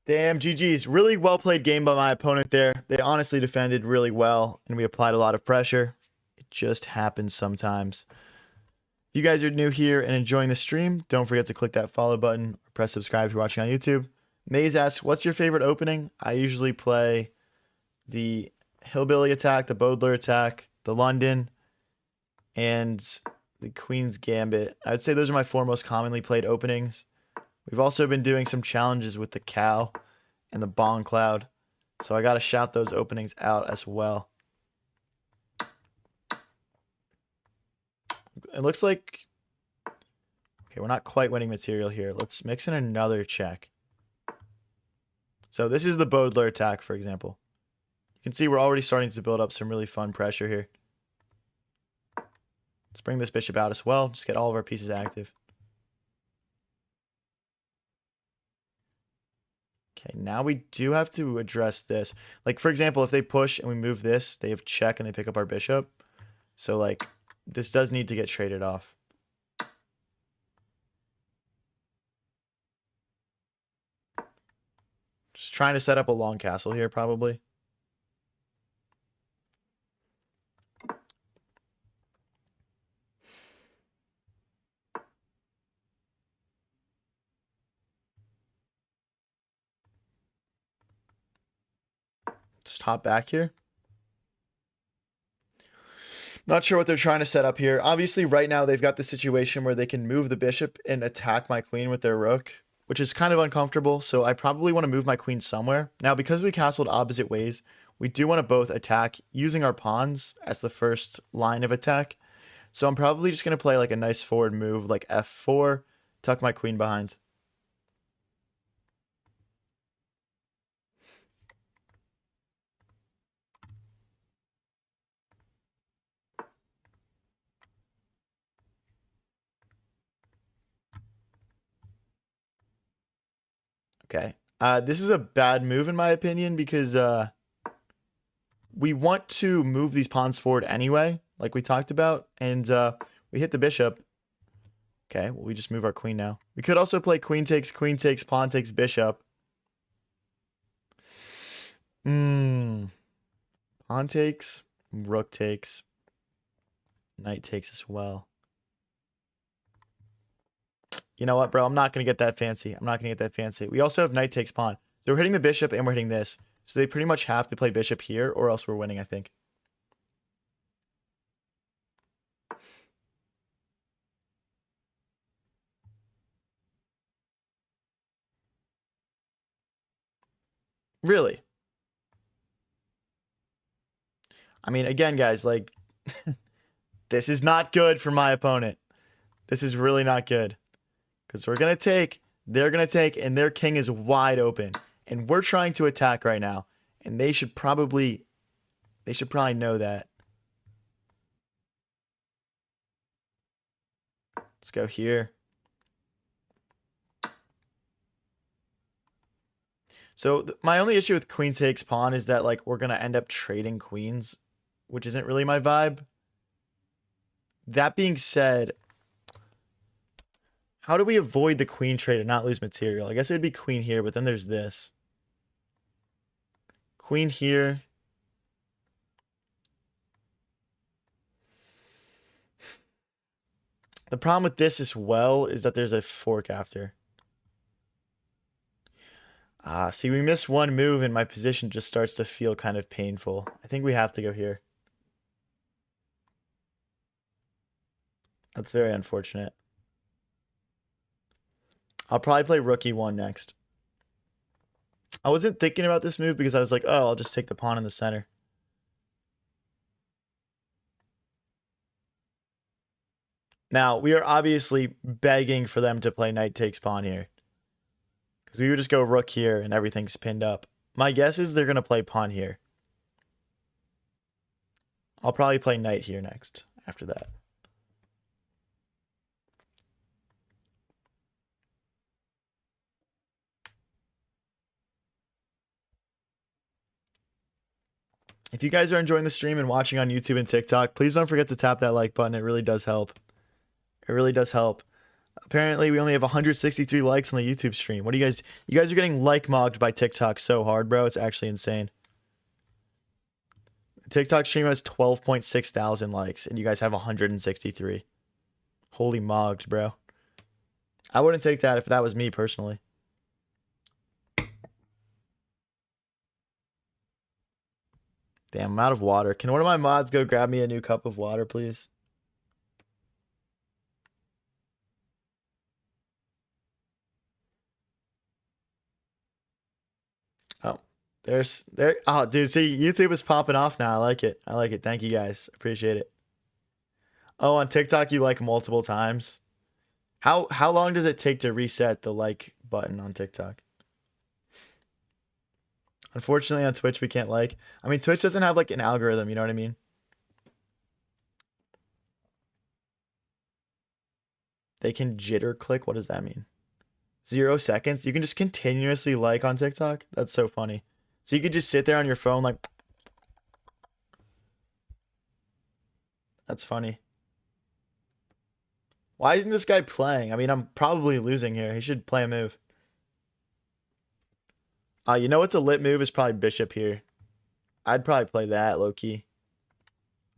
Damn, GG's. Really well played game by my opponent there. They honestly defended really well, and we applied a lot of pressure. It just happens sometimes. If you guys are new here and enjoying the stream, don't forget to click that follow button or press subscribe if you're watching on YouTube. Maze asks, what's your favorite opening? I usually play the Hillbilly attack, the Bodler attack, the London, and the Queen's Gambit. I'd say those are my four most commonly played openings. We've also been doing some challenges with the Cow and the Bong Cloud, so I got to shout those openings out as well. It looks like, okay, we're not quite winning material here. Let's mix in another check. So this is the Bodler attack, for example. You can see we're already starting to build up some really fun pressure here. Let's bring this bishop out as well. Just get all of our pieces active. Okay, now we do have to address this. Like, for example, if they push and we move this, they have check and they pick up our bishop. So, like, this does need to get traded off. Just trying to set up a long castle here, probably. Just hop back here. Not sure what they're trying to set up here. Obviously, right now, they've got the situation where they can move the bishop and attack my queen with their rook, which is kind of uncomfortable, so I probably want to move my queen somewhere. Now, because we castled opposite ways, we do want to both attack using our pawns as the first line of attack. So I'm probably just going to play like a nice forward move, like f4, tuck my queen behind. Okay. This is a bad move in my opinion because we want to move these pawns forward anyway, like we talked about, and we hit the bishop. Okay, well, we just move our queen now. We could also play queen takes, pawn takes bishop. Hmm. Pawn takes, rook takes, knight takes as well. You know what, bro? I'm not gonna get that fancy. I'm not gonna get that fancy. We also have knight takes pawn. So we're hitting the bishop and we're hitting this. So they pretty much have to play bishop here or else we're winning, I think. Really? I mean, again, guys, like, this is not good for my opponent. This is really not good. Because we're going to take, they're going to take, and their king is wide open. And we're trying to attack right now. And they should probably know that. Let's go here. So my only issue with queen takes pawn is that like we're going to end up trading queens, which isn't really my vibe. That being said, how do we avoid the queen trade and not lose material? I guess it would be queen here, but then there's this. Queen here. The problem with this as well is that there's a fork after. See, we missed one move and my position just starts to feel kind of painful. I think we have to go here. That's very unfortunate. I'll probably play rook e1 next. I wasn't thinking about this move because I was like, oh, I'll just take the pawn in the center. Now, we are obviously begging for them to play knight takes pawn here. Because we would just go rook here and everything's pinned up. My guess is they're going to play pawn here. I'll probably play knight here next after that. If you guys are enjoying the stream and watching on YouTube and TikTok, please don't forget to tap that like button. It really does help. It really does help. Apparently, we only have 163 likes on the YouTube stream. What do you guys are getting like mogged by TikTok so hard, bro. It's actually insane. TikTok stream has 12.6 thousand likes and you guys have 163. Holy mogged, bro. I wouldn't take that if that was me personally. Damn, I'm out of water. Can one of my mods go grab me a new cup of water, please? Oh, there. Oh, dude, see, YouTube is popping off now. I like it. I like it. Thank you guys. Appreciate it. Oh, on TikTok you like multiple times. How long does it take to reset the like button on TikTok? Unfortunately, on Twitch we can't like. I mean, Twitch doesn't have like an algorithm. You know what I mean? They can jitter click. What does that mean? 0 seconds. You can just continuously like on TikTok. That's so funny. So you could just sit there on your phone like. That's funny. Why isn't this guy playing? I mean, I'm probably losing here. He should play a move. You know what's a lit move is probably bishop here. I'd probably play that low key.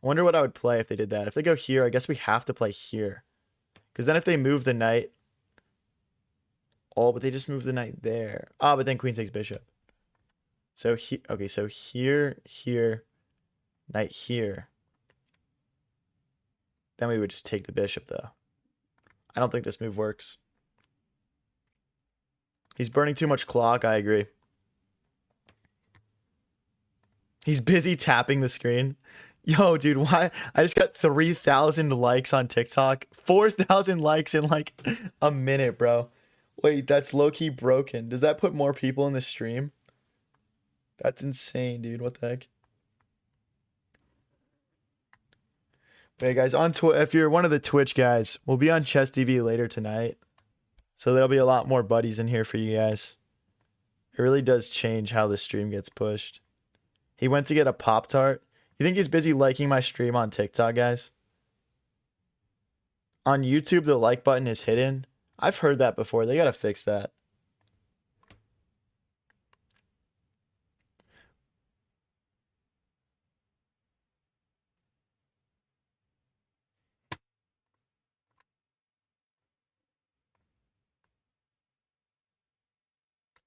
I wonder what I would play if they did that. If they go here, I guess we have to play here. Because then if they move the knight. Oh, but they just move the knight there. Ah, but then queen takes bishop. So okay, so here, knight here. Then we would just take the bishop though. I don't think this move works. He's burning too much clock, I agree. He's busy tapping the screen. Yo, dude, why? I just got 3,000 likes on TikTok. 4,000 likes in like a minute, bro. Wait, that's low-key broken. Does that put more people in the stream? That's insane, dude. What the heck? But hey, guys, if you're one of the Twitch guys, we'll be on Chess TV later tonight. So there'll be a lot more buddies in here for you guys. It really does change how the stream gets pushed. He went to get a Pop-Tart. You think he's busy liking my stream on TikTok, guys? On YouTube, the like button is hidden. I've heard that before. They gotta fix that.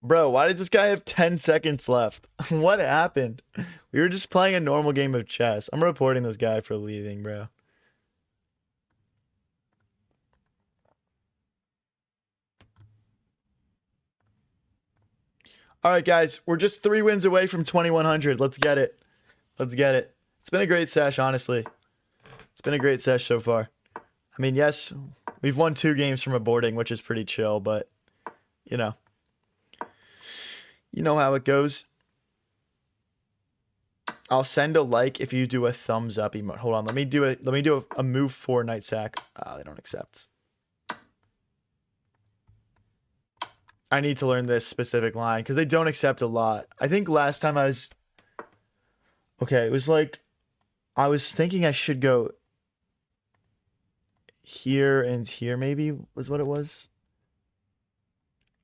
Bro, why does this guy have 10 seconds left? What happened? We were just playing a normal game of chess. I'm reporting this guy for leaving, bro. All right, guys, we're just 3 wins away from 2100. Let's get it. Let's get it. It's been a great sesh, honestly. It's been a great sesh so far. I mean, yes, we've won 2 games from a boarding, which is pretty chill, but you know how it goes. I'll send a like if you do a thumbs up emote. Hold on, let me do a move for knight sack. They don't accept. I need to learn this specific line because they don't accept a lot. I think last time I was okay, it was like I was thinking I should go here and here maybe was what it was.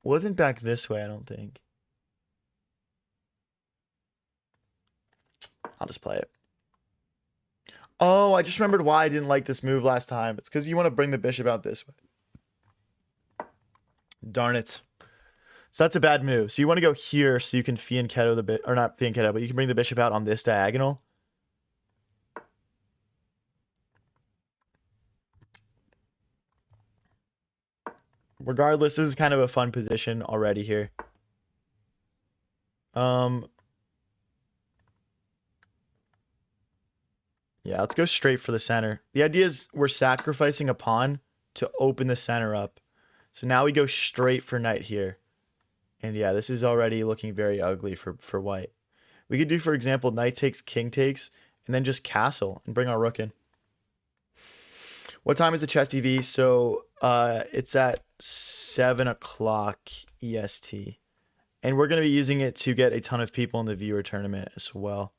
It wasn't back this way, I don't think. I'll just play it. Oh, I just remembered why I didn't like this move last time. It's because you want to bring the bishop out this way. Darn it. So that's a bad move. So you want to go here so you can fianchetto the bit, or not fianchetto, but you can bring the bishop out on this diagonal. Regardless, this is kind of a fun position already here. Yeah, let's go straight for the center. The idea is we're sacrificing a pawn to open the center up. So now we go straight for knight here. And yeah, this is already looking very ugly for white. We could do, for example, knight takes, king takes, and then just castle and bring our rook in. What time is the chess TV? So it's at 7 o'clock EST. And we're going to be using it to get a ton of people in the viewer tournament as well.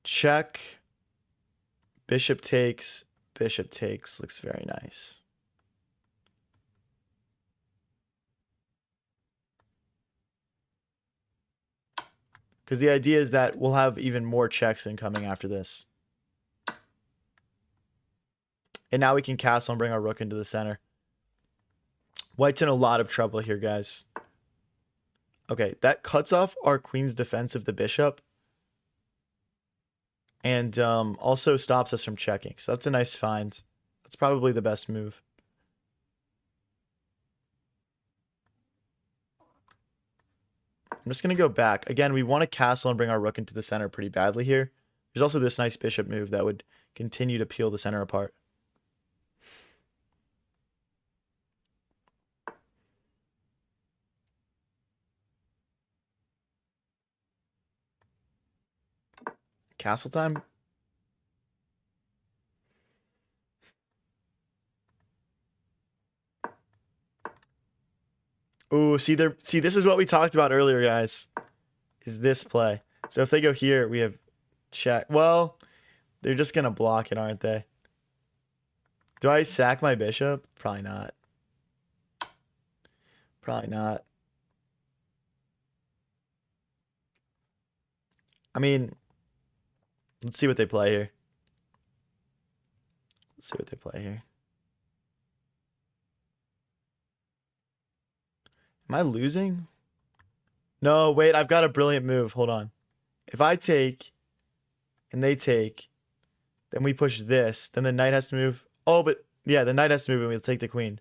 Check. Bishop takes. Bishop takes. Looks very nice. Because the idea is that we'll have even more checks incoming after this. And now we can castle and bring our rook into the center. White's in a lot of trouble here, guys. Okay, that cuts off our queen's defense of the bishop. And also stops us from checking. So that's a nice find. That's probably the best move. I'm just going to go back. Again, we want to castle and bring our rook into the center pretty badly here. There's also this nice bishop move that would continue to peel the center apart. Castle time? Ooh, see, this is what we talked about earlier, guys. Is this play. So if they go here, we have check. Well, they're just going to block it, aren't they? Do I sack my bishop? Probably not. Probably not. I mean, let's see what they play here. Let's see what they play here. Am I losing? No, wait, I've got a brilliant move. Hold on. If I take and they take, then we push this. Then the knight has to move. Oh, but yeah, the knight has to move and we'll take the queen.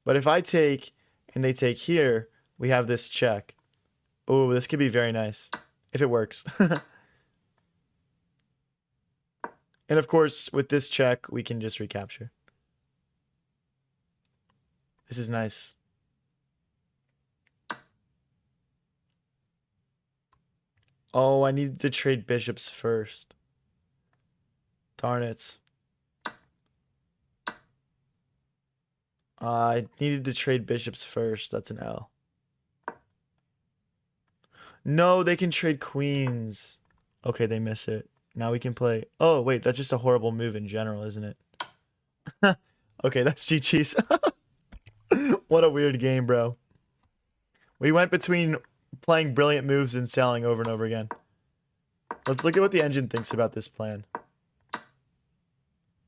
But if I take and they take here, we have this check. Oh, this could be very nice if it works. And of course, with this check, we can just recapture. This is nice. Oh, I needed to trade bishops first. Darn it. I needed to trade bishops first. That's an L. No, they can trade queens. Okay, they miss it. Now we can play. Oh, wait, that's just a horrible move in general, isn't it? Okay, that's GG's. What a weird game, bro. We went between playing brilliant moves and selling over and over again. Let's look at what the engine thinks about this plan.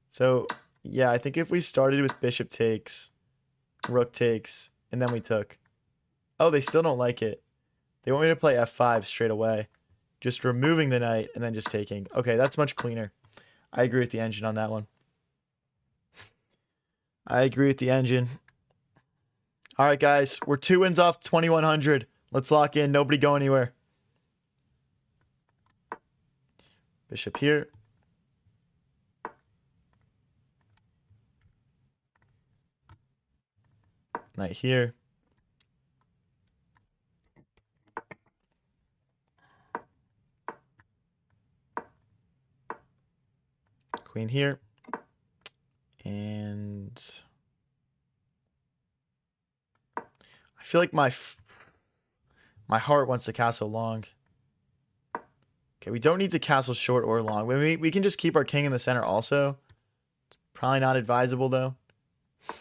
So Yeah, I think if we started with bishop takes, rook takes, and then we took. Oh, they still don't like it. They want me to play f5 straight away. Just removing the knight and then just taking. Okay, that's much cleaner. I agree with the engine on that one. I agree with the engine. All right, guys. We're 2 wins off 2,100. Let's lock in. Nobody go anywhere. Bishop here. Knight here. Queen here. And I feel like my heart wants to castle long. Okay, we don't need to castle short or long. We can just keep our king in the center also. It's probably not advisable though. Let's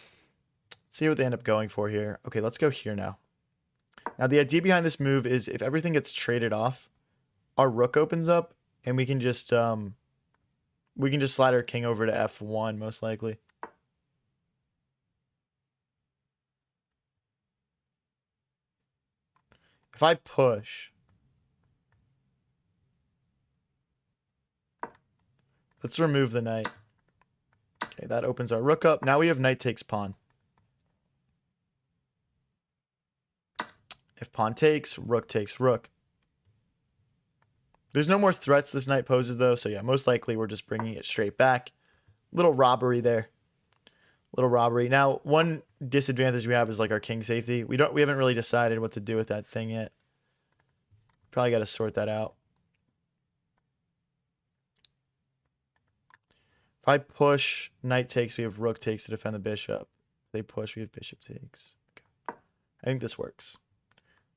see what they end up going for here. Okay, let's go here now. Now the idea behind this move is if everything gets traded off, our rook opens up and we can just slide our king over to f1 most likely. If I push, let's remove the knight. Okay, that opens our rook up. Now we have knight takes pawn. If pawn takes, rook takes rook. There's no more threats this knight poses though, so yeah, most likely we're just bringing it straight back. Little robbery there. Little robbery. Now, one disadvantage we have is like our king safety. We haven't really decided what to do with that thing yet. Probably got to sort that out. If I push, knight takes, we have rook takes to defend the bishop. If they push, we have bishop takes. Okay. I think this works.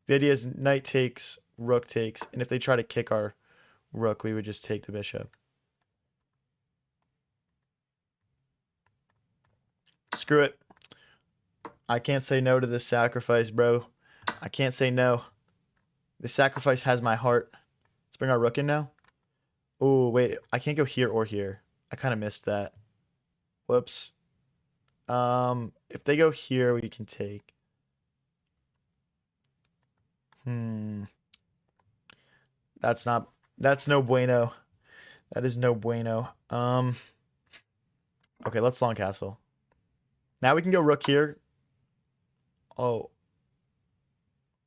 The idea is knight takes, rook takes, and if they try to kick our rook, we would just take the bishop. Screw it. I can't say no to this sacrifice, bro. I can't say no. This sacrifice has my heart. Let's bring our rook in now. Oh, wait. I can't go here or here. I kind of missed that. Whoops. If they go here, we can take. That's no bueno. That is no bueno. Okay, let's long castle. Now we can go rook here. Oh.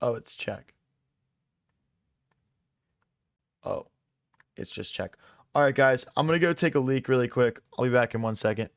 Oh, it's check. Oh, it's just check. All right, guys, I'm going to go take a leak really quick. I'll be back in 1 second.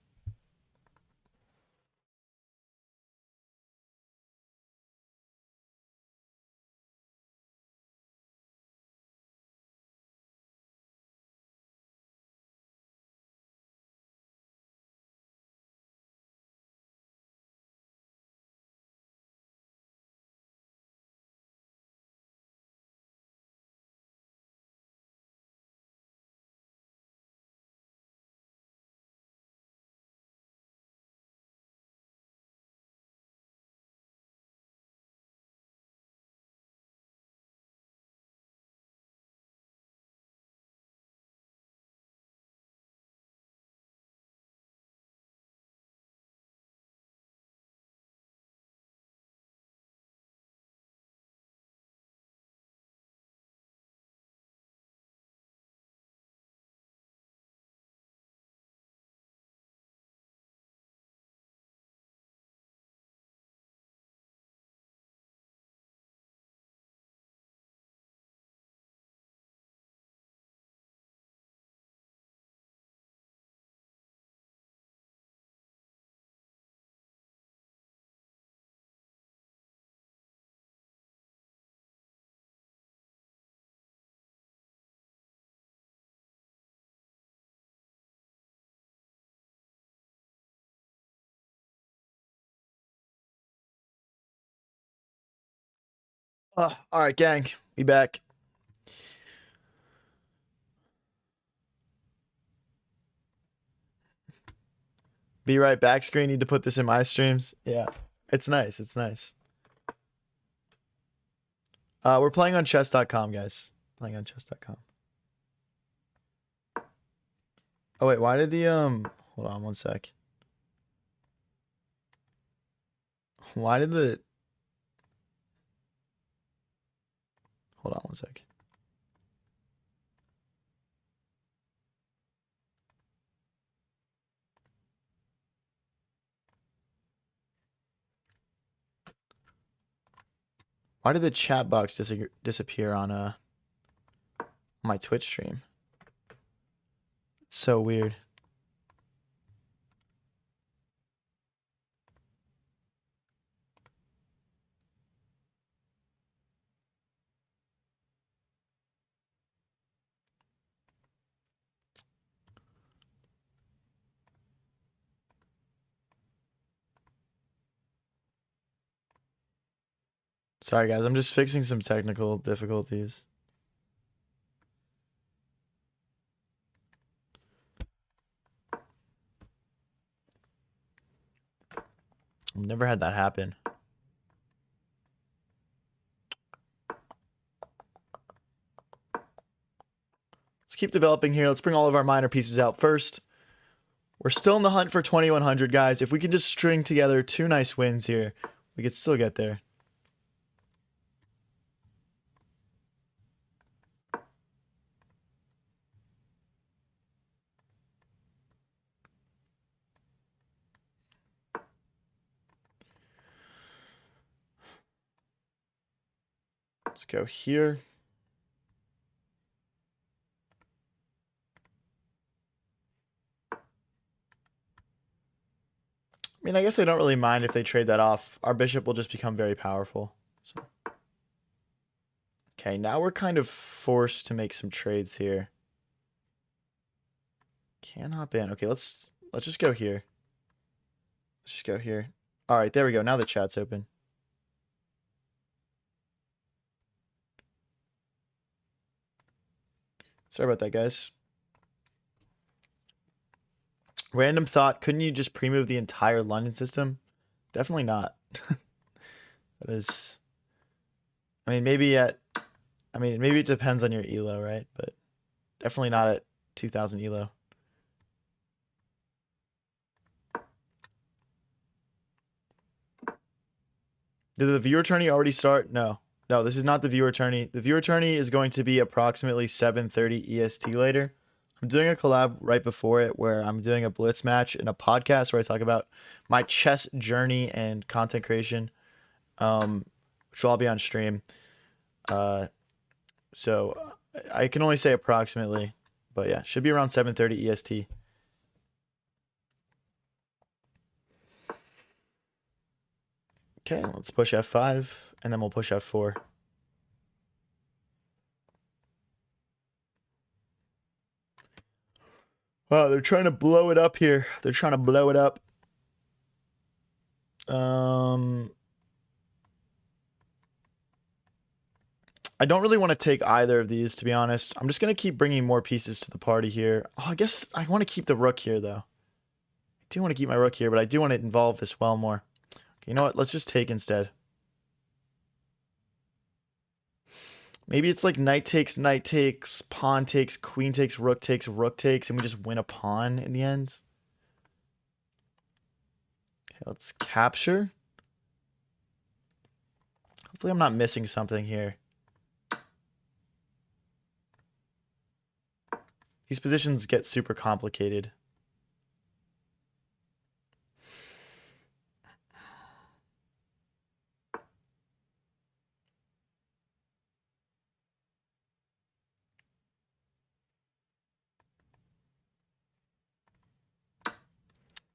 All right, gang. We back. Be right back screen. Need to put this in my streams. Yeah, it's nice. It's nice. We're playing on chess.com, guys. Playing on chess.com. Oh wait, why did the hold on 1 sec. Why did the... Hold on one sec. Why did the chat box disappear on my Twitch stream? It's so weird. Sorry guys, I'm just fixing some technical difficulties. I've never had that happen. Let's keep developing here. Let's bring all of our minor pieces out first. We're still in the hunt for 2100, guys. If we can just string together 2 nice wins here, we could still get there. Let's go here. I mean, I guess I don't really mind if they trade that off. Our bishop will just become very powerful. So. Okay, now we're kind of forced to make some trades here. Can't hop in. Okay, let's just go here. Let's just go here. All right, there we go. Now the chat's open. Sorry about that, guys. Random thought, couldn't you just pre-move the entire London system? Definitely not. That is... I mean, maybe it depends on your elo, right? But definitely not at 2000 elo. Did the viewer tourney already start? No. No, this is not the viewer tourney. The viewer tourney is going to be approximately 7:30 EST later. I'm doing a collab right before it where I'm doing a blitz match in a podcast where I talk about my chess journey and content creation, which will all be on stream. So I can only say approximately, but yeah, should be around 7:30 EST. Okay, let's push F5, and then we'll push F4. Wow, they're trying to blow it up here. They're trying to blow it up. I don't really want to take either of these, to be honest. I'm just going to keep bringing more pieces to the party here. Oh, I guess I want to keep the rook here, though. I do want to keep my rook here, but I do want to involve this well more. Okay, you know what? Let's just take instead. Maybe it's like knight takes, pawn takes, queen takes, rook takes, and we just win a pawn in the end. Okay, let's capture. Hopefully I'm not missing something here. These positions get super complicated.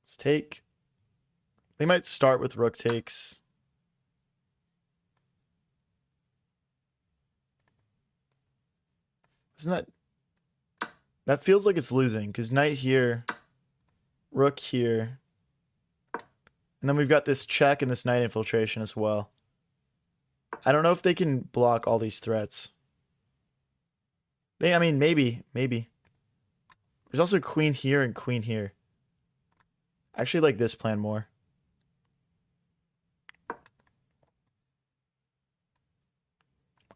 Let's take. They might start with rook takes. Isn't that... That feels like it's losing, because knight here, rook here, and then we've got this check and this knight infiltration as well. I don't know if they can block all these threats. I mean, maybe. There's also queen here and queen here. I actually like this plan more.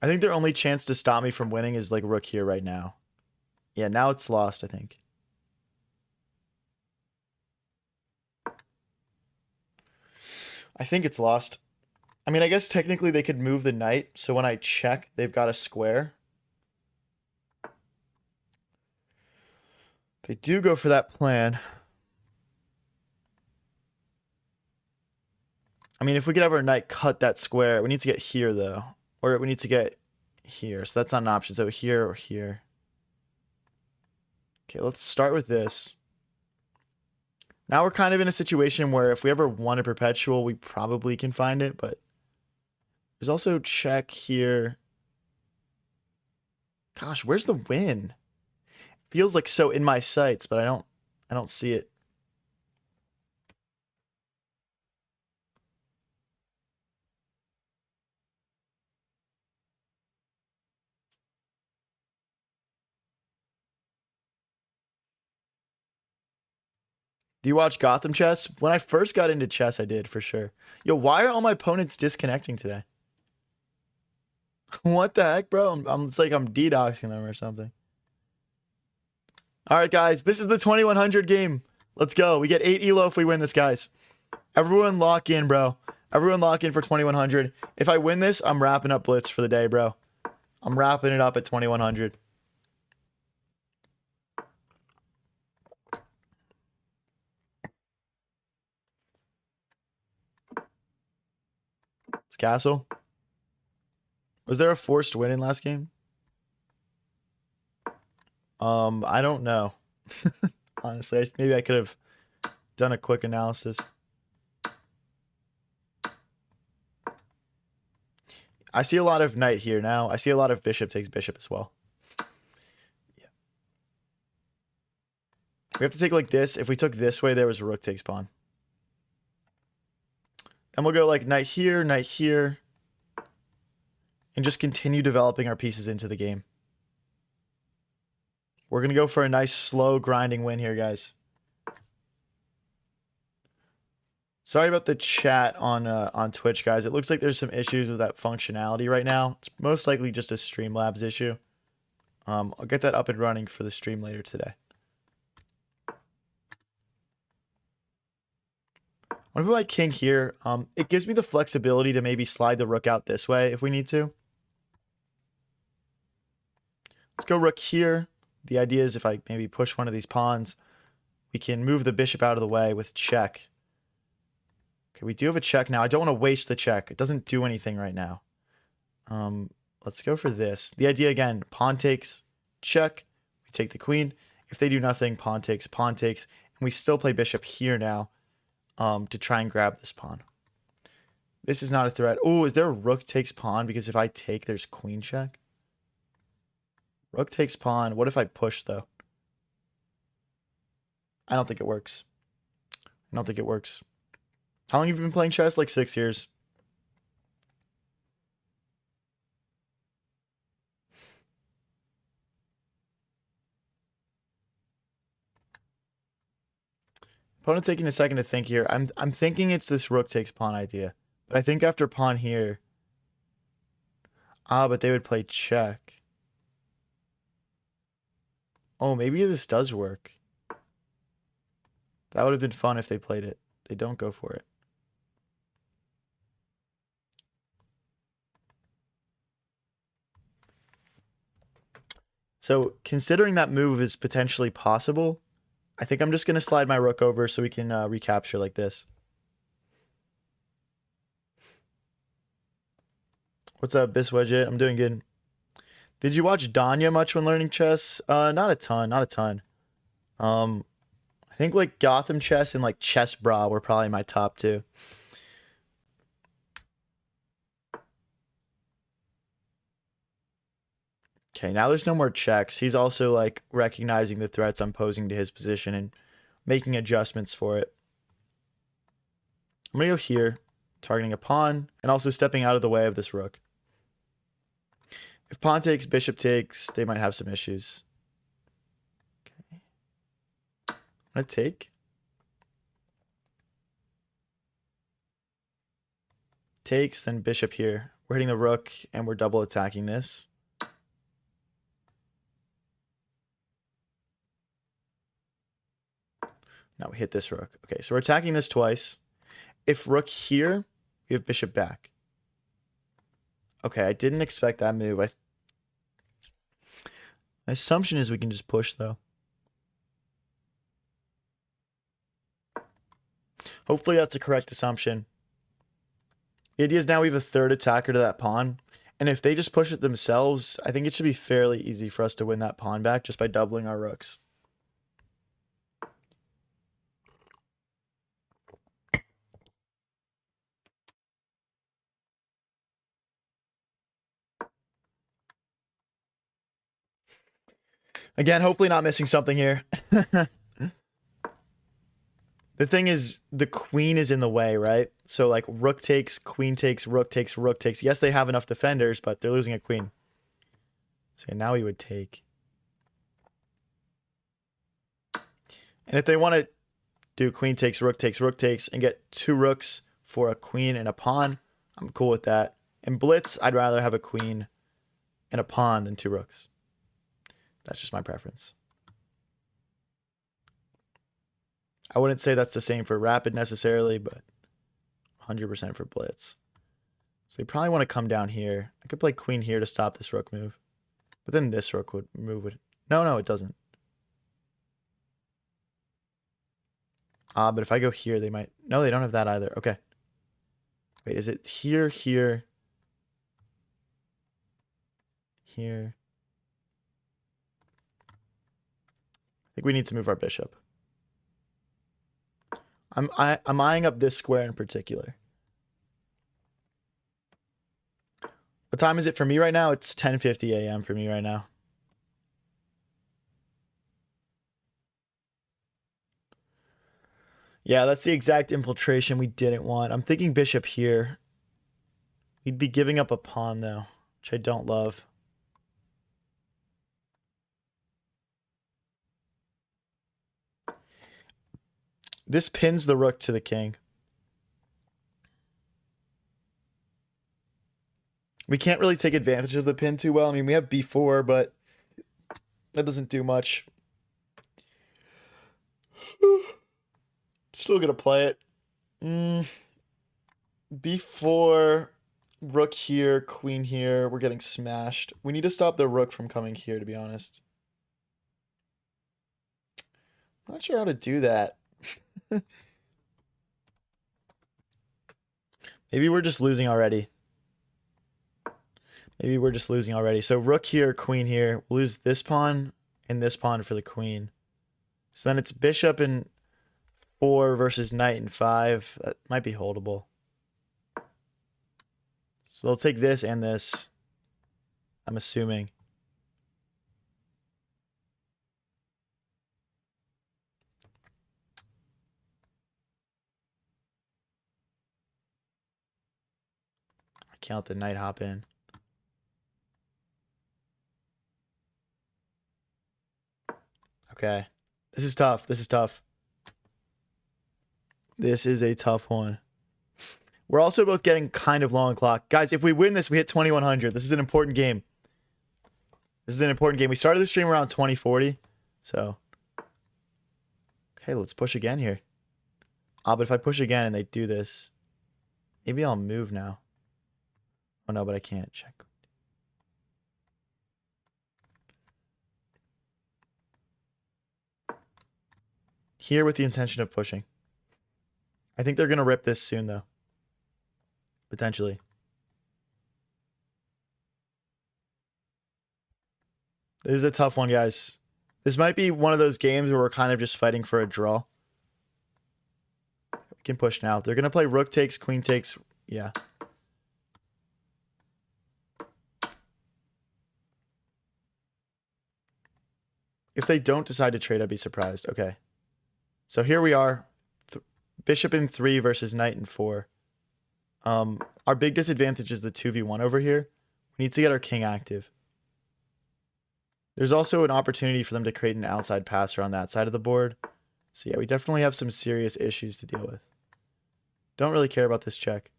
I think their only chance to stop me from winning is like rook here right now. Yeah, now it's lost, I think. I think it's lost. I mean, I guess technically they could move the knight, so when I check, they've got a square. They do go for that plan. I mean, if we could have our knight cut that square, we need to get here, though. Or we need to get here, so that's not an option. So here or here. Okay, let's start with this. Now we're kind of in a situation where if we ever want a perpetual, we probably can find it, but there's also check here. Gosh, where's the win? Feels like so in my sights, but I don't see it. Do you watch Gotham Chess? When I first got into chess, I did for sure. Yo, why are all my opponents disconnecting today? What the heck, bro? It's like I'm DDoSing them or something. All right, guys, this is the 2100 game. Let's go. We get 8 elo if we win this, guys. Everyone lock in, bro. Everyone lock in for 2100. If I win this, I'm wrapping up Blitz for the day, bro. I'm wrapping it up at 2100. It's castle. Was there a forced win in last game? I don't know. Honestly, maybe I could have done a quick analysis. I see a lot of knight here now. I see a lot of bishop takes bishop as well. Yeah. We have to take like this. If we took this way, there was a rook takes pawn. Then we'll go like knight here, and just continue developing our pieces into the game. We're going to go for a nice, slow, grinding win here, guys. Sorry about the chat on Twitch, guys. It looks like there's some issues with that functionality right now. It's most likely just a Streamlabs issue. I'll get that up and running for the stream later today. I'm going to put my king here. It gives me the flexibility to maybe slide the rook out this way if we need to. Let's go rook here. The idea is if I maybe push one of these pawns, we can move the bishop out of the way with check. Okay, we do have a check now. I don't want to waste the check. It doesn't do anything right now. Let's go for this. The idea, again, pawn takes, check. We take the queen. If they do nothing, pawn takes, and we still play bishop here now to try and grab this pawn. This is not a threat. Oh, is there a rook takes pawn? Because if I take, there's queen check. Rook takes pawn. What if I push, though? I don't think it works. I don't think it works. How long have you been playing chess? Like 6 years. Opponent taking a second to think here. I'm thinking it's this rook takes pawn idea. But I think after pawn here. But they would play check. Oh, maybe this does work. That would have been fun if they played it. They don't go for it. So considering that move is potentially possible, I think I'm just going to slide my rook over so we can recapture like this. What's up, Biswedget? I'm doing good. Did you watch Danya much when learning chess? Not a ton, not a ton. I think like Gotham Chess and like Chess Bra were probably my top two. Okay, now there's no more checks. He's also like recognizing the threats I'm posing to his position and making adjustments for it. I'm gonna go here, targeting a pawn, and also stepping out of the way of this rook. If pawn takes, bishop takes, they might have some issues. Okay. I'm gonna take. Takes, then bishop here. We're hitting the rook, and we're double attacking this. Now we hit this rook. Okay, so we're attacking this twice. if rook here, we have bishop back. Okay, I didn't expect that move. My assumption is we can just push, though. Hopefully that's a correct assumption. The idea is now we have a third attacker to that pawn. And if they just push it themselves, I think it should be fairly easy for us to win that pawn back just by doubling our rooks. Again, hopefully not missing something here. The thing is, the queen is in the way, right? So, like, rook takes, queen takes, rook takes, rook takes. Yes, they have enough defenders, but they're losing a queen. So now he would take. And if they want to do queen takes, rook takes, and get 2 rooks for a queen and a pawn, I'm cool with that. In blitz, I'd rather have a queen and a pawn than 2 rooks. That's just my preference. I wouldn't say that's the same for rapid necessarily, but 100% for blitz. So they probably want to come down here. I could play queen here to stop this rook move. But then this rook would move. No, it doesn't. But if I go here, they might... No, they don't have that either. Okay. Wait, is it here, here, here? I think we need to move our bishop. I'm eyeing up this square in particular. What time is it for me right now? It's 10:50 a.m. for me right now. Yeah, that's the exact infiltration we didn't want. I'm thinking bishop here. We'd be giving up a pawn, though, which I don't love. This pins the rook to the king. We can't really take advantage of the pin too well. I mean, we have b4, but that doesn't do much. Still gonna play it. B4, rook here, queen here. We're getting smashed. We need to stop the rook from coming here, to be honest. I'm not sure how to do that. Maybe we're just losing already. So rook here, queen here. We'll lose this pawn and this pawn for the queen. So then it's bishop and 4 versus knight and 5. That might be holdable. So they'll take this and this, I'm assuming. I can't let the knight hop in. Okay. This is tough. This is a tough one. We're also both getting kind of low on clock. Guys, if we win this, we hit 2100. This is an important game. We started the stream around 2040. So. Okay, let's push again here. But if I push again and they do this, maybe I'll move now. Oh no, but I can't. Check. Here with the intention of pushing. I think they're going to rip this soon, though. Potentially. This is a tough one, guys. This might be one of those games where we're kind of just fighting for a draw. We can push now. They're going to play rook takes, queen takes. Yeah. If they don't decide to trade, I'd be surprised. Okay. So here we are. Bishop in 3 versus knight in 4. Our big disadvantage is the 2v1 over here. We need to get our king active. There's also an opportunity for them to create an outside passer on that side of the board. So yeah, we definitely have some serious issues to deal with. Don't really care about this check.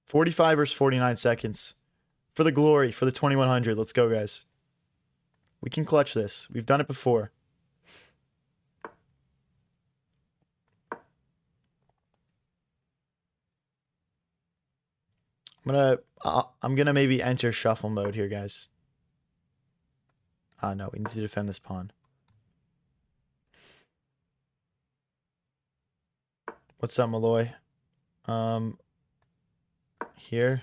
45 versus 49 seconds. For the glory, for the 2100. Let's go, guys. We can clutch this. We've done it before. I'm gonna maybe enter shuffle mode here, guys. No, we need to defend this pawn. What's up, Malloy? Here.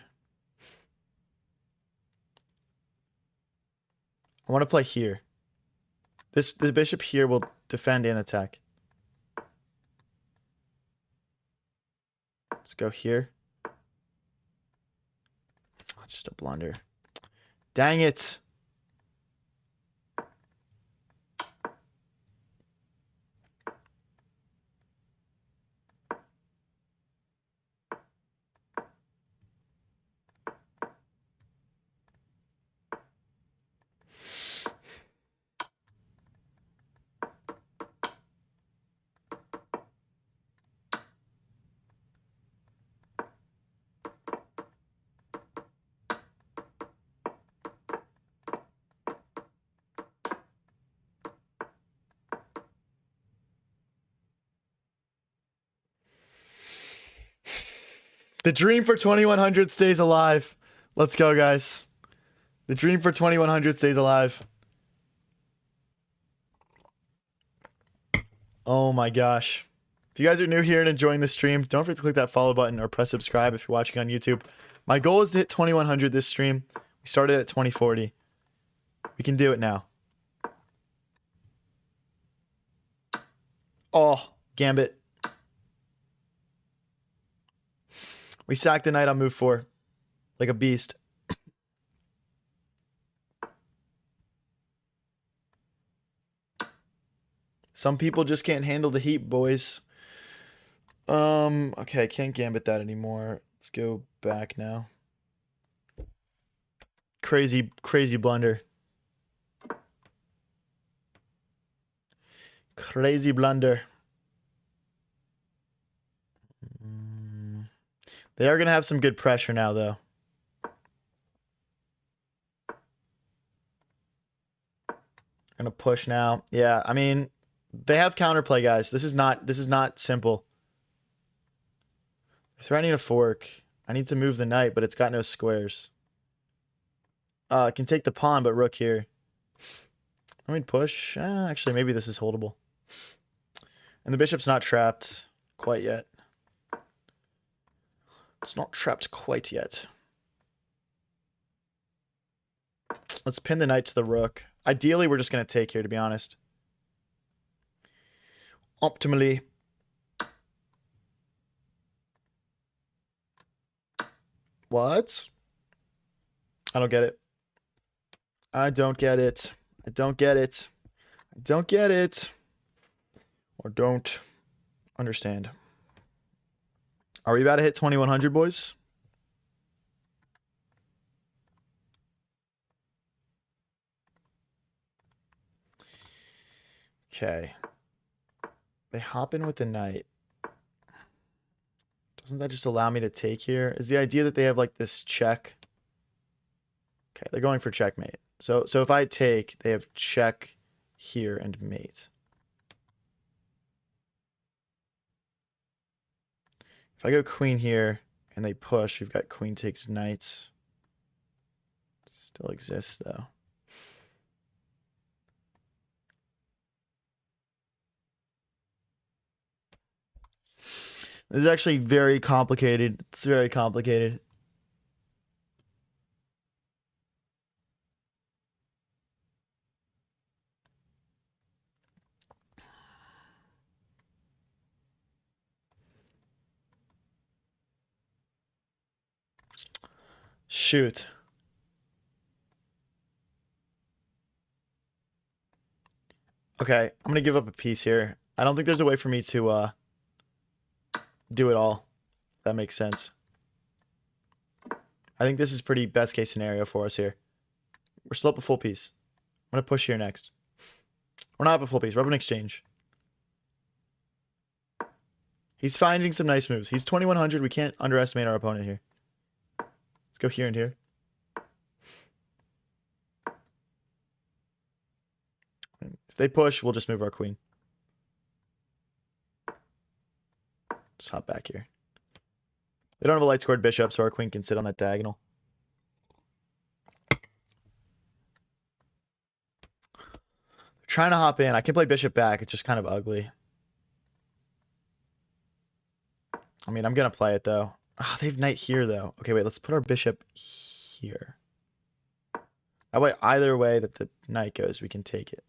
I want to play here. The bishop here will defend and attack. Let's go here. It's just a blunder. Dang it. The dream for 2100 stays alive. Let's go, guys. The dream for 2100 stays alive. Oh my gosh. If you guys are new here and enjoying the stream, don't forget to click that follow button or press subscribe if you're watching on YouTube. My goal is to hit 2100 this stream. We started at 2040. We can do it now. Oh, Gambit. We sacked the knight on move 4. Like a beast. Some people just can't handle the heat, boys. Okay, I can't gambit that anymore. Let's go back now. Crazy blunder. Crazy blunder. They are going to have some good pressure now, though. Going to push now. Yeah, I mean, they have counterplay, guys. This is not simple. Threatening a fork. I need to move the knight, but it's got no squares. It can take the pawn, but rook here. I mean, push. Actually, maybe this is holdable. And the bishop's not trapped quite yet. It's not trapped quite yet. Let's pin the knight to the rook. Ideally, we're just going to take here, to be honest. Optimally. What? I don't get it. I don't get it. I don't get it. I don't get it. Or don't understand. Are we about to hit 2100, boys? Okay. They hop in with the knight. Doesn't that just allow me to take here? Is the idea that they have like this check? Okay, they're going for checkmate. So if I take, they have check here and mate. If I go queen here and they push, we've got queen takes knights. Still exists though. This is actually very complicated. It's very complicated. Shoot. Okay, I'm going to give up a piece here. I don't think there's a way for me to do it all. If that makes sense. I think this is pretty best case scenario for us here. We're still up a full piece. I'm going to push here next. We're not up a full piece. We're up an exchange. He's finding some nice moves. He's 2100. We can't underestimate our opponent here. Let's go here and here. If they push, we'll just move our queen. Just hop back here. They don't have a light scored bishop, so our queen can sit on that diagonal. They're trying to hop in. I can play bishop back. It's just kind of ugly. I mean, I'm going to play it, though. Oh, they have knight here, though. Okay, wait. Let's put our bishop here. That way, either way that the knight goes, we can take it.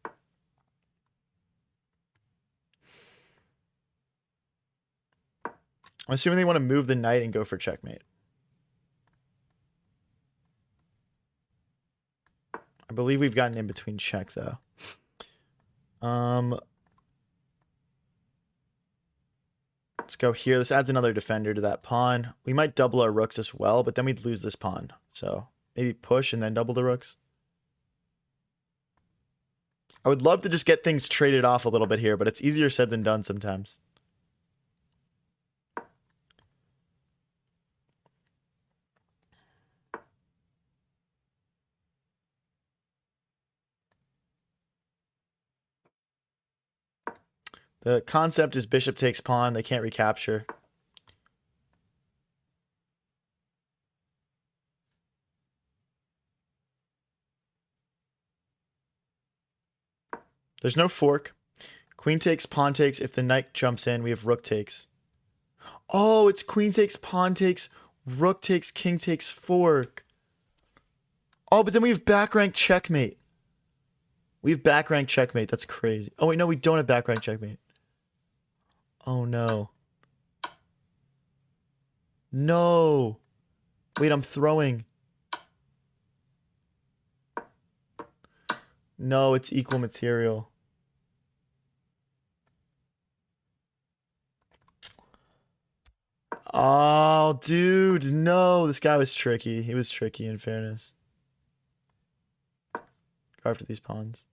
I'm assuming they want to move the knight and go for checkmate. I believe we've gotten in between check, though. Let's go here. This adds another defender to that pawn. We might double our rooks as well, but then we'd lose this pawn. So maybe push and then double the rooks. I would love to just get things traded off a little bit here, but it's easier said than done sometimes. The concept is bishop takes pawn. They can't recapture. There's no fork. Queen takes, pawn takes. If the knight jumps in, we have rook takes. Oh, it's queen takes, pawn takes, rook takes, king takes, fork. Oh, but then we have back rank checkmate. We have back rank checkmate. That's crazy. Oh, wait, no, we don't have back rank checkmate. Oh, no. No. Wait, I'm throwing. No, it's equal material. Oh, dude, no. This guy was tricky. He was tricky, in fairness. Go after these pawns.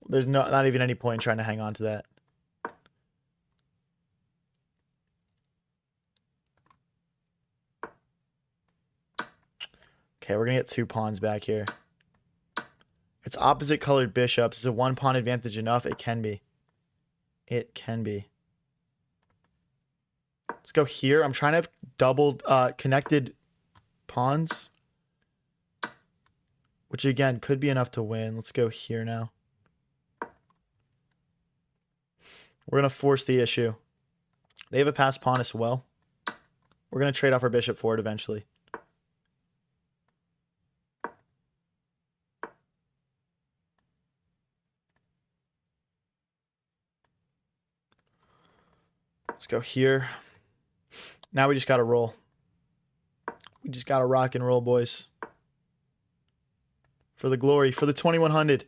There's not even any point trying to hang on to that. Okay, we're going to get 2 pawns back here. It's opposite colored bishops. Is a 1 pawn advantage enough? It can be. It can be. Let's go here. I'm trying to have doubled connected pawns, which again could be enough to win. Let's go here now. We're going to force the issue. They have a passed pawn as well. We're going to trade off our bishop for it eventually. Let's go here. Now we just got to roll. We just got to rock and roll, boys. For the glory, for the 2100.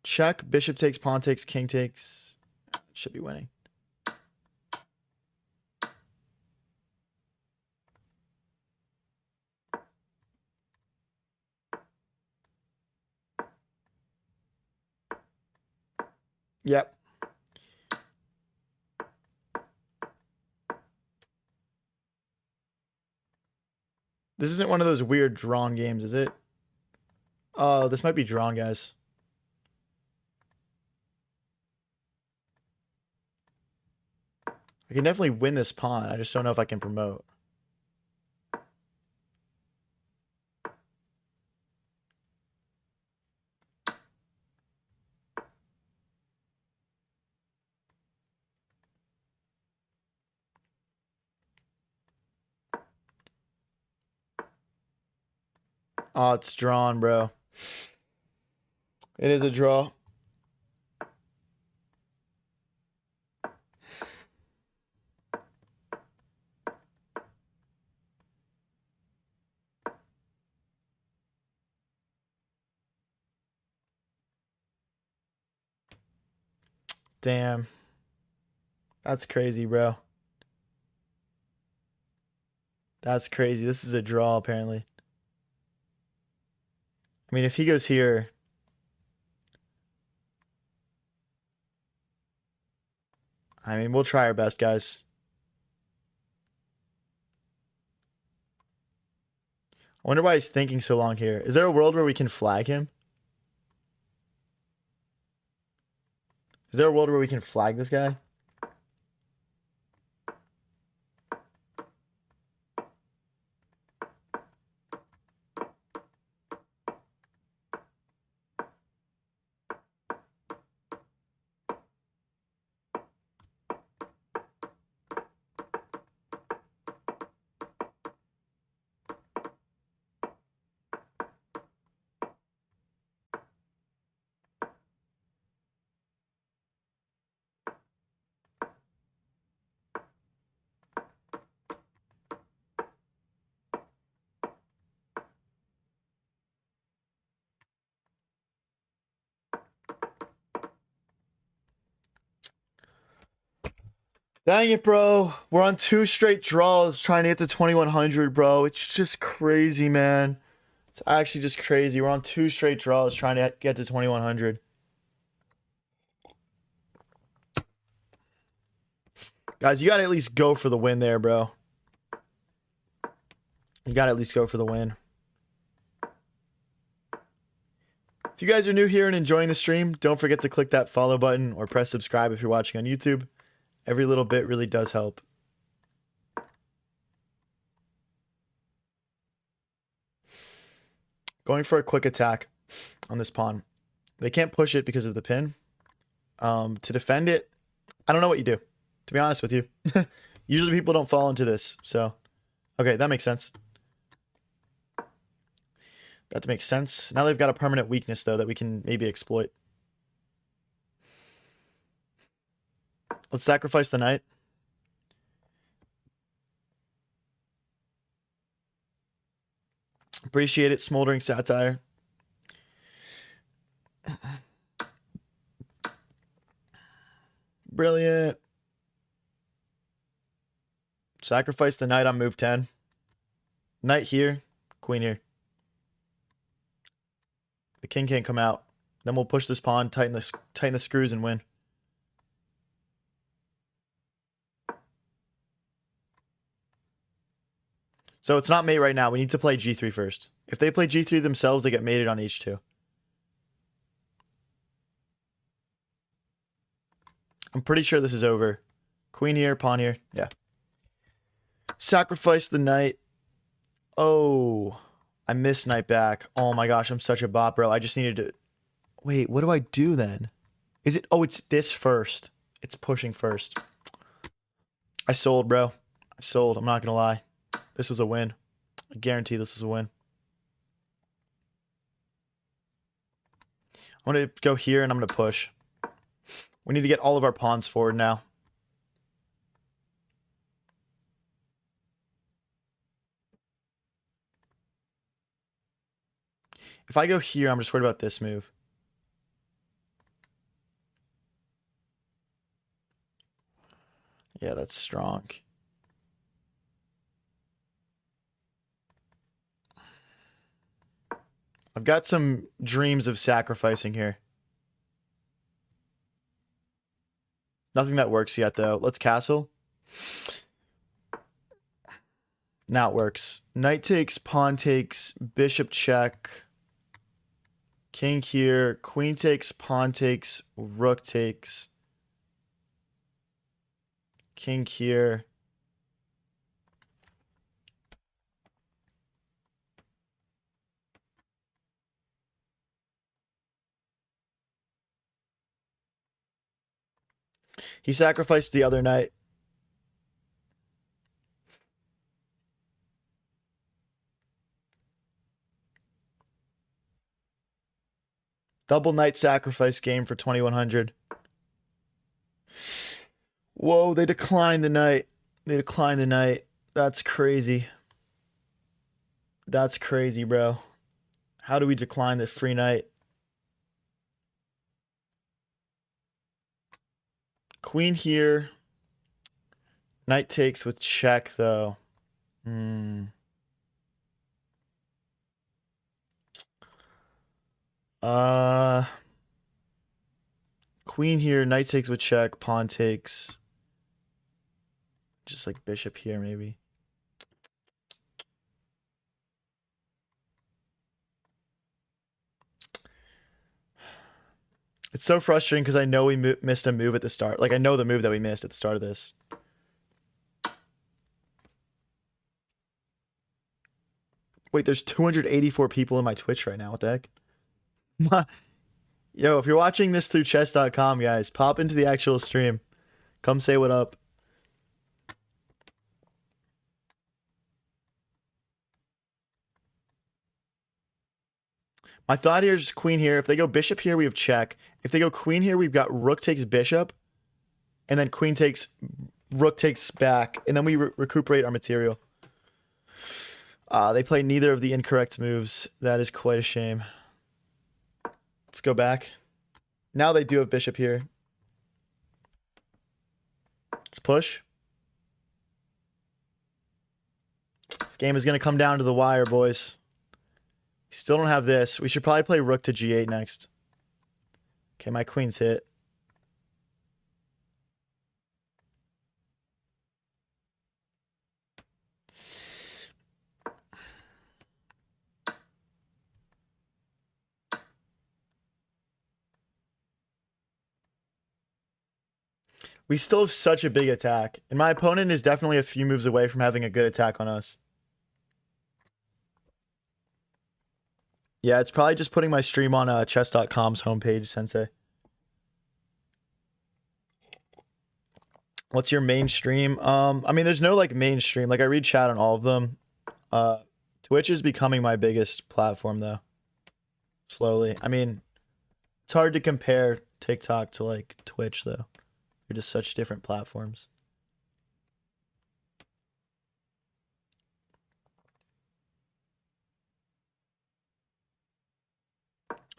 Check, bishop takes, pawn takes, king takes. Should be winning. Yep. This isn't one of those weird drawn games, is it? Oh, this might be drawn, guys. I can definitely win this pawn. I just don't know if I can promote. Oh, it's drawn, bro. It is a draw. Damn. That's crazy, bro. That's crazy. This is a draw, apparently. I mean, if he goes here... I mean, we'll try our best, guys. I wonder why he's thinking so long here. Is there a world where we can flag him? Is there a world where we can flag this guy? Dang it, bro. We're on 2 straight draws trying to get to 2100, bro. It's just crazy, man. It's actually just crazy. We're on 2 straight draws trying to get to 2100. Guys, you gotta at least go for the win there, bro. You gotta at least go for the win. If you guys are new here and enjoying the stream, don't forget to click that follow button or press subscribe if you're watching on YouTube. Every little bit really does help. Going for a quick attack on this pawn. They can't push it because of the pin. To defend it, I don't know what you do, to be honest with you. Usually people don't fall into this, so... Okay, that makes sense. That makes sense. Now they've got a permanent weakness, though, that we can maybe exploit. Let's sacrifice the knight. Appreciate it, Smoldering Satire. Brilliant. Sacrifice the knight on move 10. Knight here, queen here. The king can't come out. Then we'll push this pawn, tighten the screws, and win. So it's not mate right now. We need to play g3 first. If they play g3 themselves, they get mated on h2. I'm pretty sure this is over. Queen here, pawn here. Yeah. Sacrifice the knight. Oh, I missed knight back. Oh my gosh, I'm such a bot, bro. I just needed to... Wait, what do I do then? Is it... Oh, it's this first. It's pushing first. I sold, bro. I sold. I'm not going to lie. This was a win. I guarantee this was a win. I'm going to go here and I'm going to push. We need to get all of our pawns forward now. If I go here, I'm just worried about this move. Yeah, that's strong. I've got some dreams of sacrificing here. Nothing that works yet, though. Let's castle. Now it works. Knight takes, pawn takes, bishop check. King here. Queen takes, pawn takes, rook takes. King here. He sacrificed the other knight. Double knight sacrifice game for 2100. Whoa, they declined the knight. They declined the knight. That's crazy. That's crazy, bro. How do we decline the free knight? Queen here. Knight takes with check, though. Queen here. Knight takes with check. Pawn takes. Just like bishop here, maybe. It's so frustrating because I know we missed a move at the start. Like, I know the move that we missed at the start of this. Wait, there's 284 people in my Twitch right now. What the heck? Yo, if you're watching this through chess.com, guys, pop into the actual stream. Come say what up. My thought here is just queen here. If they go bishop here, we have check. If they go queen here, we've got rook takes bishop. And then queen takes, rook takes back. And then we recuperate our material. They play neither of the incorrect moves. That is quite a shame. Let's go back. Now they do have bishop here. Let's push. This game is going to come down to the wire, boys. We still don't have this. We should probably play rook to g8 next. Okay, my queen's hit. We still have such a big attack. And my opponent is definitely a few moves away from having a good attack on us. Yeah, it's probably just putting my stream on chess.com's homepage, Sensei. What's your mainstream? I mean, there's no like mainstream. Like I read chat on all of them. Twitch is becoming my biggest platform though. Slowly. I mean, it's hard to compare TikTok to like Twitch though. They're just such different platforms.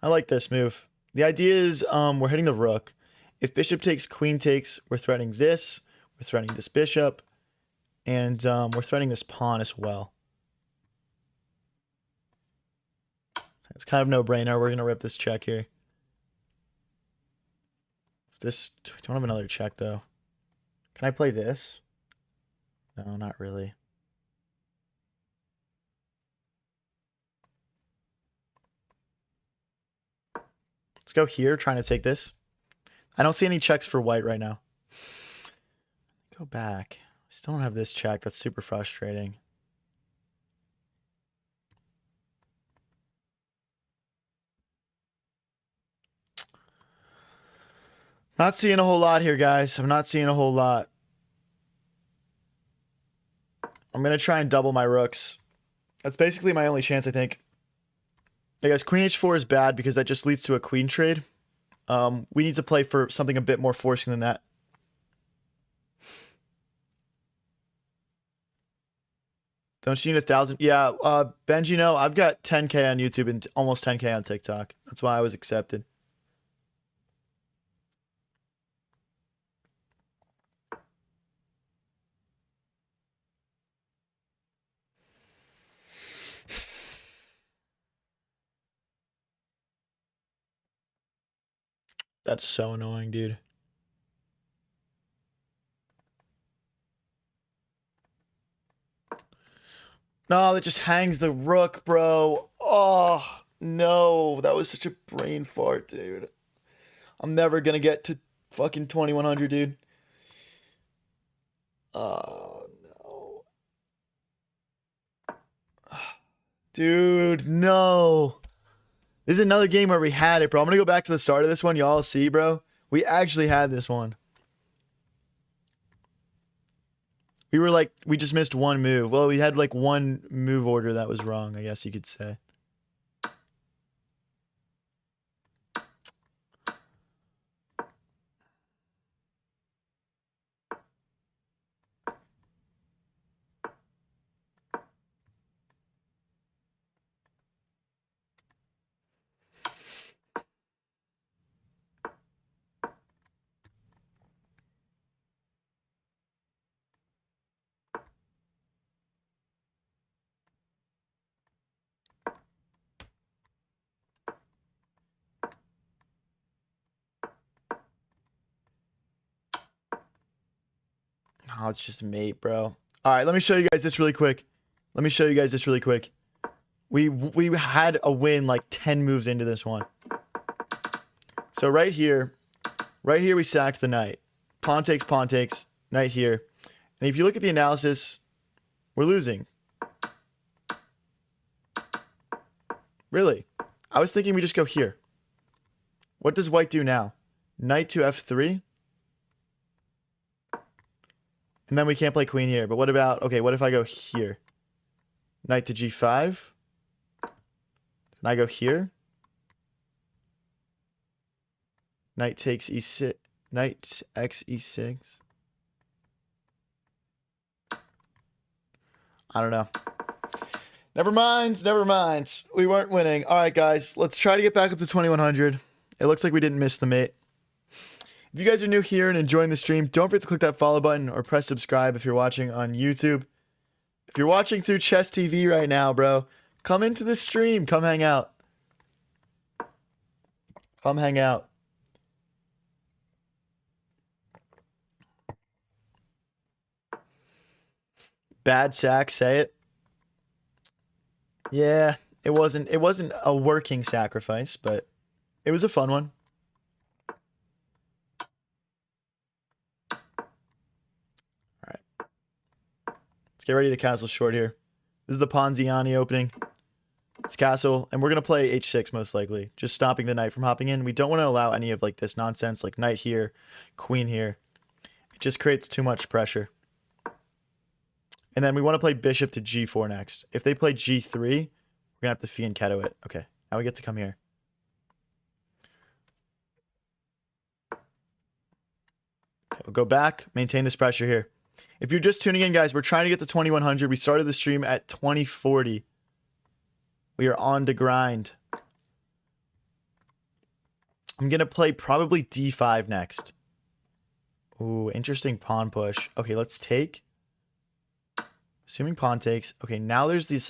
I like this move. The idea is we're hitting the rook. If bishop takes, queen takes, we're threatening this. We're threatening this bishop. And we're threatening this pawn as well. It's kind of no-brainer. We're going to rip this check here. This, I don't have another check though. Can I play this? No, not really. Let's go here, trying to take this. I don't see any checks for white right now. Go back. Still don't have this check. That's super frustrating. Not seeing a whole lot here, guys. I'm not seeing a whole lot. I'm going to try and double my rooks. That's basically my only chance, I think. Hey guys, queen h4 is bad because that just leads to a queen trade. We need to play for something a bit more forcing than that. Don't you need 1,000? Yeah, Benji, no, I've got 10K on YouTube and almost 10K on TikTok. That's why I was accepted. That's so annoying, dude. No, that just hangs the rook, bro. Oh, no. That was such a brain fart, dude. I'm never gonna get to fucking 2100, dude. Oh, no. Dude, no. This is another game where we had it, bro. I'm gonna go back to the start of this one. Y'all see, bro? We actually had this one. We were like, we just missed one move. Well, we had like one move order that was wrong, I guess you could say. Oh, it's just mate, bro. All right, let me show you guys this really quick. We had a win like 10 moves into this one. So So right here we sacked the knight. Pawn takes, knight here. And if you look at the analysis, we're losing. Really? I was thinking we just go here. What does white do now? Knight to f3? And then we can't play queen here. But what about, okay, what if I go here? Knight to g5? And I go here? Knight takes e6. Knight x e6. I don't know. Never mind. Never mind. We weren't winning. All right, guys. Let's try to get back up to 2100. It looks like we didn't miss the mate. If you guys are new here and enjoying the stream, don't forget to click that follow button or press subscribe if you're watching on YouTube. If you're watching through Chess TV right now, bro, come into the stream. Come hang out. Come hang out. Bad sack, say it. Yeah, it wasn't a working sacrifice, but it was a fun one. All right. Let's get ready to castle short here. This is the Ponziani opening. It's castle, and we're going to play h6 most likely, just stopping the knight from hopping in. We don't want to allow any of like this nonsense, like knight here, queen here. It just creates too much pressure. And then we want to play bishop to g4 next. If they play g3, we're going to have to fianchetto it. Okay, now we get to come here. Okay, we'll go back, maintain this pressure here. If you're just tuning in, guys, we're trying to get to 2100. We started the stream at 2040. We are on to grind. I'm going to play probably d5 next. Ooh, interesting pawn push. Okay, let's take. Assuming pawn takes. Okay, now there's these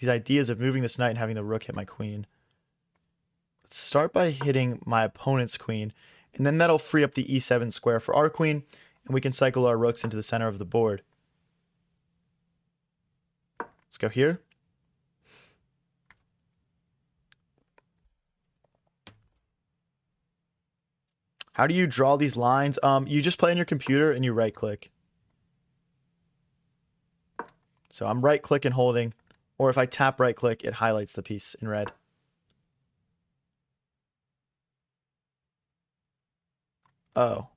ideas of moving this knight and having the rook hit my queen. Let's start by hitting my opponent's queen, and then that'll free up the e7 square for our queen, and we can cycle our rooks into the center of the board. Let's go here. How do you draw these lines? You just play on your computer and you right click. So I'm right click and holding, or if I tap right click, it highlights the piece in red. Oh.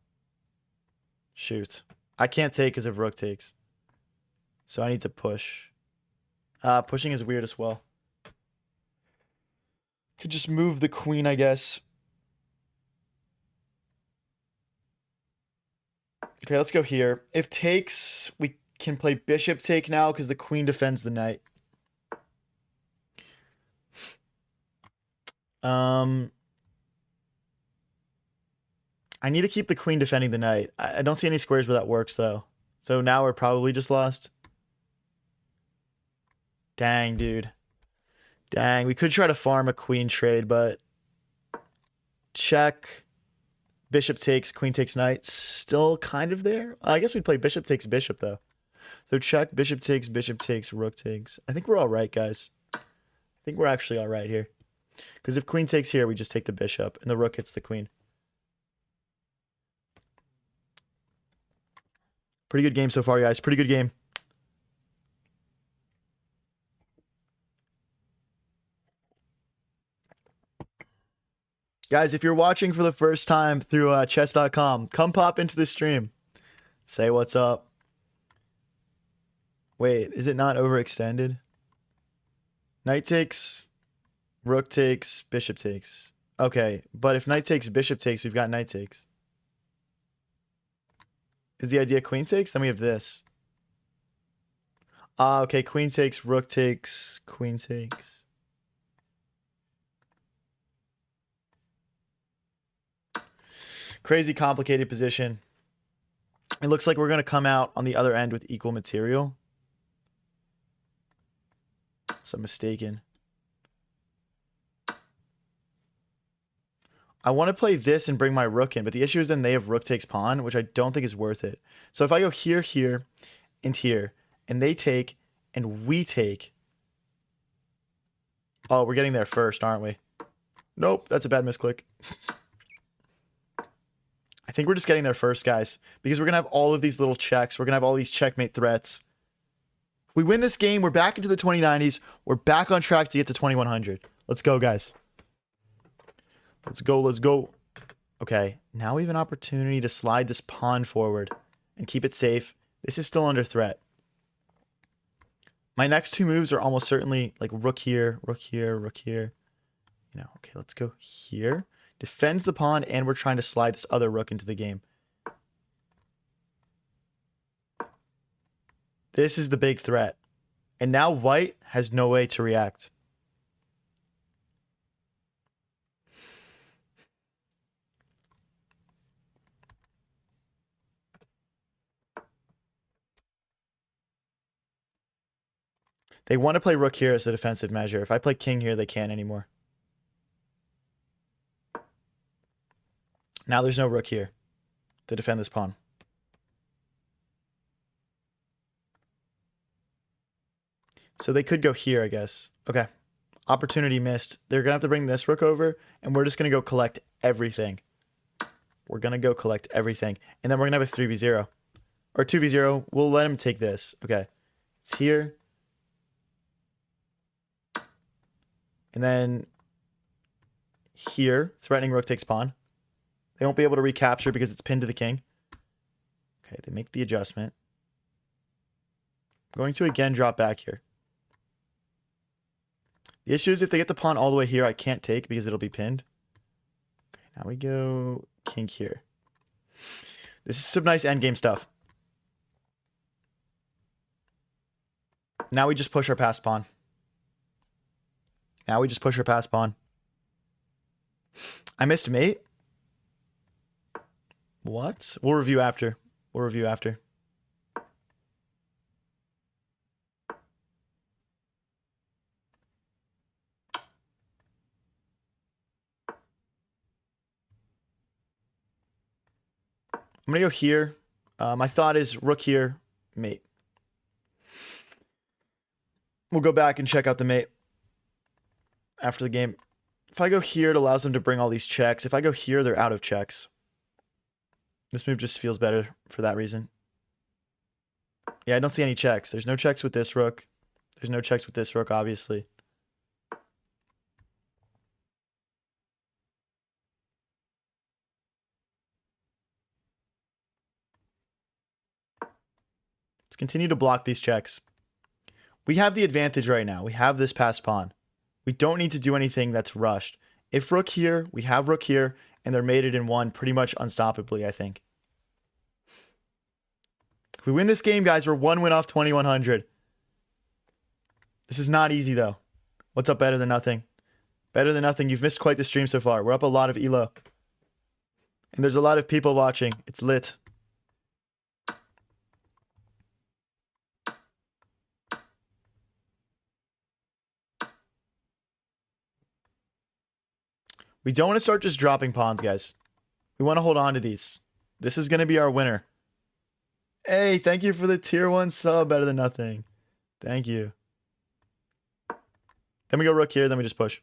Shoot. I can't take because of rook takes. So I need to push. Pushing is weird as well. Could just move the queen, I guess. Okay, let's go here. If takes, we can play bishop take now because the queen defends the knight. I need to keep the queen defending the knight. I don't see any squares where that works, though. So now we're probably just lost. Dang, dude. Dang, we could try to farm a queen trade, but... Check. Bishop takes, queen takes knight. Still kind of there. I guess we'd play bishop takes bishop, though. So check, bishop takes, rook takes. I think we're all right, guys. I think we're actually all right here. Because if queen takes here, we just take the bishop, and the rook hits the queen. Pretty good game so far, guys. Pretty good game. Guys, if you're watching for the first time through chess.com, come pop into the stream. Say what's up. Wait, is it not overextended? Knight takes, rook takes, bishop takes. Okay, but if knight takes, bishop takes, we've got knight takes. Is the idea queen takes? Then we have this. Okay, queen takes, rook takes, queen takes. Crazy complicated position. It looks like we're going to come out on the other end with equal material. So I'm mistaken. I want to play this and bring my rook in, but the issue is then they have rook takes pawn, which I don't think is worth it. So if I go here, here, and here, and they take, and we take. Oh, we're getting there first, aren't we? Nope, that's a bad misclick. I think we're just getting there first, guys, because we're going to have all of these little checks. We're going to have all these checkmate threats. If we win this game, we're back into the 2090s. We're back on track to get to 2100. Let's go, guys. Let's go. Let's go. Okay, now we have an opportunity to slide this pawn forward and keep it safe. This is still under threat. My next two moves are almost certainly like rook here, rook here, rook here. You know, okay, let's go here. Defends the pawn, and we're trying to slide this other rook into the game. This is the big threat. And now white has no way to react. They want to play rook here as a defensive measure. If I play king here, they can't anymore. Now there's no rook here to defend this pawn. So they could go here, I guess. Okay. Opportunity missed. They're going to have to bring this rook over, and we're just going to go collect everything. We're going to go collect everything. And then we're going to have a 3v0. Or 2v0. We'll let him take this. Okay. It's here. And then here, threatening rook takes pawn. They won't be able to recapture because it's pinned to the king. Okay, they make the adjustment. I'm going to again drop back here. The issue is if they get the pawn all the way here, I can't take because it'll be pinned. Okay, now we go king here. This is some nice endgame stuff. Now we just push our passed pawn. Now we just push our passed pawn. I missed mate. What? We'll review after. We'll review after. I'm going to go here. My thought is rook here, mate. We'll go back and check out the mate after the game. If I go here, it allows them to bring all these checks. If I go here, they're out of checks. This move just feels better for that reason. Yeah, I don't see any checks. There's no checks with this rook. There's no checks with this rook, obviously. Let's continue to block these checks. We have the advantage right now. We have this passed pawn. We don't need to do anything that's rushed. If rook here, we have rook here, and they're mated in one pretty much unstoppably, I think. If we win this game, guys, we're one win off 2100. This is not easy, though. What's up, Better Than Nothing? Better Than Nothing, you've missed quite the stream so far. We're up a lot of elo. And there's a lot of people watching. It's lit. We don't want to start just dropping pawns, guys. We want to hold on to these. This is going to be our winner. Hey, thank you for the tier 1 sub, Better Than Nothing. Thank you. Then we go rook here, then we just push.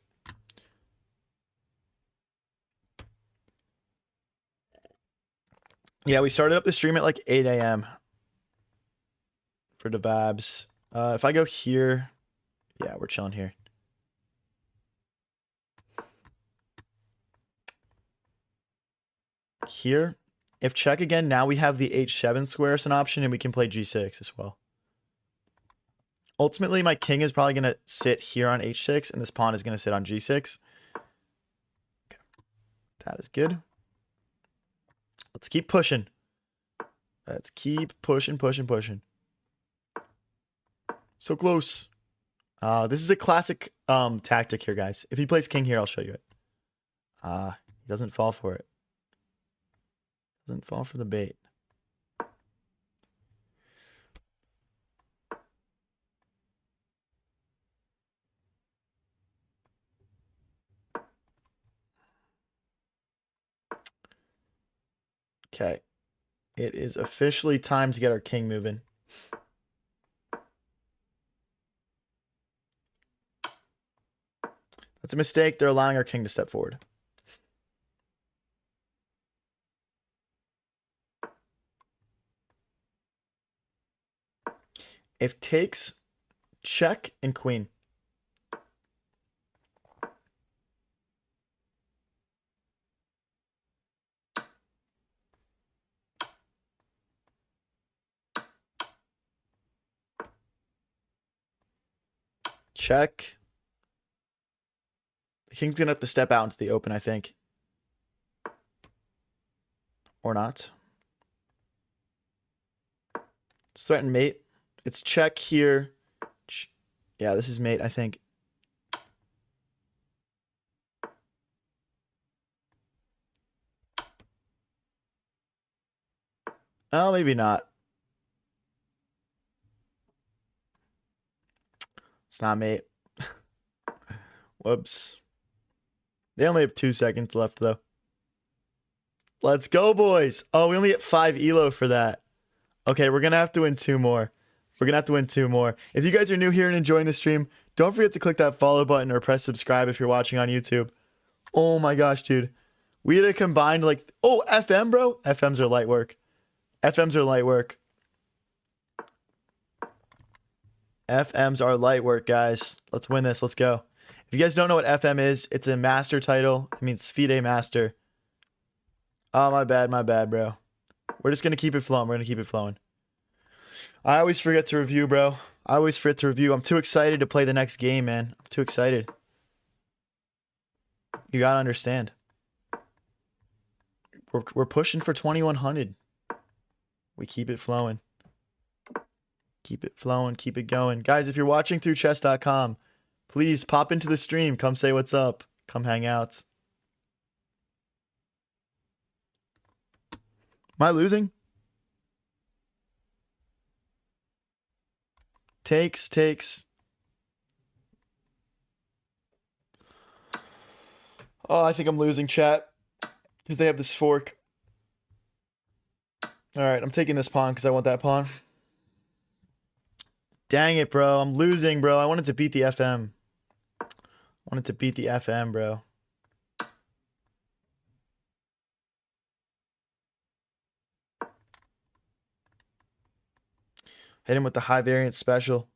Yeah, we started up the stream at like 8 a.m. for the Babs. If I go here, yeah, we're chilling here. Here, if check again, now we have the h7 square as an option, and we can play g6 as well. Ultimately, my king is probably going to sit here on h6, and this pawn is going to sit on g6. Okay. That is good. Let's keep pushing. Let's keep pushing, pushing, pushing. So close. This is a classic tactic here, guys. If he plays king here, I'll show you it. He doesn't fall for it. Doesn't fall for the bait. Okay. It is officially time to get our king moving. That's a mistake. They're allowing our king to step forward. If takes, check, and queen. Check. The king's gonna have to step out into the open, I think. Or not. It's threaten mate. It's check here. Yeah, this is mate, I think. Oh, maybe not. It's not mate. Whoops. They only have 2 seconds left, though. Let's go, boys. Oh, we only get 5 elo for that. Okay, we're going to have to win 2 more. We're going to have to win 2 more. If you guys are new here and enjoying the stream, don't forget to click that follow button or press subscribe if you're watching on YouTube. Oh my gosh, dude. We had a combined, like... Oh, FM, bro? FMs are light work. FMs are light work. FMs are light work, guys. Let's win this. Let's go. If you guys don't know what FM is, it's a master title. It means FIDE master. Oh, my bad, bro. We're just going to keep it flowing. We're going to keep it flowing. I always forget to review, bro. I always forget to review. I'm too excited to play the next game, man. I'm too excited. You got to understand. We're pushing for 2100. We keep it flowing. Keep it flowing. Keep it going. Guys, if you're watching through chess.com, please pop into the stream. Come say what's up. Come hang out. Am I losing? Takes. Oh, I think I'm losing, chat. Because they have this fork. Alright, I'm taking this pawn because I want that pawn. Dang it, bro. I'm losing, bro. I wanted to beat the FM. I wanted to beat the FM, bro. Hit him with the high variance special.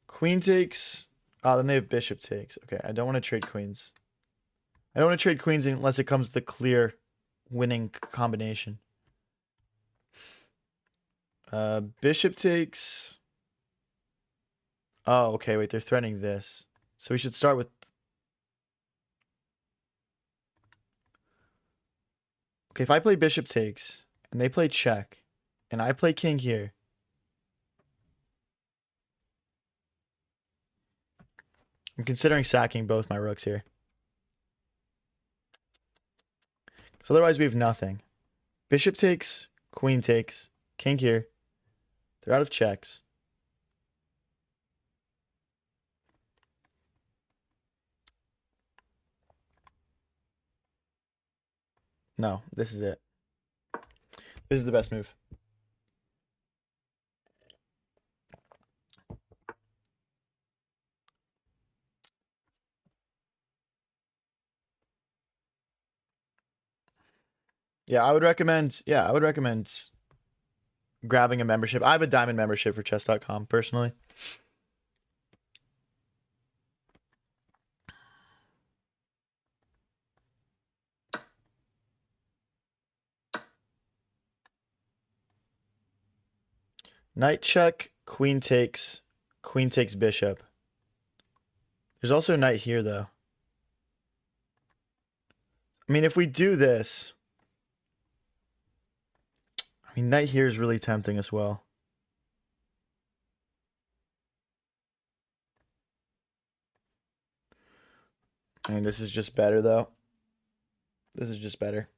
Queen takes. Oh, then they have bishop takes. Okay, I don't want to trade queens. I don't want to trade queens unless it comes to the clear winning combination. Bishop takes. Oh, okay, wait, they're threatening this. So we should start with... Okay, if I play bishop takes, and they play check, and I play king here... I'm considering sacking both my rooks here. Because otherwise we have nothing. Bishop takes, queen takes, king here. They're out of checks. No, this is it. This is the best move. I would recommend grabbing a membership. I have a diamond membership for chess.com personally. Knight check, queen takes bishop. There's also knight here though. I mean, if we do this, I mean, knight here is really tempting as well. I mean, this is just better though. This is just better.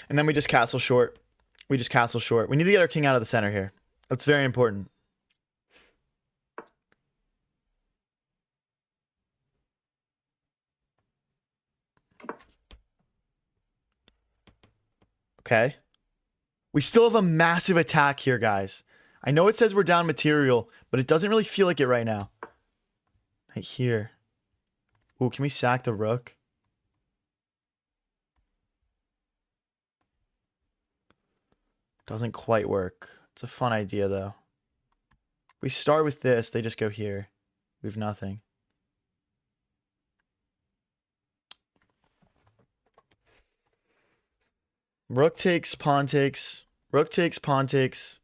And then we just castle short. We just castle short. We need to get our king out of the center here. That's very important. Okay. We still have a massive attack here, guys. I know it says we're down material, but it doesn't really feel like it right now. Right here. Ooh, can we sack the rook? Doesn't quite work. It's a fun idea, though. We start with this, they just go here. We have nothing. Rook takes, pawn takes. Rook takes, pawn takes.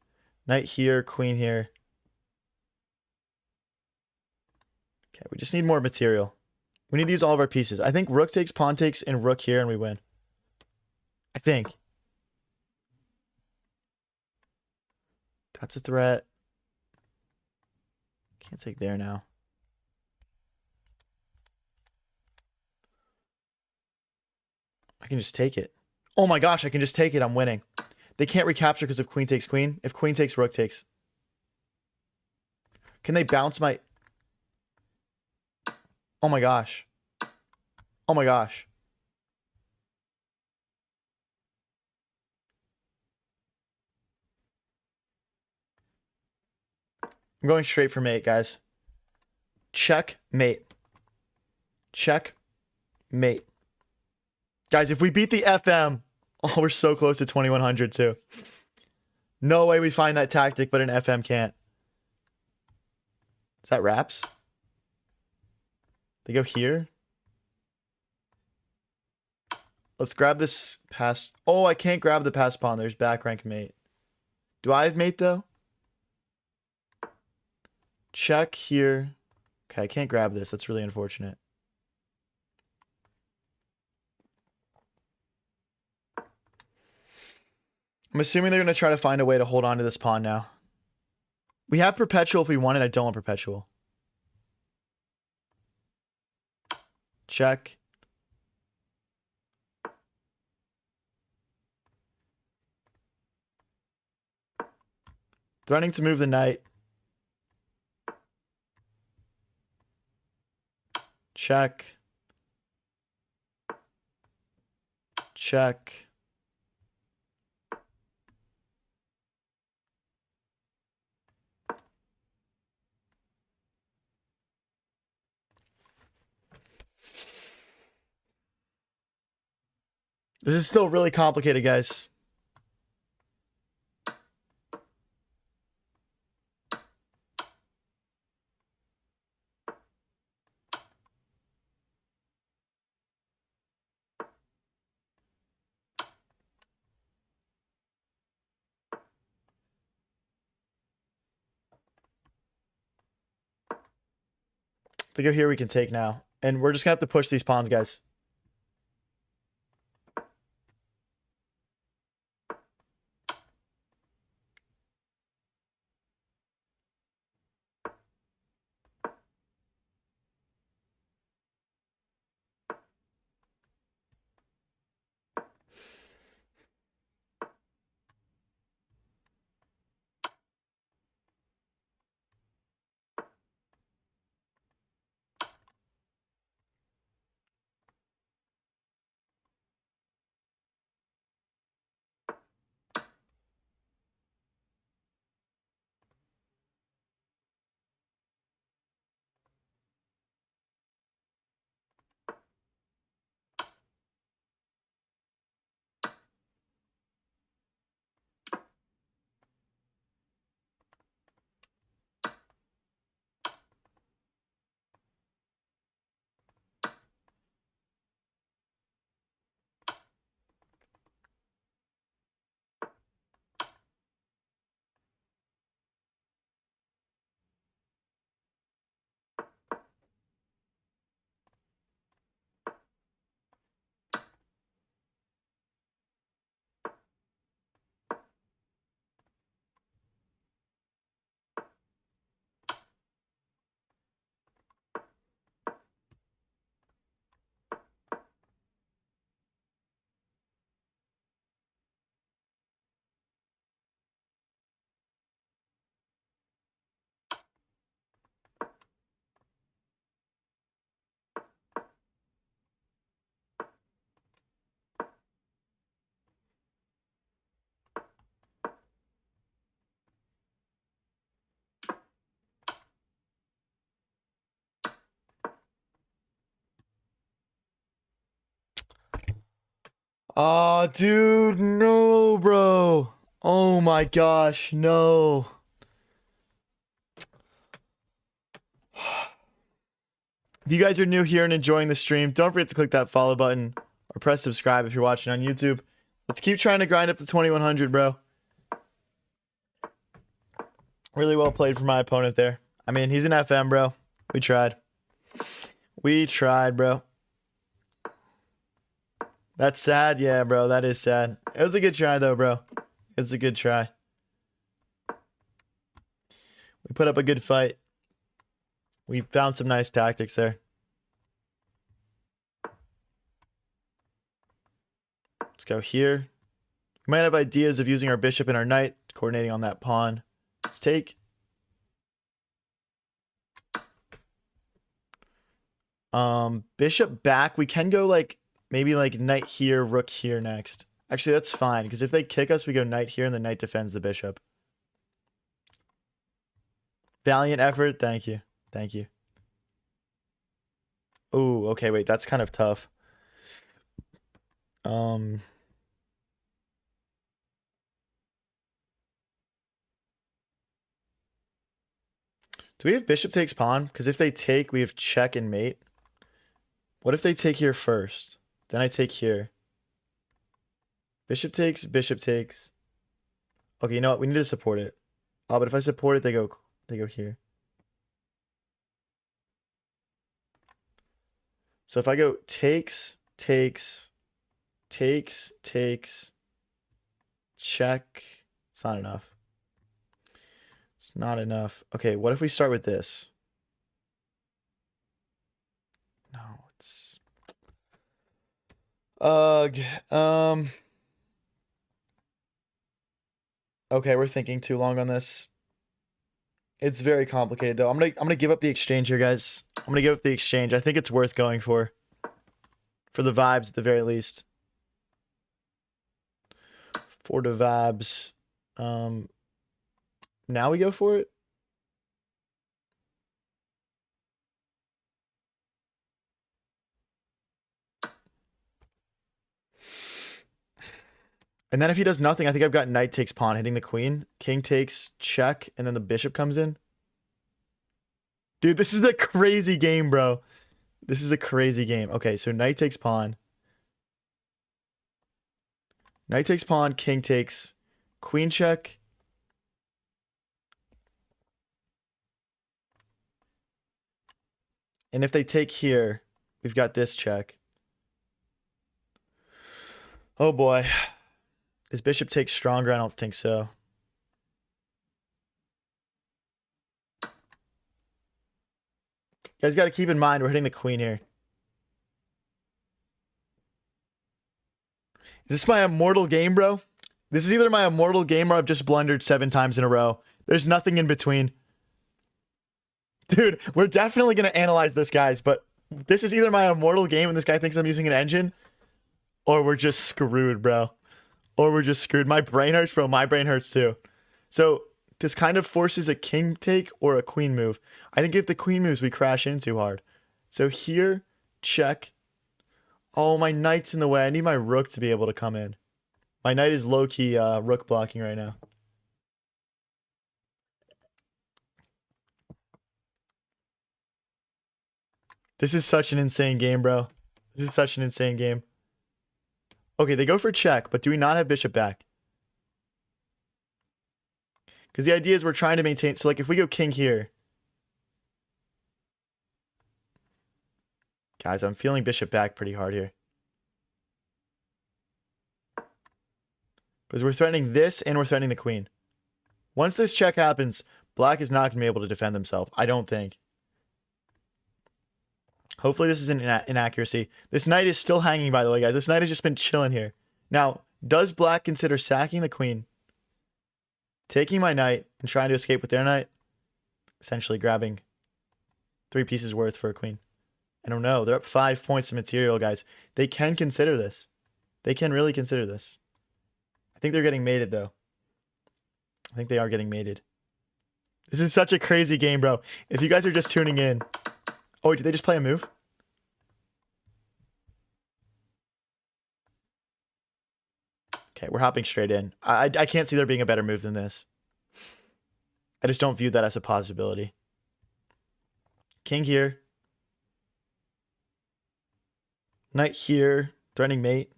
Knight here, queen here. Okay, we just need more material. We need to use all of our pieces. I think rook takes, pawn takes, and rook here, and we win. I think. That's a threat. Can't take there now. I can just take it. Oh my gosh, I can just take it. I'm winning. They can't recapture because of queen takes queen. If queen takes, rook takes. Can they bounce my... Oh my gosh. Oh my gosh. I'm going straight for mate, guys. Check mate. Check mate. Guys, if we beat the FM... Oh, we're so close to 2100 too. No way we find that tactic, but an FM can't. Is that wraps? They go here. Let's grab this pass. Oh, I can't grab the pass pawn. There's back rank mate. Do I have mate though? Check here. Okay, I can't grab this. That's really unfortunate. I'm assuming they're going to try to find a way to hold on to this pawn now. We have perpetual if we want it. I don't want perpetual. Check. Threatening to move the knight. Check. Check. This is still really complicated, guys. If they go here, we can take now. And we're just going to have to push these pawns, guys. Oh, dude, no, bro. Oh my gosh, no. If you guys are new here and enjoying the stream, don't forget to click that follow button or press subscribe if you're watching on YouTube. Let's keep trying to grind up to 2100, bro. Really well played for my opponent there. I mean, he's an FM, bro. We tried. We tried, bro. That's sad. Yeah, bro. That is sad. It was a good try, though, bro. It was a good try. We put up a good fight. We found some nice tactics there. Let's go here. We might have ideas of using our bishop and our knight, coordinating on that pawn. Let's take. Bishop back. We can go like maybe like knight here, rook here next. Actually, that's fine because if they kick us, we go knight here and the knight defends the bishop. Valiant effort. Thank you. Thank you. Oh, okay. Wait, that's kind of tough. Do we have bishop takes pawn? Because if they take, we have check and mate. What if they take here first? Then I take here. Bishop takes, bishop takes. Okay, you know what? We need to support it. Oh, but if I support it, they go here. So if I go takes, takes, takes, takes, check. It's not enough. It's not enough. Okay, what if we start with this? No, it's... Ugh. Okay, we're thinking too long on this. It's very complicated though. I'm gonna give up the exchange here, guys. I'm gonna give up the exchange. I think it's worth going for the vibes at the very least. For the vibes. Now we go for it. And then if he does nothing, I think I've got knight takes pawn hitting the queen. King takes check, and then the bishop comes in. Dude, this is a crazy game, bro. This is a crazy game. Okay, so knight takes pawn. Knight takes pawn, king takes, queen check. And if they take here, we've got this check. Oh boy. Is bishop takes stronger? I don't think so. You guys got to keep in mind we're hitting the queen here. Is this my immortal game, bro? This is either my immortal game or I've just blundered 7 times in a row. There's nothing in between. Dude, we're definitely going to analyze this, guys, but this is either my immortal game and this guy thinks I'm using an engine, or we're just screwed, bro. Or we're just screwed. My brain hurts, bro. My brain hurts too. So this kind of forces a king take or a queen move. I think if the queen moves, we crash in too hard. So here, check. Oh, my knight's in the way. I need my rook to be able to come in. My knight is low-key rook blocking right now. This is such an insane game, bro. This is such an insane game. Okay, they go for check, but do we not have bishop back? Because the idea is we're trying to maintain... So, like, if we go king here... Guys, I'm feeling bishop back pretty hard here. Because we're threatening this and we're threatening the queen. Once this check happens, black is not going to be able to defend himself. I don't think. Hopefully this is an inaccuracy. This knight is still hanging, by the way, guys. This knight has just been chilling here. Now, does black consider sacking the queen, taking my knight, and trying to escape with their knight? Essentially grabbing 3 pieces worth for a queen. I don't know. They're up 5 points of material, guys. They can consider this. They can really consider this. I think they're getting mated, though. I think they are getting mated. This is such a crazy game, bro. If you guys are just tuning in... Oh, did they just play a move? Okay, we're hopping straight in. I can't see there being a better move than this. I just don't view that as a possibility. King here. Knight here. Threatening mate.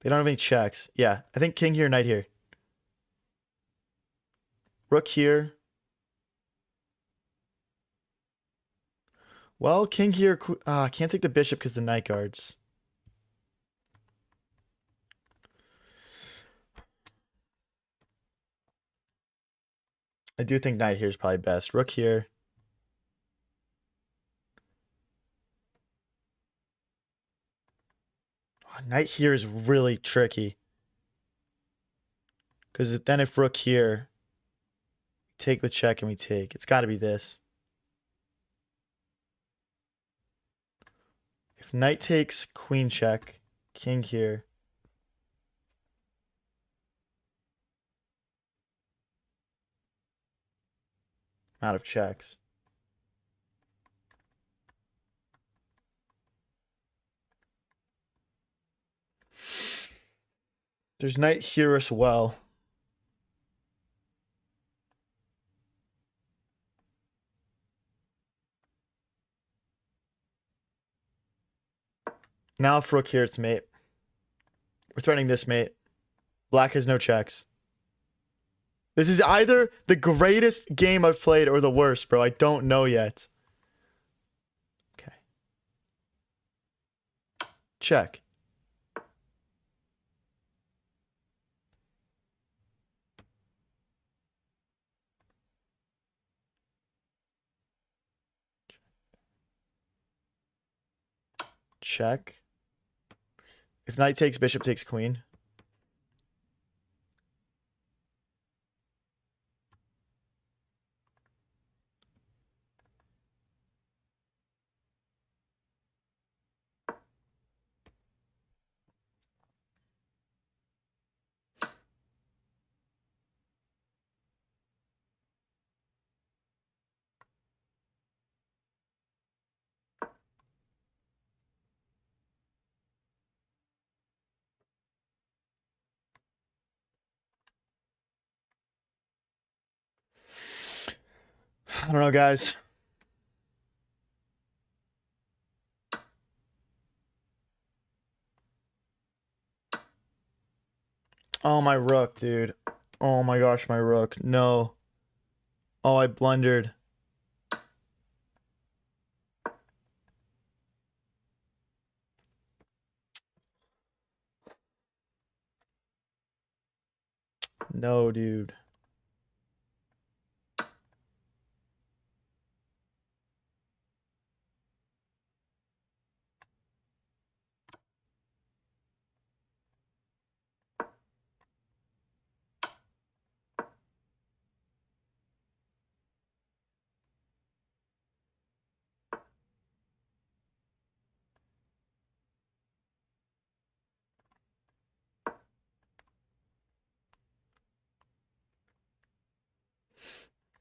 They don't have any checks. Yeah, I think king here, knight here. Rook here. Well, king here. Can't take the bishop because the knight guards. I do think knight here is probably best. Rook here. Knight here is really tricky. Because then if rook here, take the check and we take. It's got to be this. If knight takes queen check, king here. Out of checks. There's knight here as well. Now if rook here, it's mate. We're threatening this mate. Black has no checks. This is either the greatest game I've played or the worst, bro. I don't know yet. Okay. Check. Check. If knight takes, bishop takes queen. I don't know, guys. Oh, my rook, dude. Oh my gosh, my rook. No. Oh, I blundered. No, dude.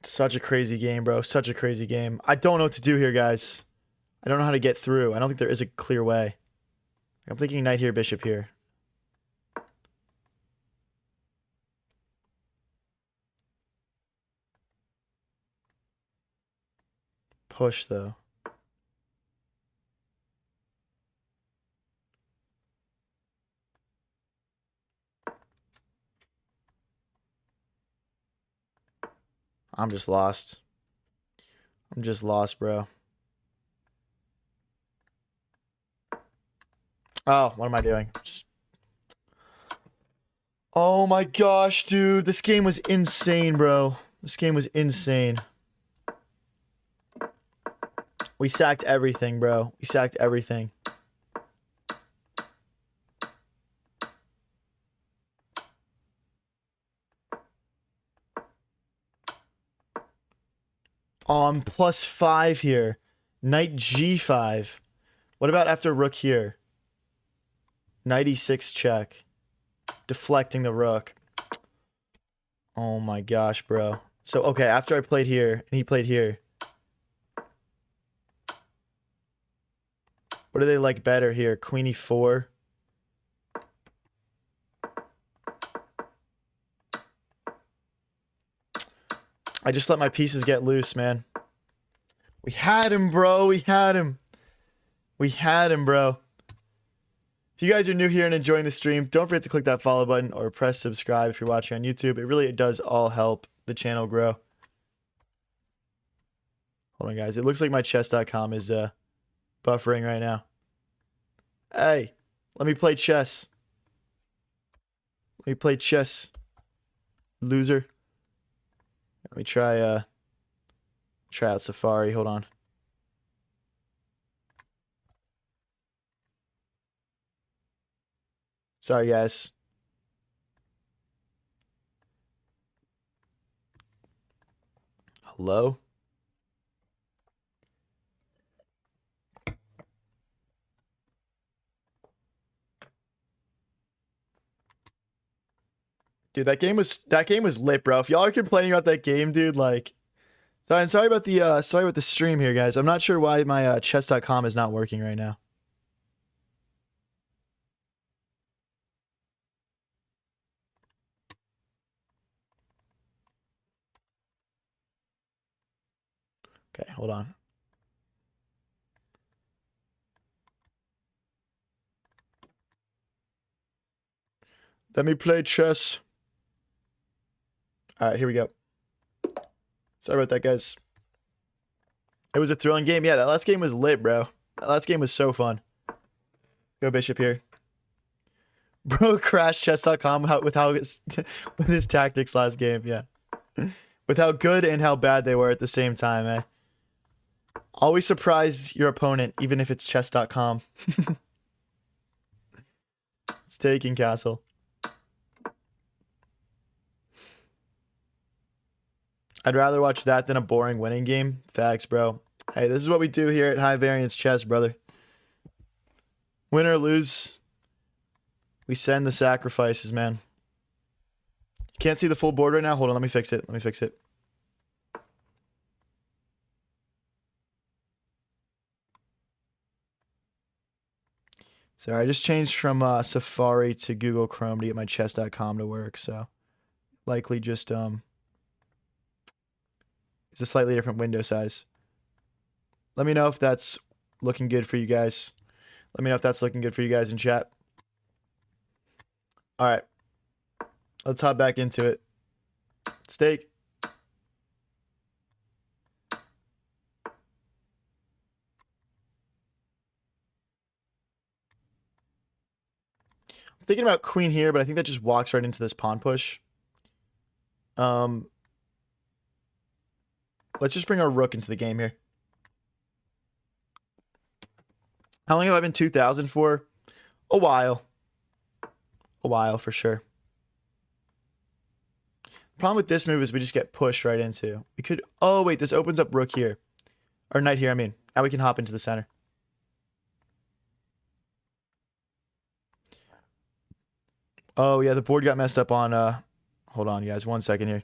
Such a crazy game, bro. Such a crazy game. I don't know what to do here, guys. I don't know how to get through. I don't think there is a clear way. I'm thinking knight here, bishop here. Push, though. I'm just lost. I'm just lost, bro. Oh, what am I doing? Oh my gosh, dude. This game was insane, bro. This game was insane. We sacked everything, bro. We sacked everything. Oh, I'm +5 here. Knight G5. What about after rook here? Knight E6 check. Deflecting the rook. Oh my gosh, bro. So, okay, after I played here, and he played here. What do they like better here? Queen E4? I just let my pieces get loose, man. We had him, bro. We had him. We had him, bro. If you guys are new here and enjoying the stream, don't forget to click that follow button or press subscribe if you're watching on YouTube. It really does all help the channel grow. Hold on, guys. It looks like my chess.com is buffering right now. Hey, let me play chess. Let me play chess, loser. Let me try out Safari. Hold on. Sorry, guys. Hello? Dude, that game was lit, bro. If y'all are complaining about that game, dude, like, sorry about the stream here, guys. I'm not sure why my chess.com is not working right now. Okay, hold on. Let me play chess. All right, here we go. Sorry about that, guys. It was a thrilling game. Yeah, that last game was lit, bro. That last game was so fun. Let's go Bishop here. Bro crashed chess.com with his tactics last game, yeah. With how good and how bad they were at the same time, eh? Always surprise your opponent, even if it's chess.com. It's taking castle. I'd rather watch that than a boring winning game. Facts, bro. Hey, this is what we do here at High Variance Chess, brother. Win or lose, we send the sacrifices, man. You can't see the full board right now? Hold on, let me fix it. Let me fix it. Sorry, I just changed from Safari to Google Chrome to get my chess.com to work, so likely just it's a slightly different window size. Let me know if that's looking good for you guys. Let me know if that's looking good for you guys in chat. All right. Let's hop back into it. Steak. I'm thinking about queen here, but I think that just walks right into this pawn push. Let's just bring our rook into the game here. How long have I been 2,000 for? A while. A while for sure. The problem with this move is we just get pushed right into. We could... Oh, wait. This opens up rook here. Or knight here, I mean. Now we can hop into the center. Oh, yeah. The board got messed up on... Hold on, guys. 1 second here.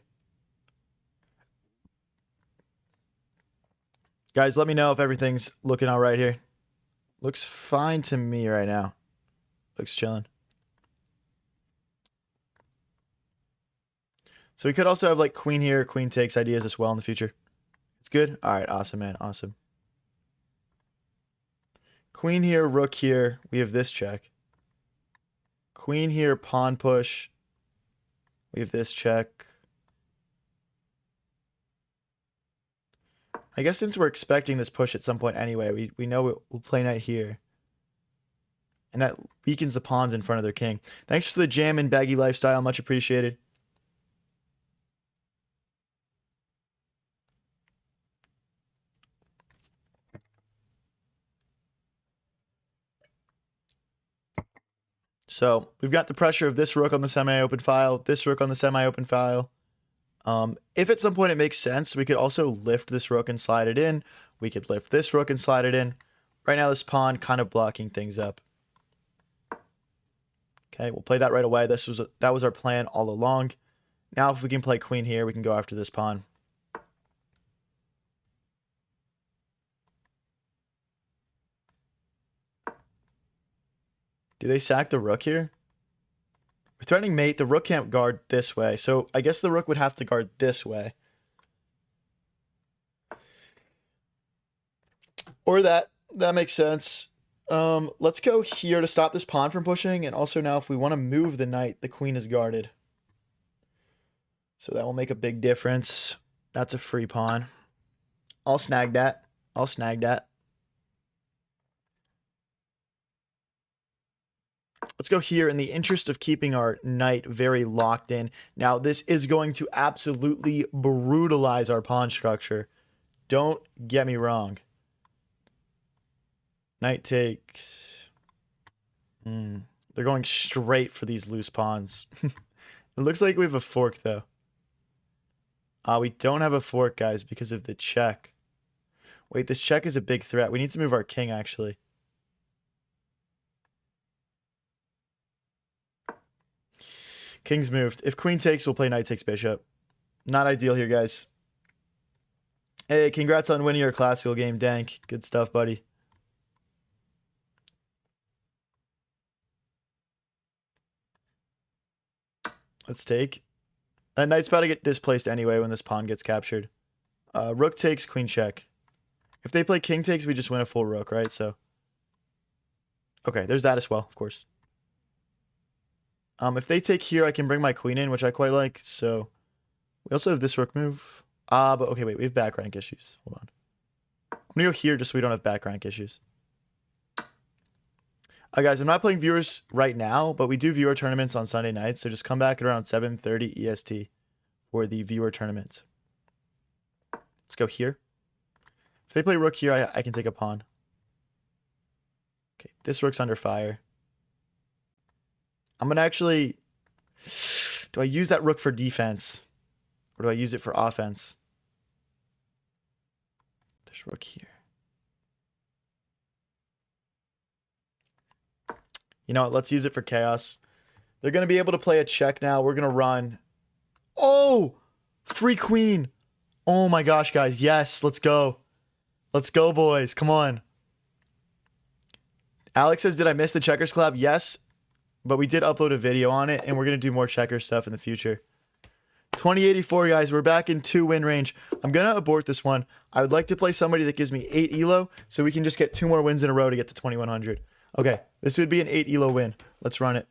Guys, let me know if everything's looking all right here. Looks fine to me right now. Looks chilling. So we could also have like queen here, queen takes ideas as well in the future. It's good? All right, awesome, man, awesome. Queen here, rook here. We have this check. Queen here, pawn push. We have this check. I guess since we're expecting this push at some point anyway, we know we'll play knight here. And that weakens the pawns in front of their king. Thanks for the jam and baggy lifestyle. Much appreciated. So we've got the pressure of this rook on the semi-open file, this rook on the semi-open file. If at some point it makes sense, we could also lift this rook and slide it in. We could lift this rook and slide it in. Right now, this pawn kind of blocking things up. Okay, we'll play that right away. That was our plan all along. Now, if we can play queen here, we can go after this pawn. Do they sack the rook here? We're threatening mate. The rook can't guard this way. So I guess the rook would have to guard this way. Or that. That makes sense. Let's go here to stop this pawn from pushing, and also now if we want to move the knight, the queen is guarded. So that will make a big difference. That's a free pawn. I'll snag that. I'll snag that. Let's go here in the interest of keeping our knight very locked in. Now, this is going to absolutely brutalize our pawn structure. Don't get me wrong. Knight takes. They're going straight for these loose pawns. It looks like we have a fork, though. We don't have a fork, guys, because of the check. Wait, this check is a big threat. We need to move our king, actually. King's moved. If queen takes, we'll play knight takes bishop. Not ideal here, guys. Hey, congrats on winning your classical game, Dank. Good stuff, buddy. Let's take. That knight's about to get displaced anyway when this pawn gets captured. Rook takes, queen check. If they play king takes, we just win a full rook, right? So, okay, there's that as well, of course. If they take here, I can bring my queen in, which I quite like. So, we also have this rook move. But okay, wait, we have back rank issues. Hold on. I'm gonna go here just so we don't have back rank issues. Guys, I'm not playing viewers right now, but we do viewer tournaments on Sunday nights, so just come back at around 7:30 EST for the viewer tournament. Let's go here. If they play rook here, I can take a pawn. Okay, this rook's under fire. I'm going to actually... Do I use that rook for defense? Or do I use it for offense? There's rook here. You know what? Let's use it for chaos. They're going to be able to play a check now. We're going to run. Oh! Free queen. Oh my gosh, guys. Yes, let's go. Let's go, boys. Come on. Alex says, did I miss the Checkers Collab? Yes, but we did upload a video on it, and we're going to do more Checkers stuff in the future. 2084, guys. We're back in 2-win range. I'm going to abort this one. I would like to play somebody that gives me 8 elo, so we can just get 2 more wins in a row to get to 2100. Okay, this would be an 8 elo win. Let's run it.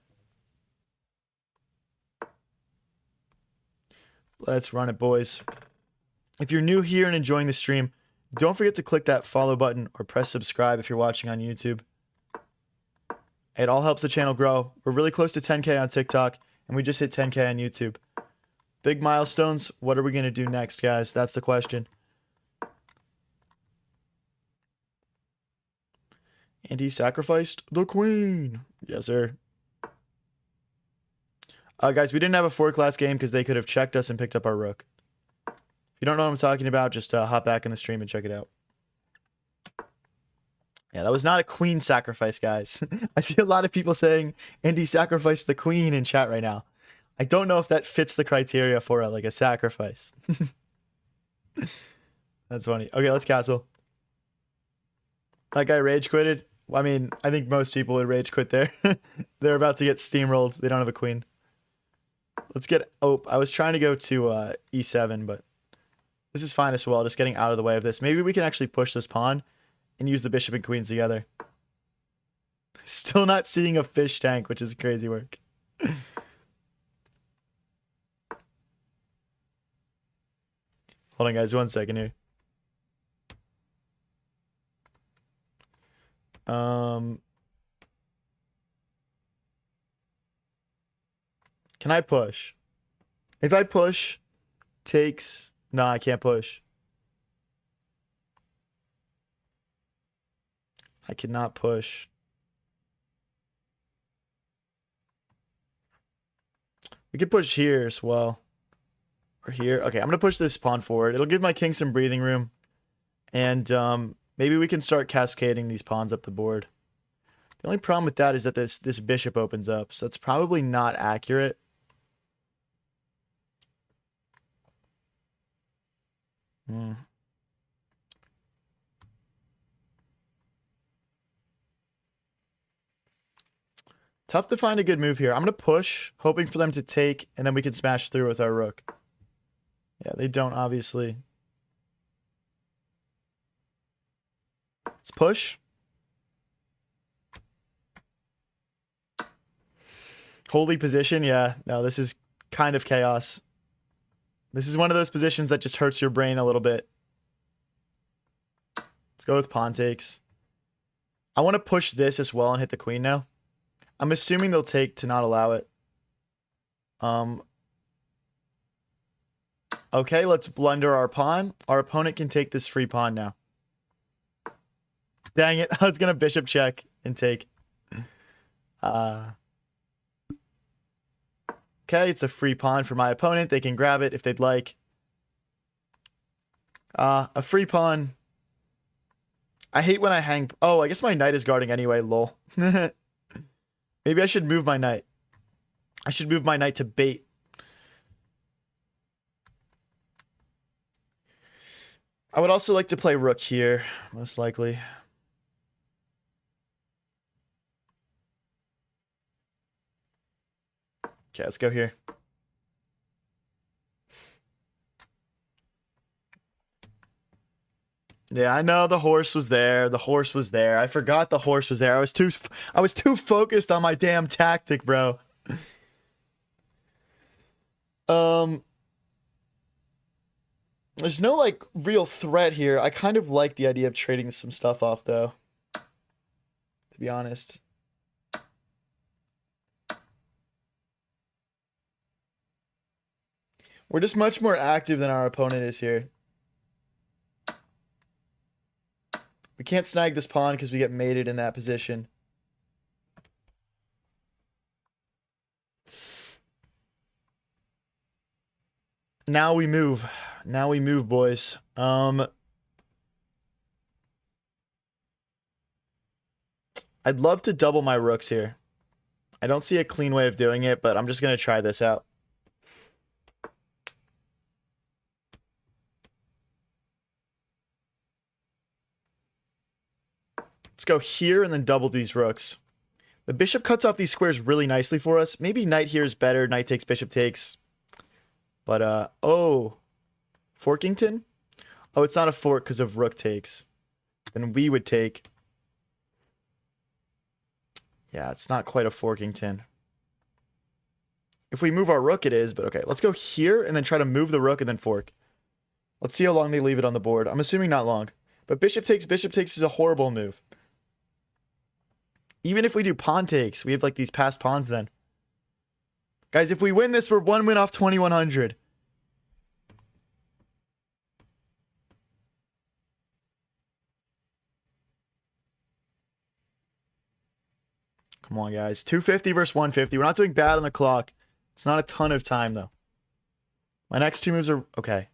Let's run it, boys. If you're new here and enjoying the stream, don't forget to click that follow button or press subscribe if you're watching on YouTube. It all helps the channel grow. We're really close to 10K on TikTok, and we just hit 10K on YouTube. Big milestones. What are we going to do next, guys? That's the question. And he sacrificed the queen. Yes, sir. Guys, we didn't have a fork last game because they could have checked us and picked up our rook. If you don't know what I'm talking about, just hop back in the stream and check it out. Yeah, that was not a queen sacrifice, guys. I see a lot of people saying Andy sacrificed the queen in chat right now. I don't know if that fits the criteria for like a sacrifice. That's funny. Okay, let's castle. That guy rage quitted. I mean, I think most people would rage quit there. They're about to get steamrolled. They don't have a queen. Let's get... Oh, I was trying to go to e7, but this is fine as well. Just getting out of the way of this. Maybe we can actually push this pawn and use the bishop and queens together. Still not seeing a fish tank, which is crazy work. Hold on, guys. 1 second here. Can I push? If I push, takes... No, I can't push. I cannot push. We could push here as well. Or here. Okay, I'm going to push this pawn forward. It'll give my king some breathing room. And maybe we can start cascading these pawns up the board. The only problem with that is that this bishop opens up. So that's probably not accurate. Tough to find a good move here. I'm going to push, hoping for them to take, and then we can smash through with our rook. Yeah, they don't, obviously. Let's push. Holy position. Yeah. No, this is kind of chaos. This is one of those positions that just hurts your brain a little bit. Let's go with pawn takes. I want to push this as well and hit the queen now. I'm assuming they'll take to not allow it. Okay, let's blunder our pawn. Our opponent can take this free pawn now. Dang it. I was going to bishop check and take. Okay, it's a free pawn for my opponent. They can grab it if they'd like. A free pawn. I hate when I hang. Oh, I guess my knight is guarding anyway, lol. Maybe I should move my knight. I should move my knight to bait. I would also like to play rook here, most likely. Okay, let's go here. Yeah, I know the horse was there. The horse was there. I forgot the horse was there. I was too focused on my damn tactic, bro. There's no like real threat here. I kind of like the idea of trading some stuff off though. To be honest. We're just much more active than our opponent is here. We can't snag this pawn because we get mated in that position. Now we move. Now we move, boys. I'd love to double my rooks here. I don't see a clean way of doing it, but I'm just going to try this out. Let's go here and then double these rooks. The bishop cuts off these squares really nicely for us. Maybe knight here is better. Knight takes, bishop takes. But, oh. Forkington? Oh, it's not a fork because of rook takes. Then we would take. Yeah, it's not quite a Forkington. If we move our rook, it is, but okay. Let's go here and then try to move the rook and then fork. Let's see how long they leave it on the board. I'm assuming not long. But bishop takes is a horrible move. Even if we do pawn takes, we have like these passed pawns then. Guys, if we win this, we're 1 win off 2,100. Come on, guys. 250 versus 150. We're not doing bad on the clock. It's not a ton of time, though. My next two moves are... Okay.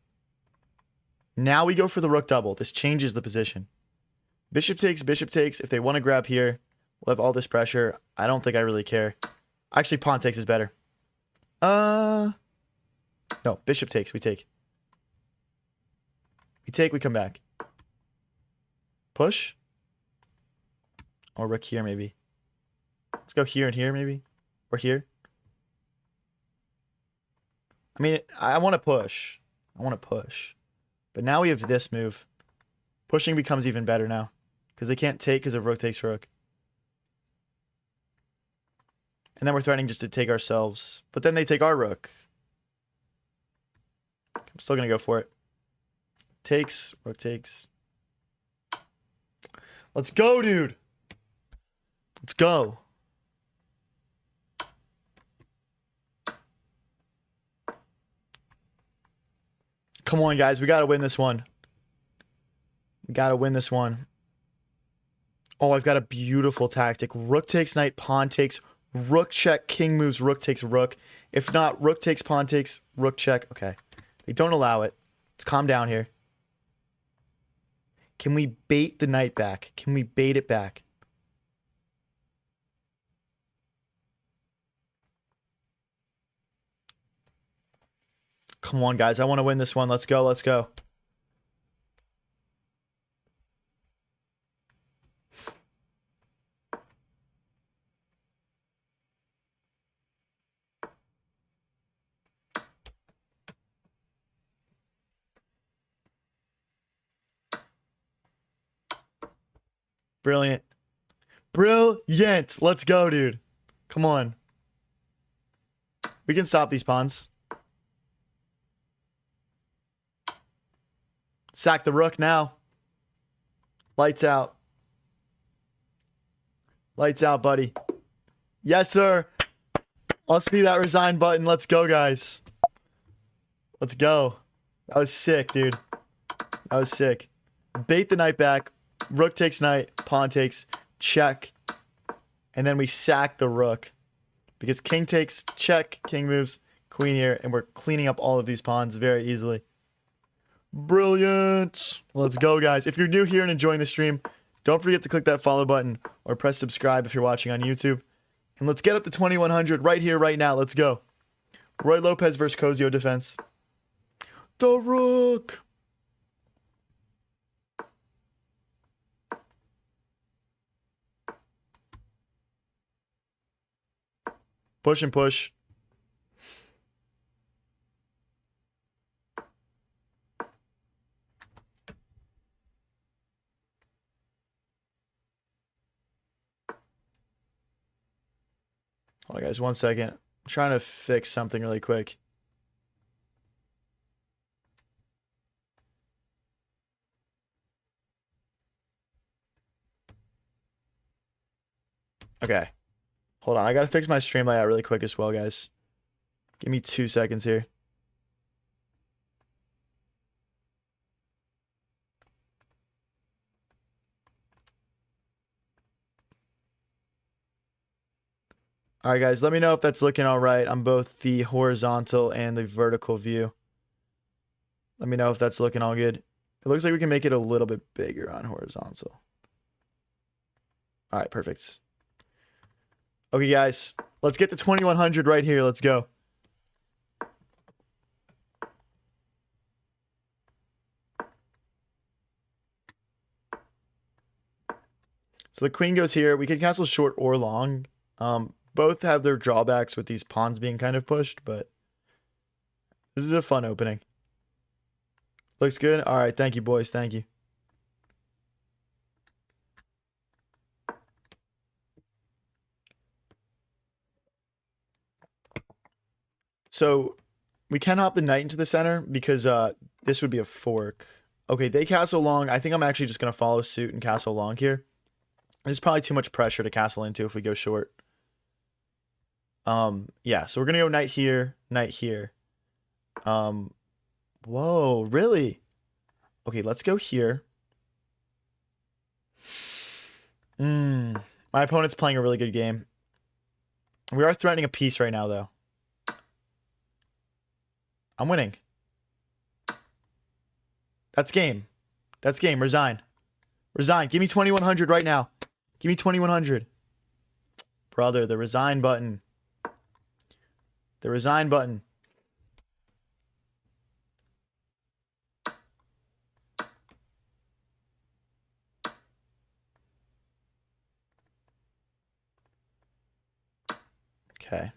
Now we go for the rook double. This changes the position. Bishop takes, bishop takes. If they want to grab here, we'll have all this pressure. I don't think I really care. Actually, pawn takes is better. No, bishop takes. We take. We take, we come back. Push. Or rook here, maybe. Let's go here and here, maybe. Or here. I mean, I want to push. I want to push. But now we have this move. Pushing becomes even better now. Because they can't take because of rook takes rook. And then we're threatening just to take ourselves. But then they take our rook. I'm still going to go for it. Takes. Rook takes. Let's go, dude. Let's go. Come on, guys. We got to win this one. We got to win this one. Oh, I've got a beautiful tactic. Rook takes knight, pawn takes, rook check, king moves, rook takes rook. If not, rook takes, pawn takes, rook check. Okay. They don't allow it. Let's calm down here. Can we bait the knight back? Can we bait it back? Come on, guys. I want to win this one. Let's go. Let's go. Brilliant. Brilliant. Let's go, dude. Come on. We can stop these pawns. Sack the rook now. Lights out. Lights out, buddy. Yes, sir. I'll see that resign button. Let's go, guys. Let's go. That was sick, dude. That was sick. Bait the knight back. Rook takes knight. Pawn takes. Check. And then we sack the rook. Because king takes check. King moves. Queen here. And we're cleaning up all of these pawns very easily. Brilliant. Let's go, guys. If you're new here and enjoying the stream, don't forget to click that follow button or press subscribe if you're watching on YouTube. And let's get up to 2100 right here, right now. Let's go. Roy Lopez versus Kozio defense. The rook. Push and push. Hold on, guys, 1 second. I'm trying to fix something really quick. Okay. Hold on. I got to fix my stream layout really quick as well, guys. Give me 2 seconds here. All right, guys, let me know if that's looking all right on both the horizontal and the vertical view. Let me know if that's looking all good. It looks like we can make it a little bit bigger on horizontal. All right, perfect. Okay, guys, let's get to 2100 right here. Let's go. So the queen goes here. We can castle short or long. Both have their drawbacks with these pawns being kind of pushed, but this is a fun opening. Looks good. All right, thank you, boys. Thank you. So we can hop the knight into the center because this would be a fork. Okay, they castle long. I think I'm actually just going to follow suit and castle long here. There's probably too much pressure to castle into if we go short. Yeah, so we're going to go knight here, knight here. Whoa, really? Okay, let's go here. My opponent's playing a really good game. We are threatening a piece right now, though. I'm winning. That's game. That's game. Resign. Resign. Give me 2100 right now. Give me 2100. Brother, the resign button. The resign button. Okay.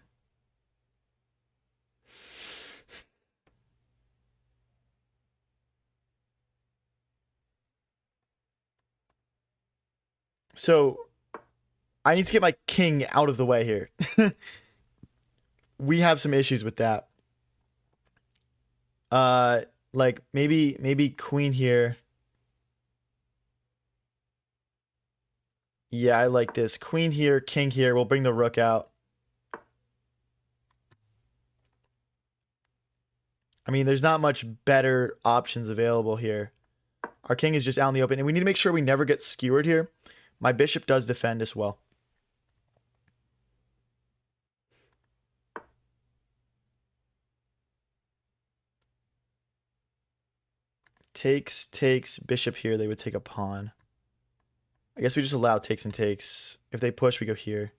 So I need to get my king out of the way here. We have some issues with that. Like maybe queen here. Yeah, I like this. Queen here, king here. We'll bring the rook out. I mean, there's not much better options available here. Our king is just out in the open, and we need to make sure we never get skewered here. My bishop does defend as well. Takes, bishop here. They would take a pawn. I guess we just allow takes and takes. If they push, we go here.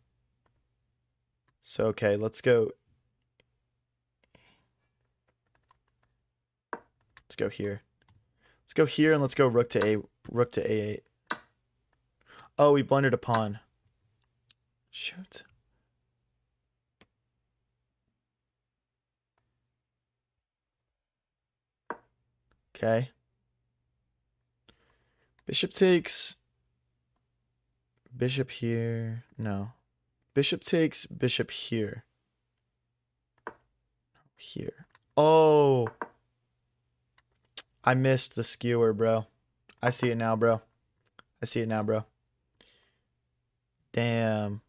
So, okay, let's go. Let's go here. Let's go here and let's go rook to A8. Oh, we blundered a pawn. Shoot. Okay. Bishop takes. Bishop here. No. Bishop takes bishop here. Here. Oh. I missed the skewer, bro. I see it now, bro. I see it now, bro. Damn.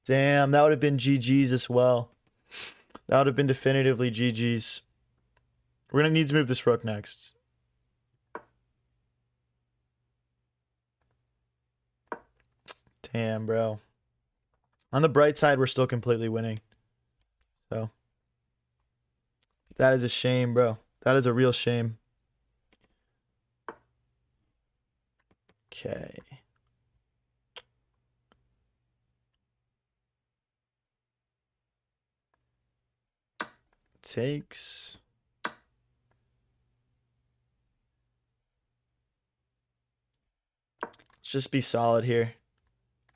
Damn, that would have been GG's as well. That would have been definitively GG's. We're going to need to move this rook next. Damn, bro. On the bright side, we're still completely winning. So. That is a shame, bro. That is a real shame. Okay. Takes. Let's just be solid here.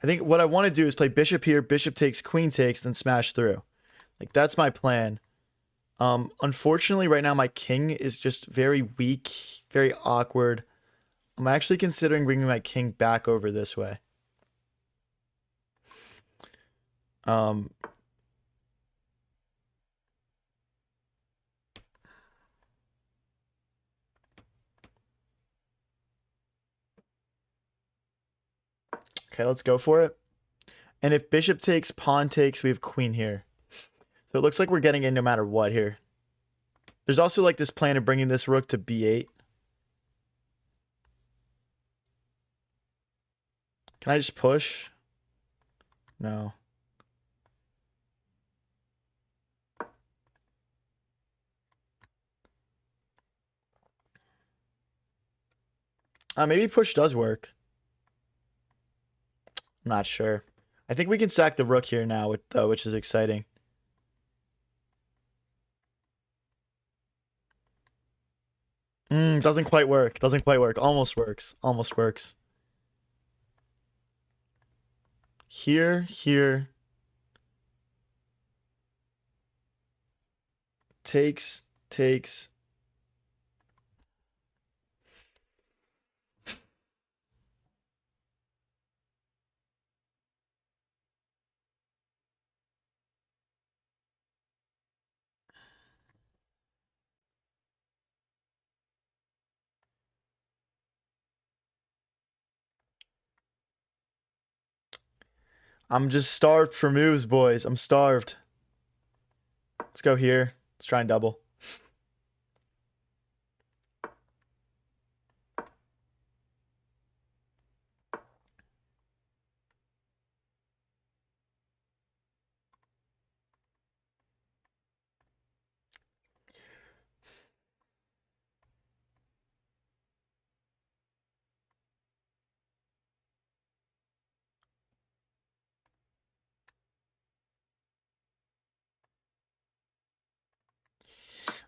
I think what I want to do is play bishop here, bishop takes, queen takes, then smash through. Like, that's my plan. Unfortunately, right now my king is just very weak, very awkward. I'm actually considering bringing my king back over this way. Okay, let's go for it. And if bishop takes, pawn takes, we have queen here. So it looks like we're getting in no matter what here. There's also like this plan of bringing this rook to b8. Can I just push? No. Maybe push does work. I'm not sure. I think we can sack the rook here now, which is exciting. Doesn't quite work. Doesn't quite work. Almost works. Almost works. Here, here. Takes, takes. I'm just starved for moves, boys. I'm starved. Let's go here. Let's try and double.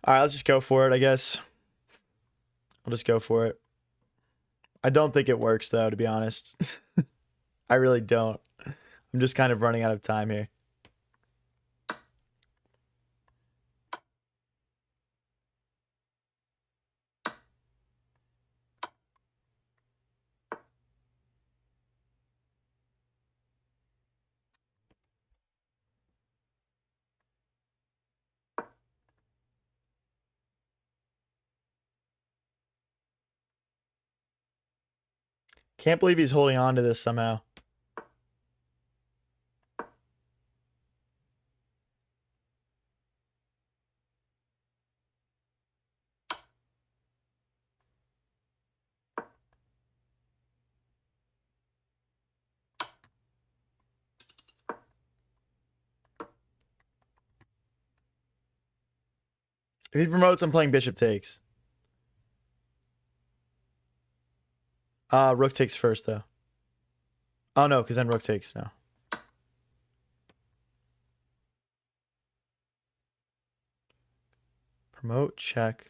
All right, let's just go for it, I guess. I'll just go for it. I don't think it works, though, to be honest. I really don't. I'm just kind of running out of time here. Can't believe he's holding on to this somehow. If he promotes, I'm playing bishop takes. Rook takes first, though. Oh, no, because then rook takes. No. Promote, check.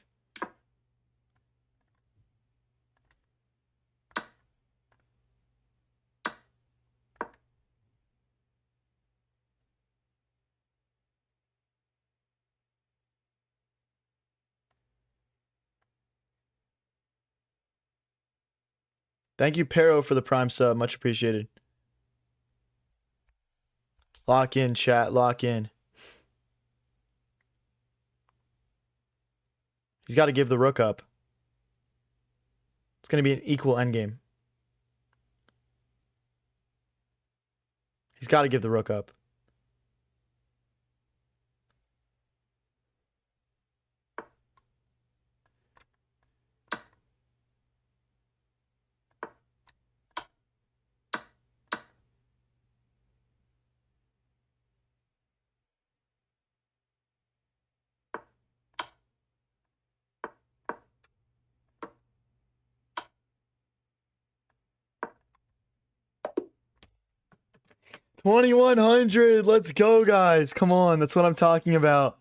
Thank you, Pero, for the prime sub. Much appreciated. Lock in, chat. Lock in. He's got to give the rook up. It's going to be an equal endgame. He's got to give the rook up. $2,100. Let's go, guys. Come on. That's what I'm talking about.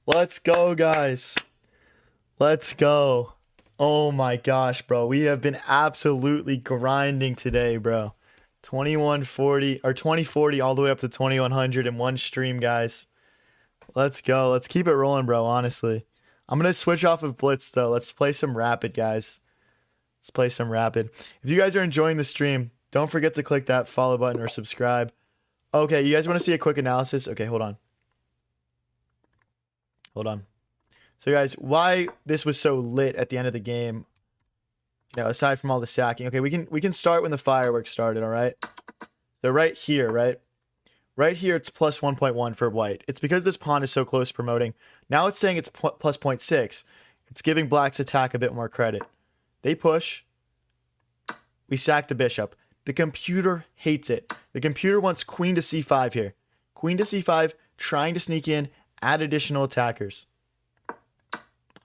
Let's go, guys. Let's go. Oh my gosh, bro. We have been absolutely grinding today, bro. 2140 or 2040 all the way up to 2100 in one stream, guys. Let's go. Let's keep it rolling, bro, honestly. I'm going to switch off of Blitz, though. Let's play some Rapid, guys. Let's play some Rapid. If you guys are enjoying the stream, don't forget to click that follow button or subscribe. Okay, you guys want to see a quick analysis? Okay, hold on. Hold on. So, guys, why this was so lit at the end of the game, you know, aside from all the sacking. Okay, we can start when the fireworks started, all right? So right here, right? Right here, it's plus 1.1 for white. It's because this pawn is so close promoting. Now it's saying it's plus 0.6. It's giving black's attack a bit more credit. They push. We sack the bishop. The computer hates it. The computer wants queen to c5 here. Queen to c5, trying to sneak in, add additional attackers.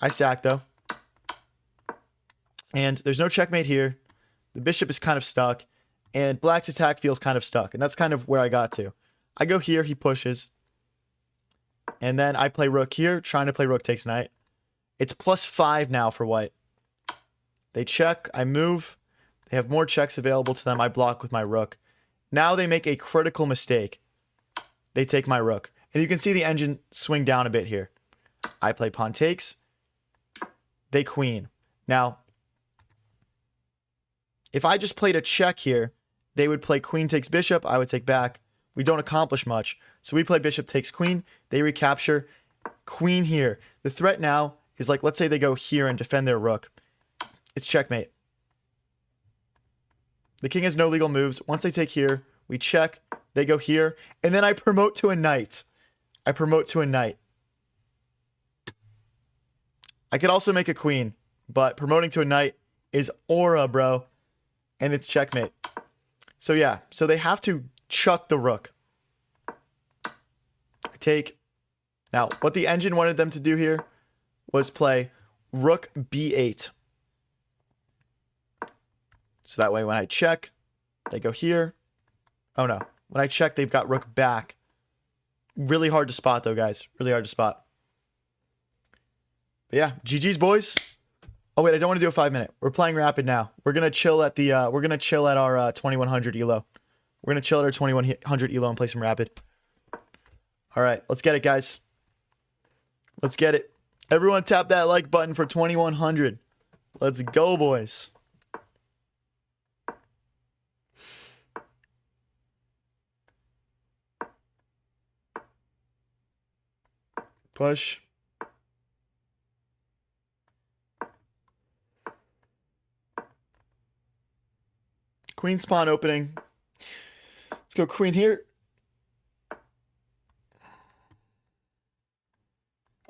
I sack, though. And there's no checkmate here. The bishop is kind of stuck. And black's attack feels kind of stuck. And that's kind of where I got to. I go here, he pushes. And then I play rook here, trying to play rook takes knight. It's plus 5 now for white. They check, I move. They have more checks available to them. I block with my rook. Now they make a critical mistake. They take my rook. And you can see the engine swing down a bit here. I play pawn takes. They queen. Now, if I just played a check here, they would play queen takes bishop. I would take back. We don't accomplish much. So we play bishop takes queen. They recapture. Queen here. The threat now is like, let's say they go here and defend their rook. It's checkmate. The king has no legal moves. Once they take here, we check. They go here. And then I promote to a knight. I promote to a knight. I could also make a queen. But promoting to a knight is aura, bro. And it's checkmate. So yeah. So they have to chuck the rook. I take. Now, what the engine wanted them to do here was play rook b8. So that way when I check, they go here. Oh no. When I check, they've got rook back. Really hard to spot though, guys. Really hard to spot. But yeah, GG's, boys. Oh wait, I don't want to do a 5-minute. We're playing Rapid now. We're gonna chill at the our 2100 elo. We're gonna chill at our 2100 elo and play some Rapid. All right, let's get it, guys. Let's get it. Everyone tap that like button for 2100. Let's go, boys. Push. Queen spawn opening. Let's go queen here.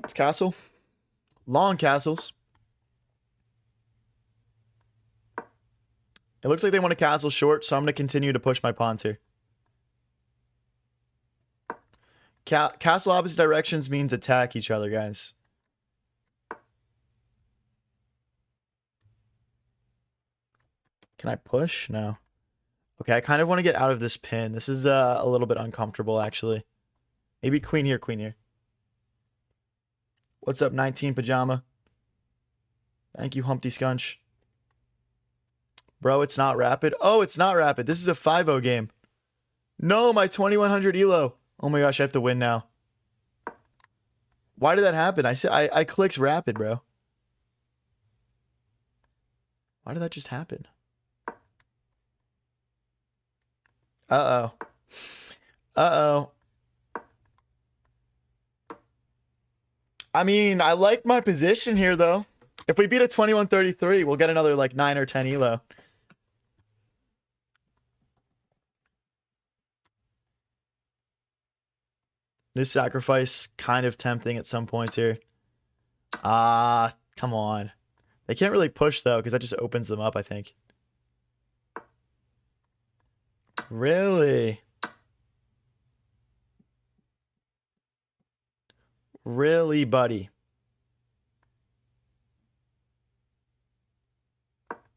It's castle. Long castles. It looks like they want to castle short, so I'm going to continue to push my pawns here. Castle opposite directions means attack each other, guys. Can I push? No. Okay, I kind of want to get out of this pin. This is a little bit uncomfortable, actually. Maybe queen here, queen here. What's up, 19 Pajama? Thank you, Humpty Scunch. Bro, it's not Rapid. Oh, it's not Rapid. This is a 5-0 game. No, my 2100 elo. Oh my gosh, I have to win now. Why did that happen? I clicked Rapid, bro. Why did that just happen? Uh-oh. Uh-oh. I mean, I like my position here, though. If we beat a 21-33, we'll get another, like, 9 or 10 elo. This sacrifice kind of tempting at some points here. Ah, come on. They can't really push, though, because that just opens them up, I think. Really? Really, buddy?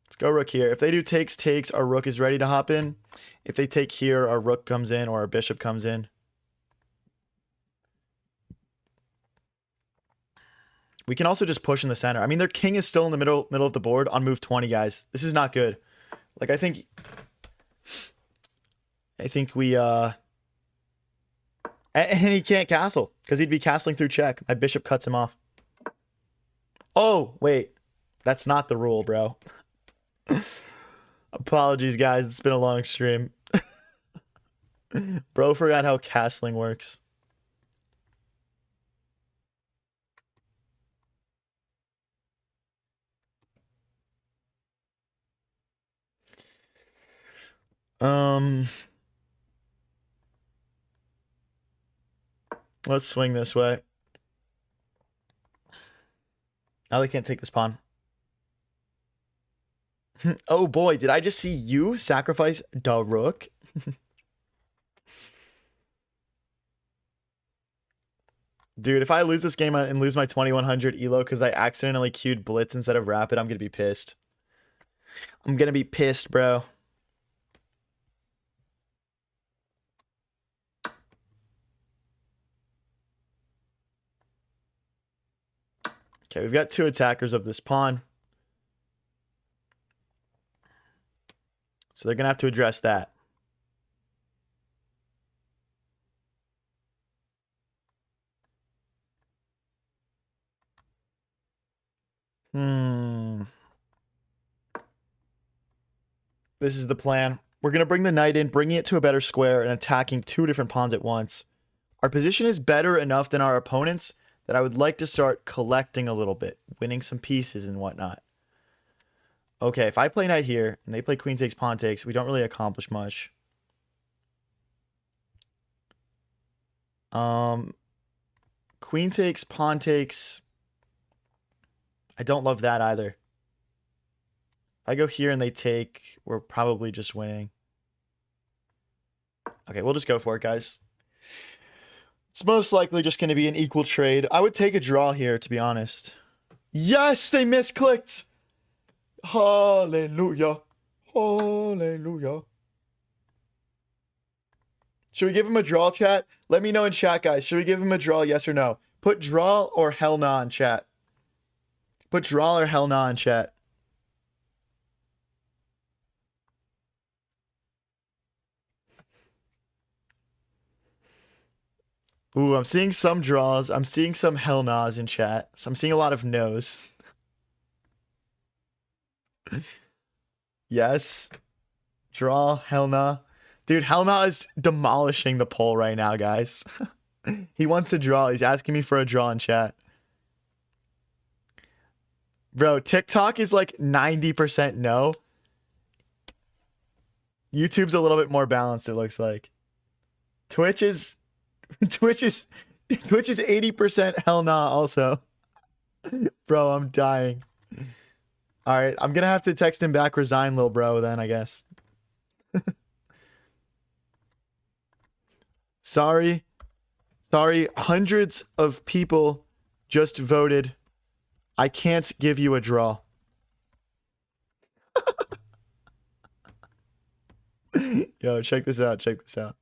Let's go rook here. If they do takes, our rook is ready to hop in. If they take here, our rook comes in or our bishop comes in. We can also just push in the center. I mean, their king is still in the middle of the board on move 20, guys. This is not good. Like, I think we, and he can't castle because he'd be castling through check. My bishop cuts him off. Oh, wait. That's not the rule, bro. Apologies, guys. It's been a long stream. Bro forgot how castling works. Let's swing this way. Now they can't take this pawn. Oh boy, did I just see you sacrifice the rook? Dude, if I lose this game and lose my 2100 elo because I accidentally queued blitz instead of rapid, I'm gonna be pissed. I'm gonna be pissed, bro. Okay, we've got two attackers of this pawn. So they're gonna have to address that. This is the plan. We're going to bring the knight in, bringing it to a better square and attacking two different pawns at once. Our position is better enough than our opponents that I would like to start collecting a little bit, winning some pieces and whatnot. Okay, if I play knight here and they play queen takes, pawn takes, we don't really accomplish much. Queen takes, pawn takes. I don't love that either. If I go here and they take, we're probably just winning. Okay, we'll just go for it, guys. It's most likely just going to be an equal trade. I would take a draw here, to be honest. Yes, they misclicked. Hallelujah. Hallelujah. Should we give him a draw, chat? Let me know in chat, guys. Should we give him a draw, yes or no? Put draw or hell nah in chat. Put draw or hell nah in chat. Ooh, I'm seeing some draws. I'm seeing some hell nahs in chat. So I'm seeing a lot of no's. Yes. Draw, hell nah. Dude, hell nah is demolishing the poll right now, guys. He wants a draw. He's asking me for a draw in chat. Bro, TikTok is like 90% no. YouTube's a little bit more balanced, it looks like. Twitch is 80% hell nah also. Bro, I'm dying. All right, I'm gonna have to text him back, resign, little bro, then, I guess. Sorry. Sorry, hundreds of people just voted. I can't give you a draw. Yo, check this out. Check this out.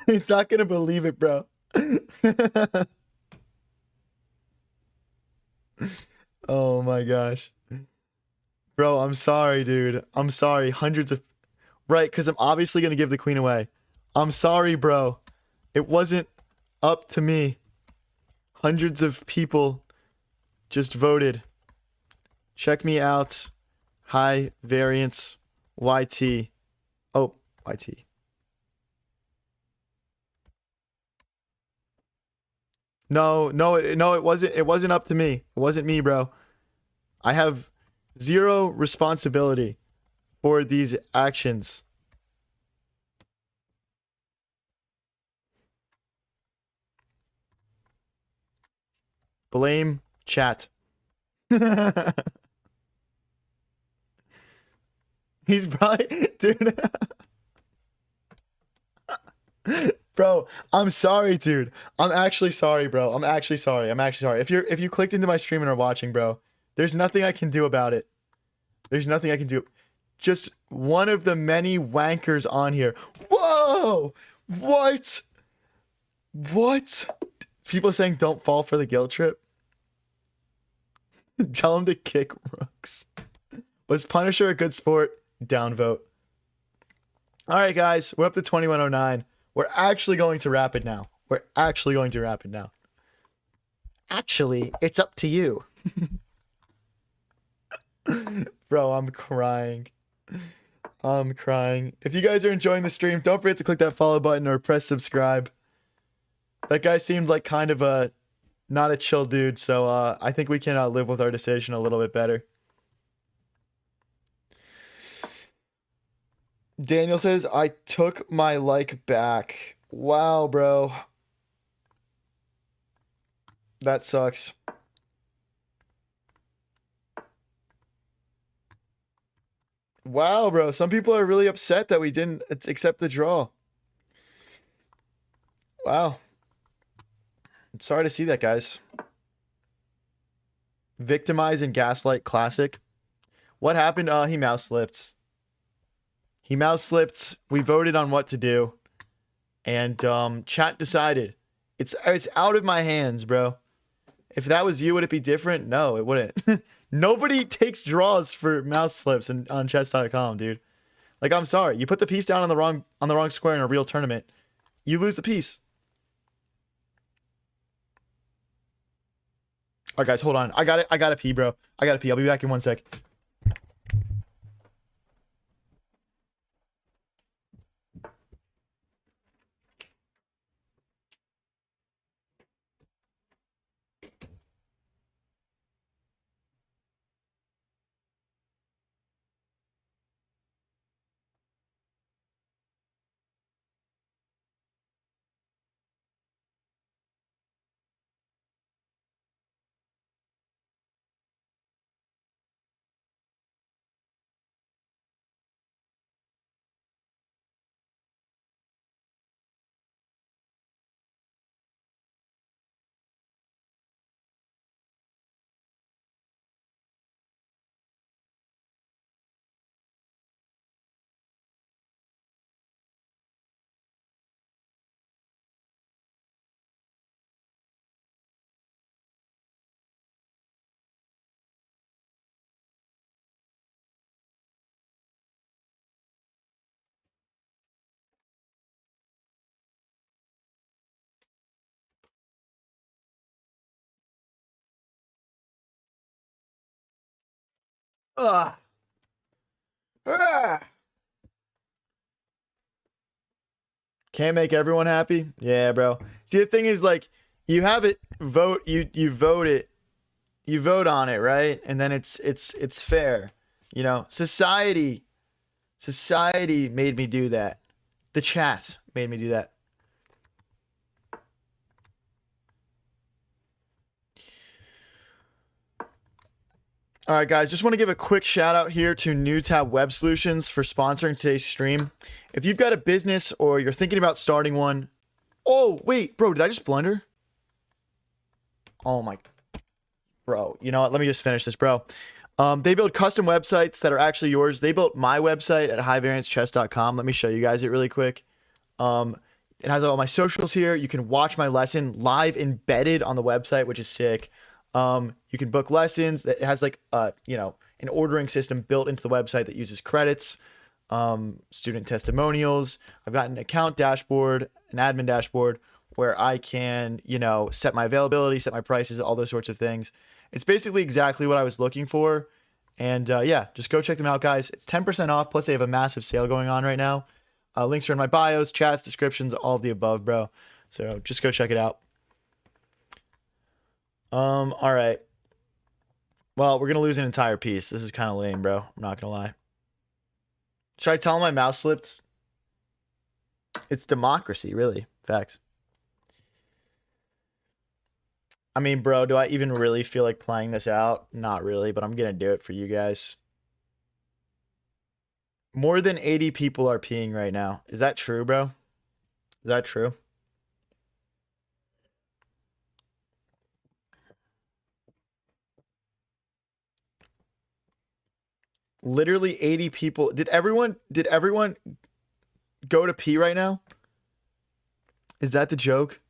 He's not gonna believe it, bro. Oh my gosh. Bro, I'm sorry, dude. I'm sorry. Hundreds of... Right, because I'm obviously gonna give the queen away. I'm sorry, bro. It wasn't... up to me. Hundreds of people just voted. Check me out. High variance YT. Oh, YT. No, it wasn't. It wasn't up to me. It wasn't me, bro. I have zero responsibility for these actions. Blame chat. He's probably, dude. Bro, I'm sorry, dude. I'm actually sorry, bro. I'm actually sorry. I'm actually sorry. If you clicked into my stream and are watching, bro, there's nothing I can do about it. There's nothing I can do. Just one of the many wankers on here. Whoa! What? What? People saying don't fall for the guilt trip. Tell him to kick Rooks. Was Punisher a good sport? Downvote. All right, guys, we're up to 2109. We're actually going to wrap it now. Actually, it's up to you. Bro, I'm crying. If you guys are enjoying the stream, don't forget to click that follow button or press subscribe. That guy seemed like kind of a not a chill dude, so I think we can live with our decision a little bit better. Daniel says, I took my like back. Wow, bro. That sucks. Wow, bro. Some people are really upset that we didn't accept the draw. Wow. I'm sorry to see that, guys. Victimize and Gaslight Classic. What happened? He mouse slipped. We voted on what to do. And chat decided. It's out of my hands, bro. If that was you, would it be different? No, it wouldn't. Nobody takes draws for mouse slips on chess.com, dude. Like, I'm sorry. You put the piece down on the wrong square in a real tournament, you lose the piece. All right, guys, hold on. I gotta pee, bro. I gotta pee. I'll be back in 1 sec. Ugh. Ah. Can't make everyone happy? Yeah, bro. See, the thing is, like, you have it vote, you vote it, you vote on it, right? And then it's fair. You know, society made me do that. The chat made me do that. All right, guys, just want to give a quick shout out here to NewTab Web Solutions for sponsoring today's stream. If you've got a business or you're thinking about starting one, oh, wait, bro, did I just blunder? Oh my, bro, you know what? Let me just finish this, bro. They build custom websites that are actually yours. They built my website at highvariancechess.com. Let me show you guys it really quick. It has all my socials here. You can watch my lesson live embedded on the website, which is sick. You can book lessons. It has like you know, an ordering system built into the website that uses credits, student testimonials. I've got an account dashboard, an admin dashboard, where I can, you know, set my availability, set my prices, all those sorts of things. It's basically exactly what I was looking for. And yeah, just go check them out, guys. It's 10% off. Plus, they have a massive sale going on right now. Links are in my bios, chats, descriptions, all of the above, bro. So just go check it out. All right. Well, we're gonna lose an entire piece. This is kind of lame, bro. I'm not gonna lie. Should I tell him my mouse slipped? It's democracy, really. Facts. I mean, bro, do I even really feel like playing this out? Not really, but I'm gonna do it for you guys. More than 80 people are peeing right now. Is that true, bro? Is that true? Literally 80 people. Did everyone go to pee right now? Is that the joke?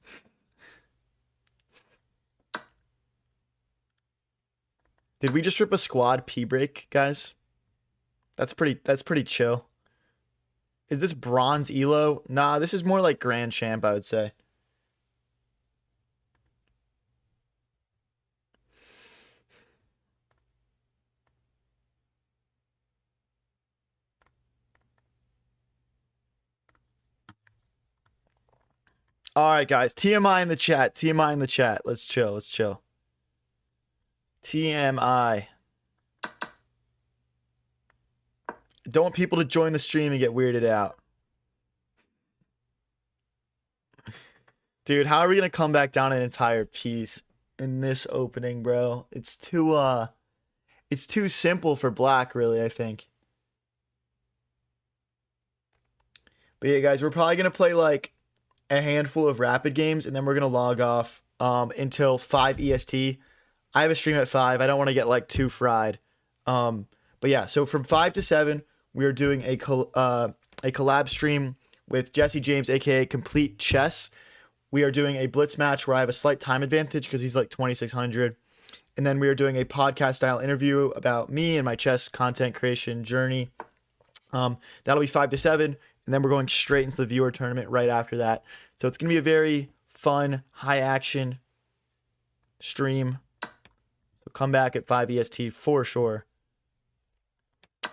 Did we just rip a squad pee break, guys? That's pretty chill. Is this bronze elo? Nah, this is more like grand champ, I would say. All right, guys. TMI in the chat. TMI in the chat. Let's chill. Let's chill. TMI. Don't want people to join the stream and get weirded out. Dude, how are we gonna come back down an entire piece in this opening, bro? It's too simple for black, really, I think. But yeah, guys, we're probably gonna play like a handful of rapid games and then we're gonna log off until 5 EST. I have a stream at 5. I don't want to get like too fried. But yeah, so from 5 to 7, we are doing a collab stream with Jesse James, aka Complete Chess. We are doing a blitz match where I have a slight time advantage because he's like 2600. And then we are doing a podcast style interview about me and my chess content creation journey. That'll be 5 to 7. And then we're going straight into the viewer tournament right after that. So it's going to be a very fun, high action stream. So come back at 5 EST for sure.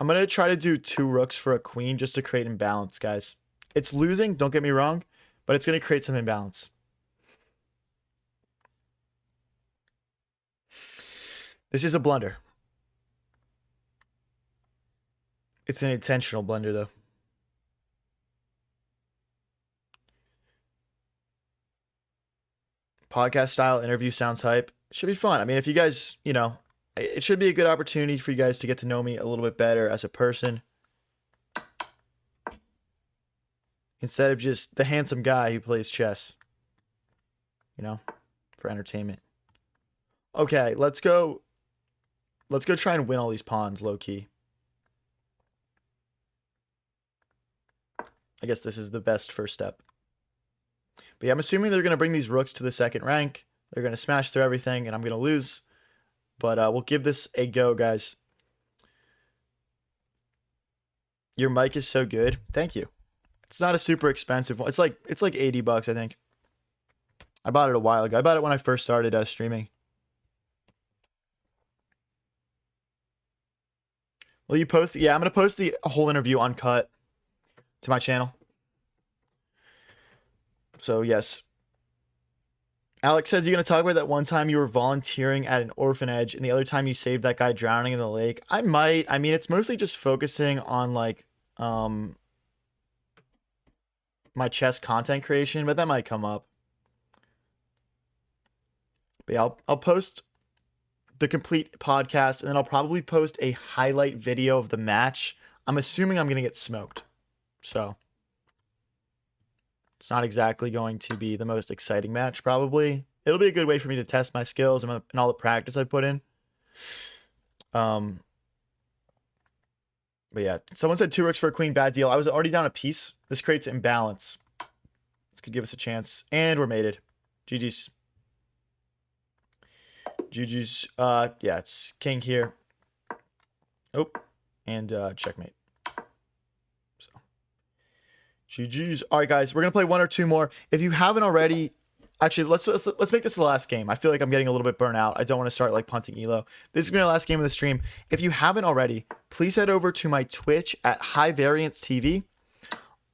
I'm going to try to do 2 rooks for a queen just to create imbalance, guys. It's losing, don't get me wrong, but it's going to create some imbalance. This is a blunder. It's an intentional blunder, though. Podcast style interview sounds hype. Should be fun. I mean, if you guys, you know, it should be a good opportunity for you guys to get to know me a little bit better as a person. Instead of just the handsome guy who plays chess. You know, for entertainment. Okay, let's go. Let's go try and win all these pawns low key. I guess this is the best first step. But yeah, I'm assuming they're going to bring these rooks to the second rank. They're going to smash through everything, and I'm going to lose. But we'll give this a go, guys. Your mic is so good. Thank you. It's not a super expensive one. It's like $80, I think. I bought it a while ago. I bought it when I first started streaming. Will you post? Yeah, I'm going to post the whole interview uncut to my channel. So, yes. Alex says you're going to talk about that one time you were volunteering at an orphanage and the other time you saved that guy drowning in the lake. I might. I mean, it's mostly just focusing on, like, my chess content creation, but that might come up. But yeah, I'll post the complete podcast and then I'll probably post a highlight video of the match. I'm assuming I'm going to get smoked. So it's not exactly going to be the most exciting match, probably. It'll be a good way for me to test my skills and all the practice I put in. But yeah, someone said 2 rooks for a queen, bad deal. I was already down a piece. This creates imbalance. This could give us a chance. And we're mated. GG's. GG's. Yeah, it's king here. Oh, and checkmate. So GG's. All right, guys, we're gonna play 1 or 2 more. If you haven't already, Actually, let's make this the last game. I feel like I'm getting a little bit burnt out. I don't want to start like punting elo. This is gonna be my last game of the stream. If you haven't already, please head over to my Twitch at High Variance TV.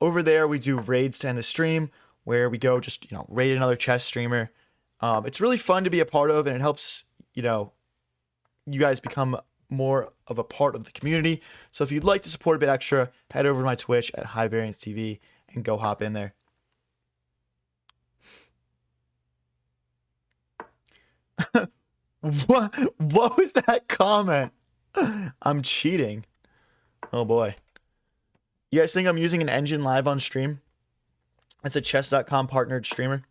Over there, we do raids to end the stream, where we go just raid another chess streamer. It's really fun to be a part of, and it helps you guys become more of a part of the community. So if you'd like to support a bit extra, head over to my Twitch at High Variance TV and go hop in there. What was that comment? I'm cheating. Oh boy. You guys think I'm using an engine live on stream? It's a chess.com partnered streamer.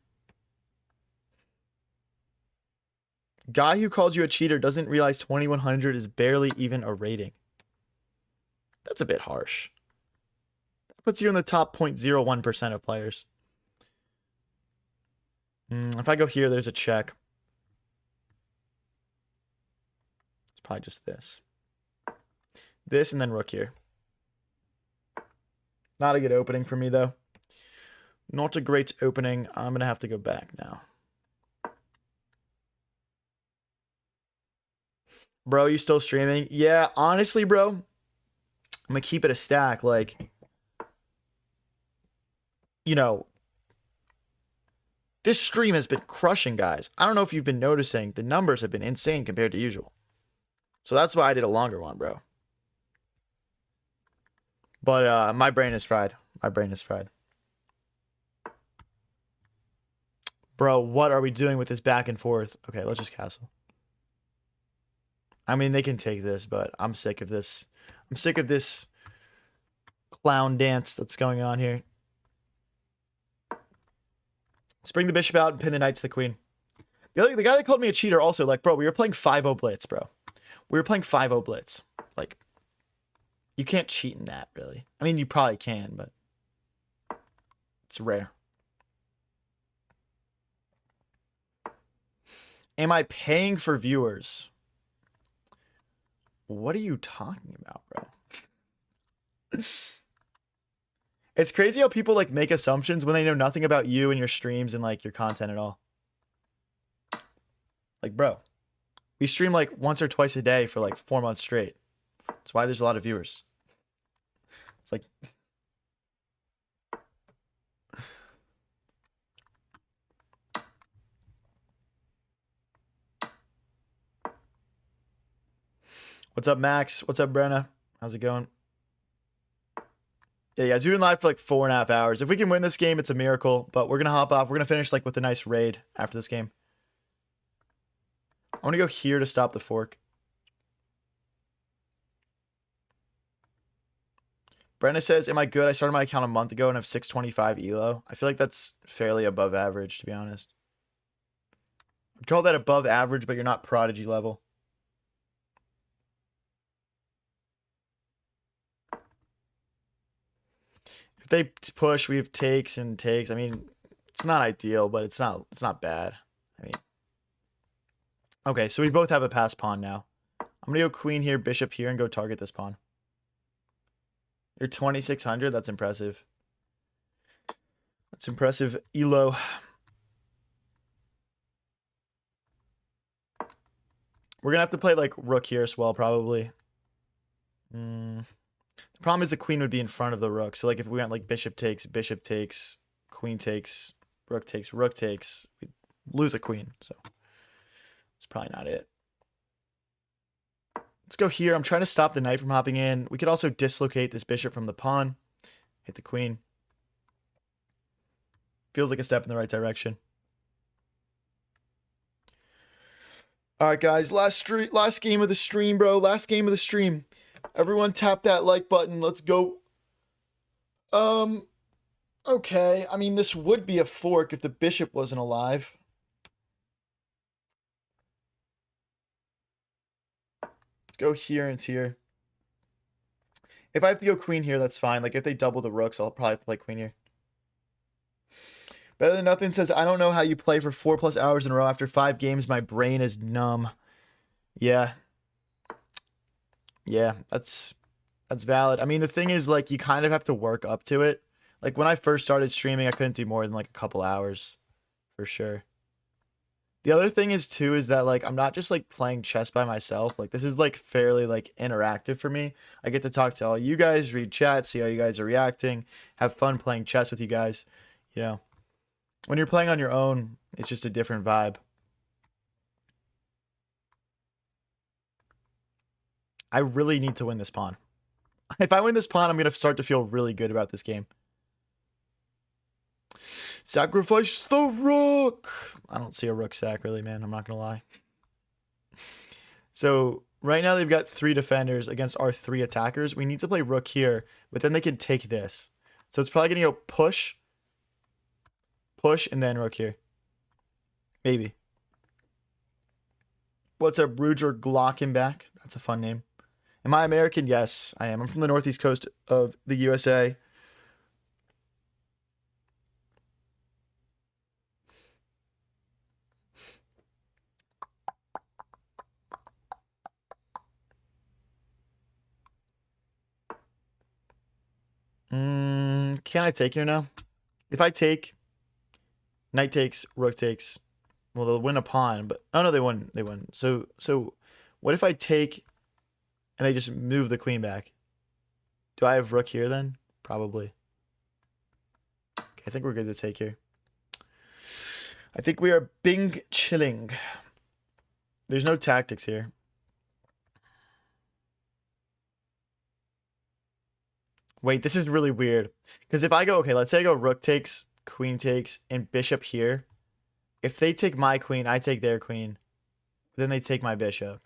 Guy who called you a cheater doesn't realize 2100 is barely even a rating. That's a bit harsh. That puts you in the top 0.01% of players. If I go here, there's a check. It's probably just this. This and then rook here. Not a good opening for me, though. Not a great opening. I'm going to have to go back now. Bro, you still streaming? Yeah, honestly, bro, I'm going to keep it a stack. Like, this stream has been crushing, guys. I don't know if you've been noticing. The numbers have been insane compared to usual. So that's why I did a longer one, bro. But my brain is fried. My brain is fried. Bro, what are we doing with this back and forth? Okay, let's just castle. I mean, they can take this, but I'm sick of this. I'm sick of this clown dance that's going on here. Let's bring the bishop out and pin the knight to the queen. The guy that called me a cheater also, like, bro, we were playing 5-0 blitz, bro. We were playing 5-0 blitz. Like, you can't cheat in that, really. I mean, you probably can, but it's rare. Am I paying for viewers? What are you talking about, bro? It's crazy how people like make assumptions when they know nothing about you and your streams and like your content at all. Like, bro, we stream like once or twice a day for like 4 months straight. That's why there's a lot of viewers. It's like... What's up, Max? What's up, Brenna? How's it going? Yeah, guys, we've been live for like 4.5 hours. If we can win this game, it's a miracle. But we're going to hop off. We're going to finish like with a nice raid after this game. I want to go here to stop the fork. Brenna says, am I good? I started my account a month ago and have 625 elo. I feel like that's fairly above average, to be honest. I'd call that above average, but you're not prodigy level. If they push, we have takes and takes. I mean, it's not ideal, but it's not bad. I mean, okay, so we both have a pass pawn now. I'm gonna go queen here, bishop here, and go target this pawn. You're 2600. That's impressive. That's impressive, elo. We're gonna have to play like rook here as well, probably. The problem is the queen would be in front of the rook. So like if we went like bishop takes, queen takes, rook takes, we'd lose a queen. So it's probably not it. Let's go here. I'm trying to stop the knight from hopping in. We could also dislocate this bishop from the pawn. Hit the queen. Feels like a step in the right direction. All right, guys. Last game of the stream, bro. Last game of the stream. Everyone tap that like button. Let's go. Okay. I mean, this would be a fork if the bishop wasn't alive. Let's go here and here. If I have to go queen here, that's fine. Like, if they double the rooks, I'll probably have to play queen here. Better Than Nothing says, I don't know how you play for 4+ hours in a row. After 5 games, my brain is numb. Yeah. Yeah, that's valid. I mean, the thing is, like, you kind of have to work up to it. Like, when I first started streaming, I couldn't do more than, like, a couple hours. for sure. The other thing is too is that like I'm not just like playing chess by myself. Like this is like fairly like interactive for me. I get to talk to all you guys, read chat, see how you guys are reacting, have fun playing chess with you guys. You know, when you're playing on your own, it's just a different vibe. I really need to win this pawn. If I win this pawn, I'm gonna start to feel really good about this game. Sacrifice the rook. I don't see a rook sack really, man. I'm not gonna lie. So right now they've got 3 defenders against our 3 attackers. We need to play rook here, but then they can take this. So it's probably gonna go push, push, and then rook here. Maybe. What's up, Ruger Glockenbach? That's a fun name. Am I American? Yes, I am. I'm from the northeast coast of the USA. Can I take here now? If I take, knight takes, rook takes. Well, they'll win a pawn, but oh no, they won. They won. So, what if I take, and they just move the queen back? Do I have rook here then? Probably. Okay, I think we're good to take here. I think we are Bing chilling. There's no tactics here. Wait, this is really weird. Because if I go, okay, let's say I go rook takes, queen takes, and bishop here. If they take my queen, I take their queen. Then they take my bishop.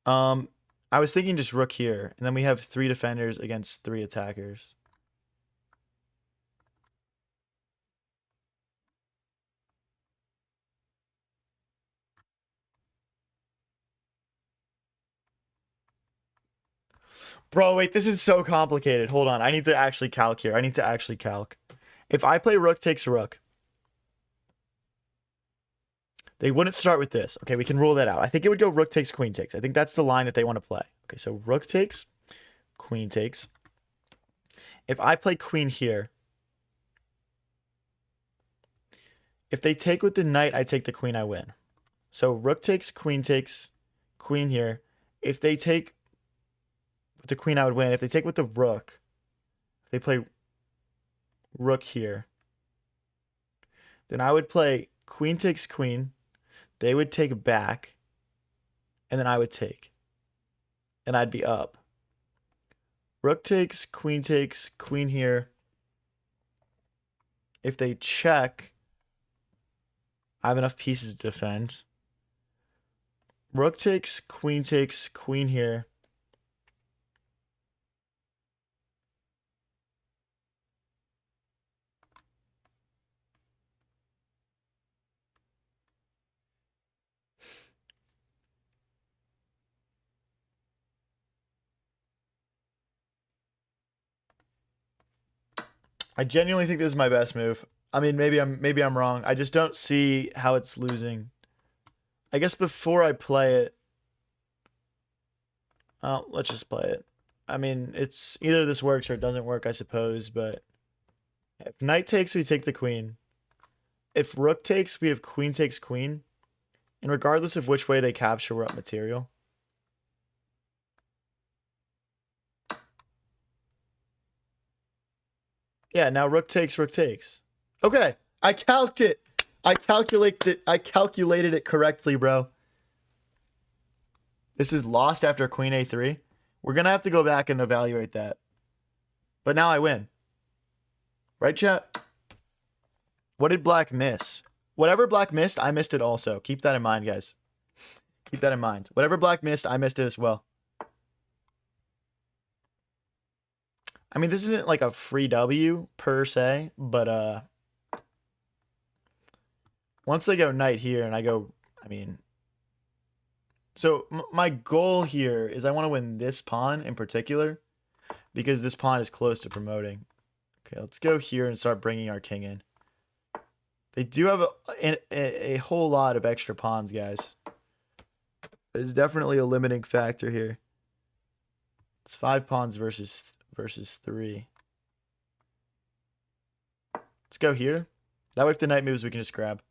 I was thinking just rook here, and then we have 3 defenders against 3 attackers. Bro, wait, this is so complicated. Hold on, I need to actually calc here. I need to actually calc. If I play rook takes rook, they wouldn't start with this. Okay, we can rule that out. I think it would go rook takes, queen takes. I think that's the line that they want to play. Okay, so rook takes, queen takes. If I play queen here, if they take with the knight, I take the queen, I win. So rook takes, queen here. If they take with the queen, I would win. If they take with the rook, if they play rook here, then I would play queen takes queen. They would take back, and then I would take. And I'd be up. Rook takes queen here. If they check, I have enough pieces to defend. Rook takes queen here. I genuinely think this is my best move. I mean, maybe I'm wrong. I just don't see how it's losing. I guess before I play it, let's just play it. I mean, it's either this works or it doesn't work, I suppose. But if knight takes, we take the queen. If rook takes, we have queen takes queen. And regardless of which way they capture, we're up material. Yeah, now rook takes, rook takes. Okay, I calced it. I calculated it correctly, bro. This is lost after queen a3. We're going to have to go back and evaluate that. But now I win. Right, chat? What did black miss? Whatever black missed, I missed it also. Keep that in mind, guys. Keep that in mind. Whatever black missed, I missed it as well. I mean, this isn't like a free W per se, but once they go knight here and I go, I mean, so my goal here is I want to win this pawn in particular because this pawn is close to promoting. Okay, let's go here and start bringing our king in. They do have a whole lot of extra pawns, guys. There's definitely a limiting factor here. It's 5 pawns versus 3. Let's go here. That way if the knight moves, we can just grab.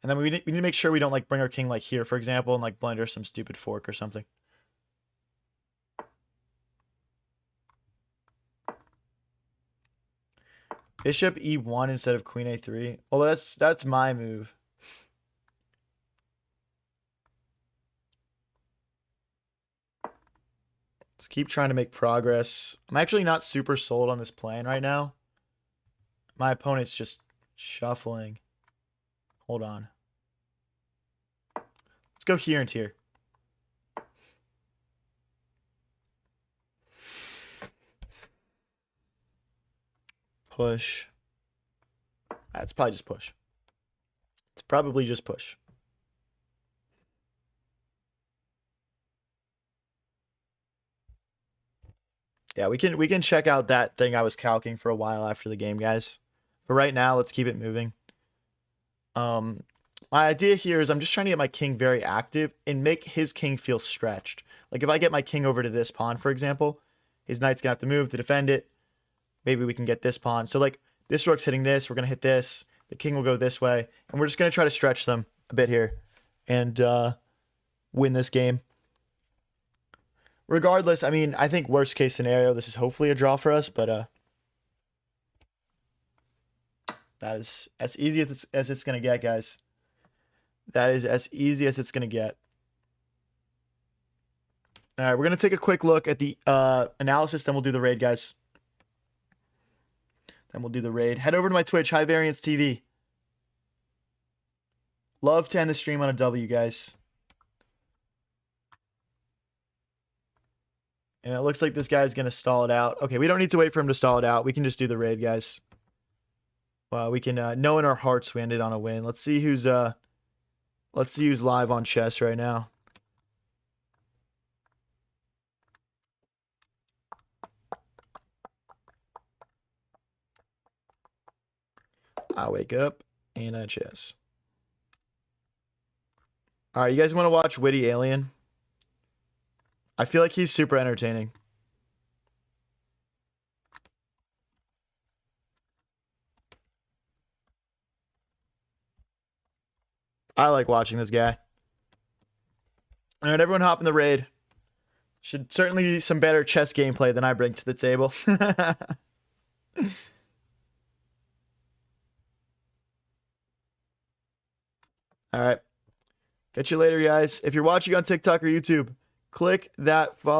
And then we need to make sure we don't like bring our king like here, for example, and like blunder some stupid fork or something. Bishop e1 instead of queen a3. Well, that's my move. Let's keep trying to make progress. I'm actually not super sold on this plan right now. My opponent's just shuffling. Hold on. Let's go here and here. Push. That's probably just push. It's probably just push. Yeah, we can check out that thing I was calcing for a while after the game, guys. But right now, let's keep it moving. My idea here is I'm just trying to get my king very active and make his king feel stretched. Like if I get my king over to this pawn, for example, his knight's gonna have to move to defend it. Maybe we can get this pawn. So like this rook's hitting this, we're gonna hit this. The king will go this way, and we're just gonna try to stretch them a bit here and win this game. Regardless, I mean, I think worst case scenario, this is hopefully a draw for us, but that is as easy as it's gonna get, guys. That is as easy as it's gonna get. All right, we're gonna take a quick look at the analysis, then we'll do the raid, guys. Then we'll do the raid. Head over to my Twitch, High Variance TV. Love to end the stream on a W, guys. And it looks like this guy's going to stall it out. Okay, we don't need to wait for him to stall it out. We can just do the raid, guys. Well, we can know in our hearts we ended on a win. Let's see who's live on chess right now. I wake up and I chess. All right, you guys want to watch Witty Alien? I feel like he's super entertaining. I like watching this guy. All right, everyone hop in the raid. Should certainly be some better chess gameplay than I bring to the table. All right. Catch you later, guys. If you're watching on TikTok or YouTube, click that follow.